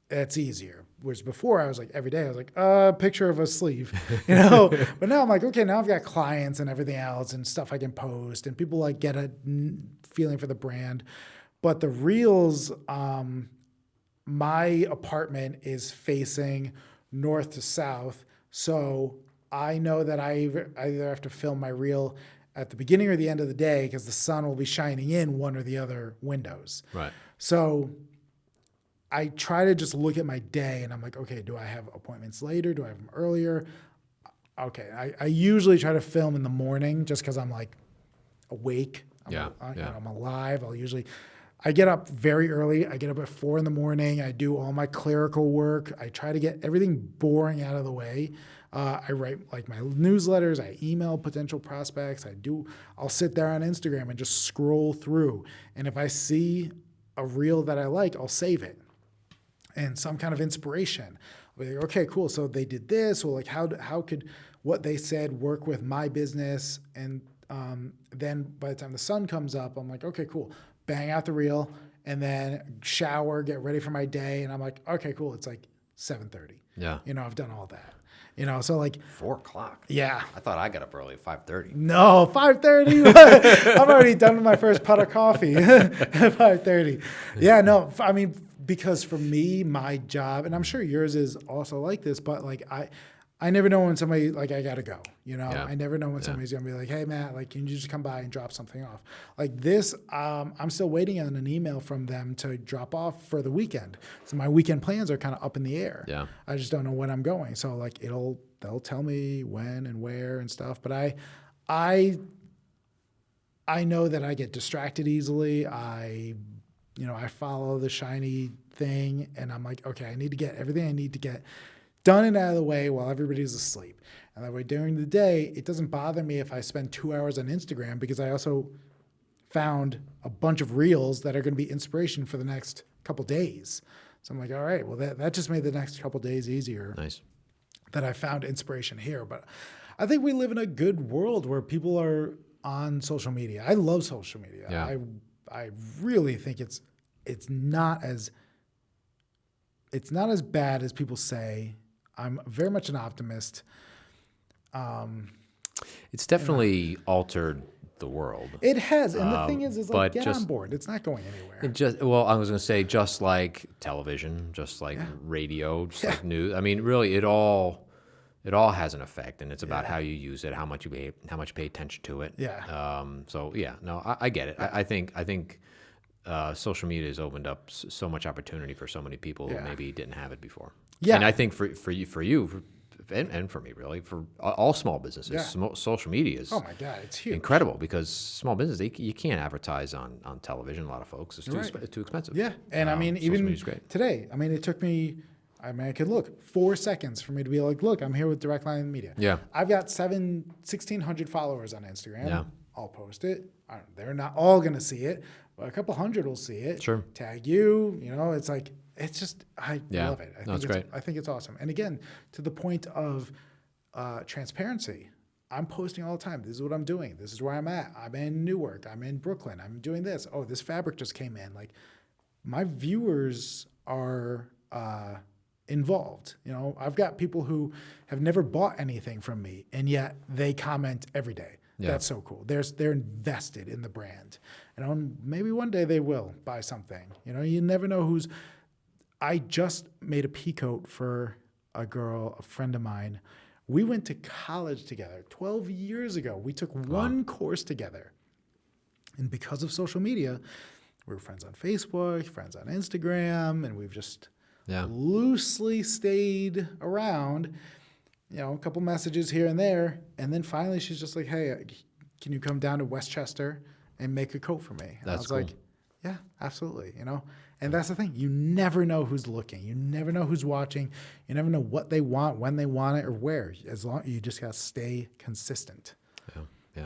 it's easier. Whereas before I was like, every day I was like, picture of a sleeve, but now I'm like, okay, now I've got clients and everything else and stuff I can post, and people like get a feeling for the brand. But the reels, my apartment is facing north to south, so I know that I either have to film my reel at the beginning or the end of the day because the sun will be shining in one or the other windows. Right. So I try to just look at my day and I'm like, okay, do I have appointments later? Do I have them earlier? Okay. I usually try to film in the morning just because I'm like awake. I'm alive. I get up very early. I get up at 4 a.m. I do all my clerical work. I try to get everything boring out of the way. I write like my newsletters. I email potential prospects. I'll sit there on Instagram and just scroll through. And if I see a reel that I like, I'll save it. And some kind of inspiration. I'll be like, okay, cool. So they did this, or like how could what they said work with my business? And then by the time the sun comes up, I'm like, okay, cool. Bang out the reel, and then shower, get ready for my day, and I'm like, okay, cool. It's like 7:30. Yeah. I've done all that. So like 4:00. yeah. I thought I got up early at 5:30. No, 5:30. I'm already done with my first pot of coffee at 5:30. Yeah, no, I mean, because for me, my job, and I'm sure yours is also like this, but like I never know when somebody, like, I gotta go, Yeah. I never know when somebody's gonna be like, hey Matt, like, can you just come by and drop something off? Like this, I'm still waiting on an email from them to drop off for the weekend. So my weekend plans are kind of up in the air. Yeah. I just don't know when I'm going. So like they'll tell me when and where and stuff, but I know that I get distracted easily. I follow the shiny thing, and I'm like, okay, I need to get everything I need to get done and out of the way while everybody's asleep. And that way during the day, it doesn't bother me if I spend 2 hours on Instagram, because I also found a bunch of reels that are going to be inspiration for the next couple days. So I'm like, all right, well, that just made the next couple days easier. Nice. That I found inspiration here. But I think we live in a good world where people are on social media. I love social media. Yeah. I really think it's not as bad as people say. I'm very much an optimist. It's definitely altered the world. It has, and the thing is like, but get just- on board. It's not going anywhere. I was going to say, just like television, just like radio, just like news. I mean, really, it all has an effect, and it's about how you use it, how much you pay attention to it. Yeah. So yeah, no, I get it. I think social media has opened up so much opportunity for so many people who maybe didn't have it before. Yeah. And I think for you, and for me, really, for all small businesses, social media is Oh my God, it's huge. incredible, because small business, you can't advertise on television. A lot of folks, it's too expensive. Yeah, and I mean, social even media's great. today, I mean, it took me, I could look 4 seconds for me to be like, look, I'm here with DirectLine Media. Yeah. I've got 1,600 followers on Instagram. Yeah. I'll post it. They're not all going to see it, but a couple hundred will see it. Sure. Tag you, it's like, it's just, I Yeah. love it. No, it's great. I think it's awesome. And again, to the point of transparency, I'm posting all the time. This is what I'm doing. This is where I'm at. I'm in Newark. I'm in Brooklyn. I'm doing this. Oh, this fabric just came in. Like, my viewers are involved. I've got people who have never bought anything from me, and yet they comment every day. Yeah. That's so cool. They're invested in the brand. Maybe one day they will buy something. You never know who's. I just made a pea coat for a friend of mine. We went to college together 12 years ago. We took one course together. And because of social media, we were friends on Facebook, friends on Instagram, and we've just loosely stayed around, a couple messages here and there. And then finally she's just like, hey, can you come down to Westchester and make a coat for me? And That's I was cool. like, yeah, absolutely. And that's the thing. You never know who's looking. You never know who's watching. You never know what they want, when they want it, or where. You just got to stay consistent. Yeah.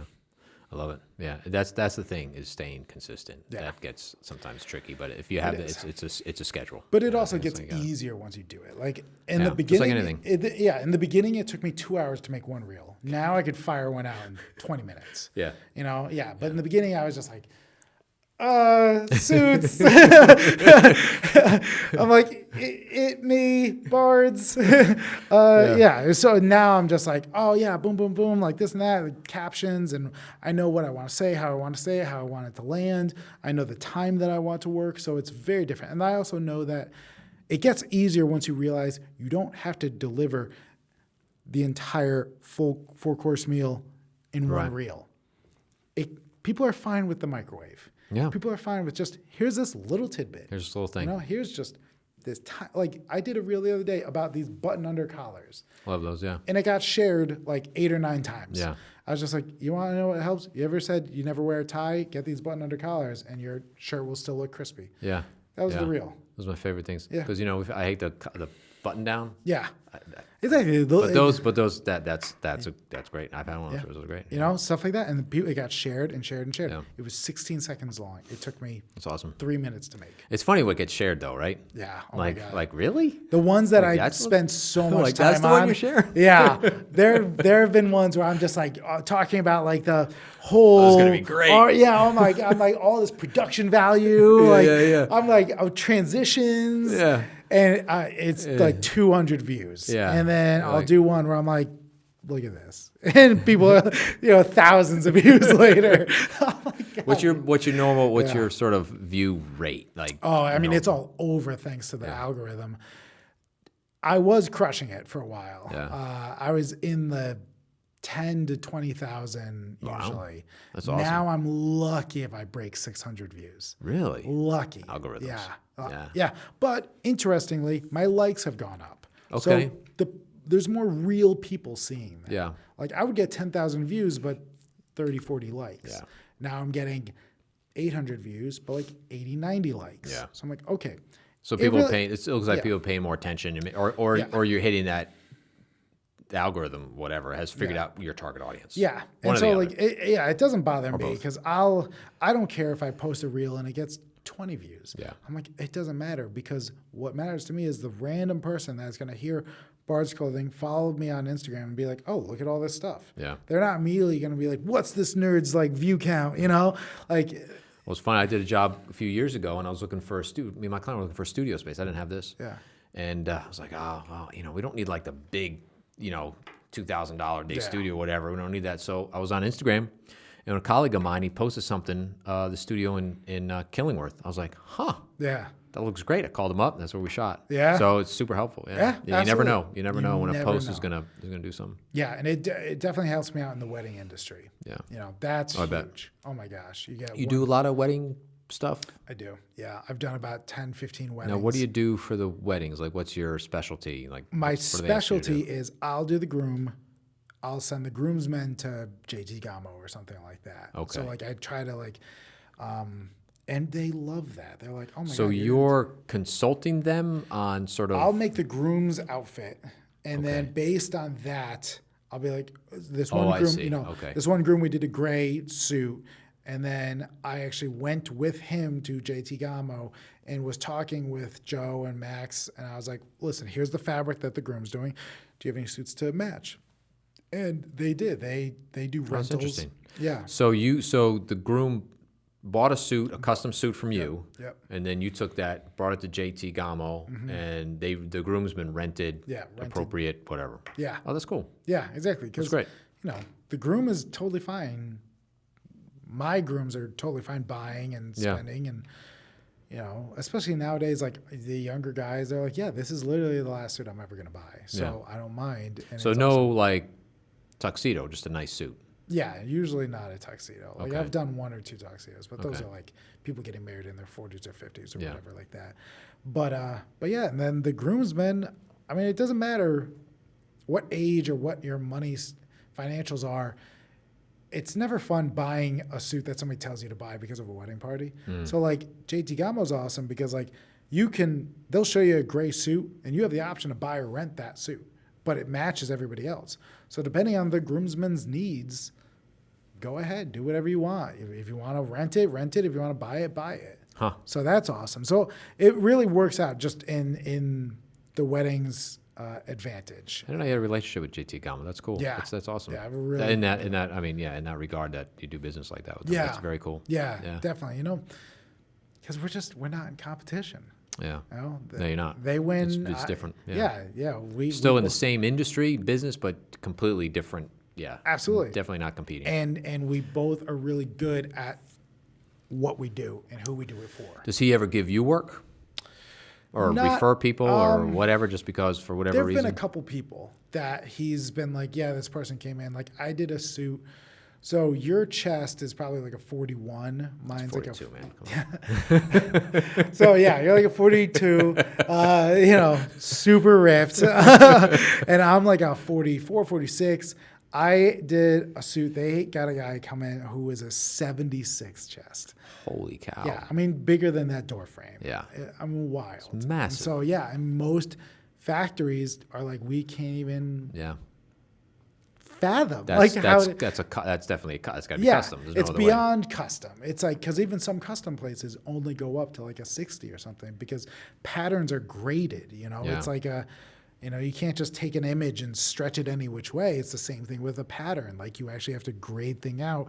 I love it. Yeah, that's the thing, is staying consistent. Yeah. That gets sometimes tricky, but if you have it's a schedule. But it also It's gets like easier once you do it. Like in the just beginning, like anything. In the beginning, it took me 2 hours to make one reel. Now I could fire one out in 20 minutes. Yeah. But in the beginning, I was just like, suits. I'm like, it me, Bards. So now I'm just like, oh yeah, boom, boom, boom, like this and that, like captions, and I know what I want to say, how I want to say it, how I want it to land. I know the time that I want to work, so it's very different. And I also know that it gets easier once you realize you don't have to deliver the entire full 4-course meal in one reel. People are fine with the microwave. Yeah. People are fine with just, here's this little tidbit. Here's this little thing. Here's just this like I did a reel the other day about these button under collars. Love those, yeah. And it got shared like 8 or 9 times. Yeah. I was just like, you want to know what helps? You ever said you never wear a tie? Get these button under collars and your shirt will still look crispy. Yeah. That was the reel. Those are my favorite things. Yeah. Because, I hate the button down. Yeah. Exactly. But that's great. I've had one of those. Those are great. You know, stuff like that. And it got shared and shared and shared. Yeah. It was 16 seconds long. It took me That's awesome. 3 minutes to make. It's funny what gets shared though, right? Yeah. Oh like my God. like really? The ones that I that's spent so much like time that's the on. one you share? Yeah. There have been ones where I'm just like talking about like the whole. Oh, it's gonna be great. I'm like all this production value. Yeah. I'm like transitions. Yeah. And it's like 200 views. Yeah. And then You're I'll like- do one where I'm like, look at this. And people, thousands of views later. Oh my God. What's your sort of view rate? Like, Oh, I mean, it's all over thanks to the algorithm. I was crushing it for a while. Yeah. I was in the 10 to 20,000 Wow. usually. That's awesome. Now I'm lucky if I break 600 views. Really? Lucky. Algorithms. Yeah. Yeah. But interestingly, my likes have gone up. Okay. So there's more real people seeing that. Yeah. Like I would get 10,000 views, but 30, 40 likes. Yeah. Now I'm getting 800 views, but like 80, 90 likes. Yeah. So I'm like, okay. So people really- pay. It looks like yeah. people paying more attention, or you're hitting that. The algorithm, whatever, has figured out your target audience. Yeah. One And or so the like, other. it doesn't bother me both. because I don't care if I post a reel and it gets 20 views. Yeah. I'm like, it doesn't matter because what matters to me is the random person that's going to hear Bard's Clothing, follow me on Instagram and be like, oh, look at all this stuff. Yeah. They're not immediately going to be like, what's this nerd's like view count? Like, Well, it's funny. I did a job a few years ago, and I was looking for a studio. Me and my client were looking for a studio space. I didn't have this. Yeah. And I was like, oh, well, we don't need like the big, $2,000 day Yeah. studio, whatever. We don't need that. So I was on Instagram, and a colleague of mine, he posted something, the studio in Killingworth. I was like, huh, yeah. that looks great. I called him up, and that's where we shot. Yeah. So it's super helpful. Yeah. Yeah, You never absolutely. know. You never know when a never post know. is gonna do something. Yeah. And it definitely helps me out in the wedding industry. Yeah. That's I bet. huge. Oh my gosh. You do a lot of wedding stuff. I do. Yeah. I've done about 10, 15 weddings. Now, what do you do for the weddings? Like, what's your specialty? Like, My what do they ask you to do? specialty is I'll do the groom. I'll send the groomsmen to JT Gamo or something like that. Okay. So like I try to like, and they love that. They're like, oh my So God. you're consulting them on sort of. I'll make the groom's outfit. And then Okay. based on that, I'll be like, this Oh, one I groom, see. Okay. this one groom, we did a gray suit. And then I actually went with him to JT Gamo and was talking with Joe and Max. And I was like, listen, here's the fabric that the groom's doing. Do you have any suits to match? And they did. They do rentals. interesting. Yeah. So the groom bought a suit, a custom suit from you. Yep. And then you took that, brought it to JT Gamo, and the groomsmen rented, Yeah, rented. appropriate whatever. Yeah. Oh, that's cool. Yeah, exactly. Because, great. the groom is totally fine. My grooms are totally fine buying and Yeah. spending. And, especially nowadays, like the younger guys, they're like, yeah, this is literally the last suit I'm ever going to buy. So I don't mind. And So it's no also- like tuxedo, just a nice suit. yeah, usually not a tuxedo. Like Okay. I've done 1 or 2 tuxedos, but those Okay. are like people getting married in their 40s or 50s or Yeah. whatever like that. But yeah, and then the groomsmen, I mean, it doesn't matter what age or what your money's financials are. It's never fun buying a suit that somebody tells you to buy because of a wedding party. So like JT Gamo's awesome because like they'll show you a gray suit and you have the option to buy or rent that suit, but it matches everybody else. So depending on the groomsman's needs, go ahead, do whatever you want. If you want to rent it, rent it. If you want to buy it, buy it. Huh. So that's awesome. So it really works out just in the wedding's advantage. I didn't know you had a relationship with JT Gamo. That's cool. Yeah. That's awesome. Yeah, I have a really- in that regard that you do business like that with them. Yeah. That's very cool. Yeah. Definitely. Because we're not in competition. Yeah. No, you're not. They win. It's different. Yeah. Yeah. We Still we in the both- same industry, business, but completely different. Yeah. Absolutely. Definitely not competing. and we both are really good at what we do and who we do it for. Does he ever give you work? Or Not- refer people or whatever, just because for whatever There have reason? been a couple people that he's been like, yeah, this person came in. Like I did a suit. So your chest is probably like a 41. Mine's 42, like man. Come on. So yeah, you're like a 42, super ripped. And I'm like a 44, 46. I did a suit. They got a guy come in who was a 76 chest. Holy cow. Yeah, I mean, bigger than that door frame. Yeah. I'm wild. It's massive. So yeah, and most factories are like, we can't even Yeah. fathom. That's like how that's definitely that's got to be yeah, custom. There's no it's other way. beyond custom. It's like, because even some custom places only go up to like a 60 or something because patterns are graded. Yeah. It's like you can't just take an image and stretch it any which way. It's the same thing with a pattern. Like, you actually have to grade thing out.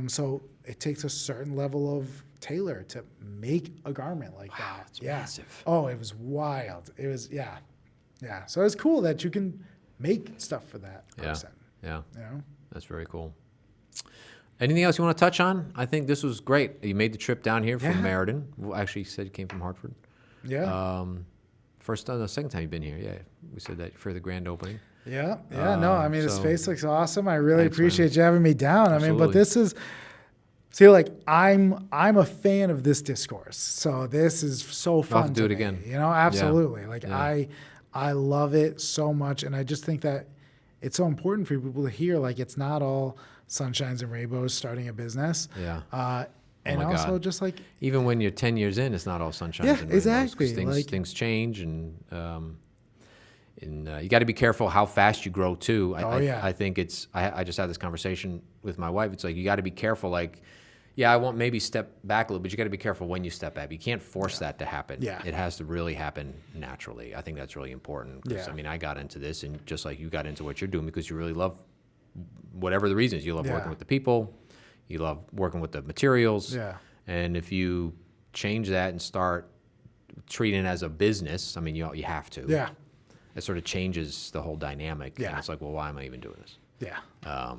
So it takes a certain level of tailor to make a garment like that. It's massive. Oh, it was wild. It was, yeah. So it's cool that you can make stuff for that person. Yeah. You know? That's very cool. Anything else you want to touch on? I think this was great. You made the trip down here from Meriden. Well, actually, you said you came from Hartford. Yeah. Second time you've been here. Yeah, we said that for the grand opening. Yeah. No, I mean, the so- space looks awesome. I really Thanks, appreciate you having me down. I mean, but Absolutely. this is, see, like, I'm a fan of this discourse. So this is so fun. have to do it me, again. Absolutely. Like, Yeah. I love it so much. And I just think that it's so important for people to hear, like, it's not all sunshines and rainbows starting a business. Yeah. And my also God. just like, Even when you're 10 years in, it's not all sunshine Yeah, and rainbows, 'cause exactly. Things, Like- things change, and you got to be careful how fast you grow too. I think I just had this conversation with my wife. It's like, you got to be careful. Like, yeah, I won't maybe step back a little, but you got to be careful when you step back. You can't force that to happen. Yeah. It has to really happen naturally. I think that's really important. 'Cause, Yeah. I mean, I got into this, and just like you got into what you're doing because you really love whatever the reason is. You love working with the people. You love working with the materials. Yeah. And if you change that and start treating it as a business, I mean, you have to. yeah. It sort of changes the whole dynamic. Yeah. And it's like, well, why am I even doing this? Yeah.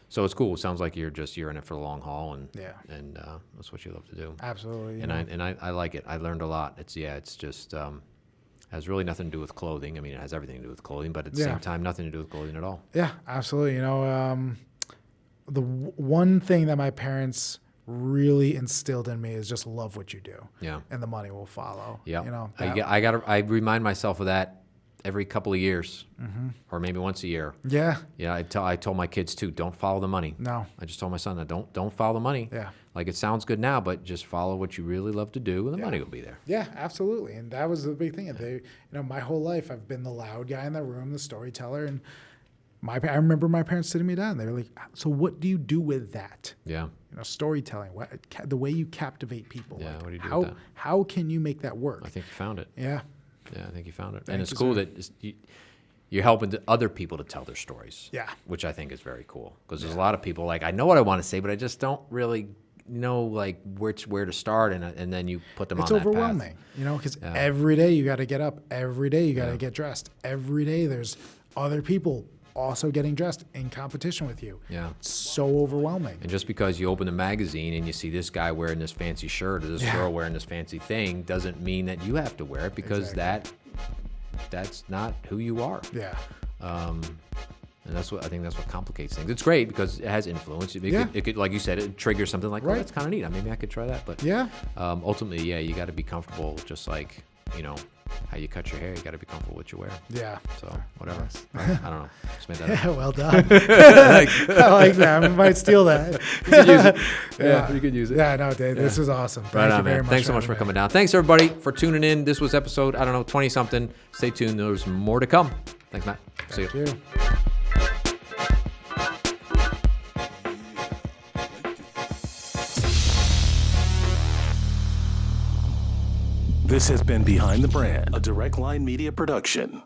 So it's cool. It sounds like you're in it for the long haul, and Yeah. that's what you love to do. Absolutely. And I like it. I learned a lot. It's just has really nothing to do with clothing. I mean, it has everything to do with clothing, but at the Yeah. same time, nothing to do with clothing at all. Yeah, absolutely. The one thing that my parents really instilled in me is just love what you do. Yeah. And the money will follow. Yeah. that- I remind myself of that every couple of years, or maybe once a year. yeah. Yeah, I told my kids too, don't follow the money. No. I just told my son that don't follow the money. Yeah. Like, it sounds good now, but just follow what you really love to do, and the money will be there. Yeah, absolutely. And that was the big thing. My whole life I've been the loud guy in the room, the storyteller, and I remember my parents sitting me down. They were like, "So what do you do with that? Yeah. Storytelling, the way you captivate people. Yeah, Like, what do you do how with that? how can you make that work?" I think you found it. Yeah. Yeah, I think you found it. Thank And it's you, cool sir. that you're helping other people to tell their stories. Yeah. Which I think is very cool. Because there's a lot of people, like, I know what I want to say, but I just don't really know, like, where to start, and then you put them It's on that path. overwhelming, because every day you got to get up, every day you got to get dressed, every day there's other people also getting dressed in competition with you. Yeah. It's so overwhelming. And just because you open the magazine and you see this guy wearing this fancy shirt or this girl wearing this fancy thing doesn't mean that you have to wear it, because that's not who you are. Yeah. And I think that's what complicates things. It's great because it has influence. It could, like you said, it triggers something like, oh, Right. that's kind of neat. Maybe I could try that. But Yeah. ultimately, yeah, you got to be comfortable, just like, how you cut your hair. You got to be comfortable with what you wear. Yeah. So whatever. I don't know. Just made that up. Yeah, well done. I like that. I might steal that. You could use it. Yeah, you could use it. Yeah, no, Dave, this was awesome. Thank Right you on, very man. much. Thanks so much for having me. coming down. Thanks, everybody, for tuning in. This was episode, 20-something. Stay tuned. There's more to come. Thanks, Matt. See you. Thank you. This has been Behind the Brand, a DirectLine Media production.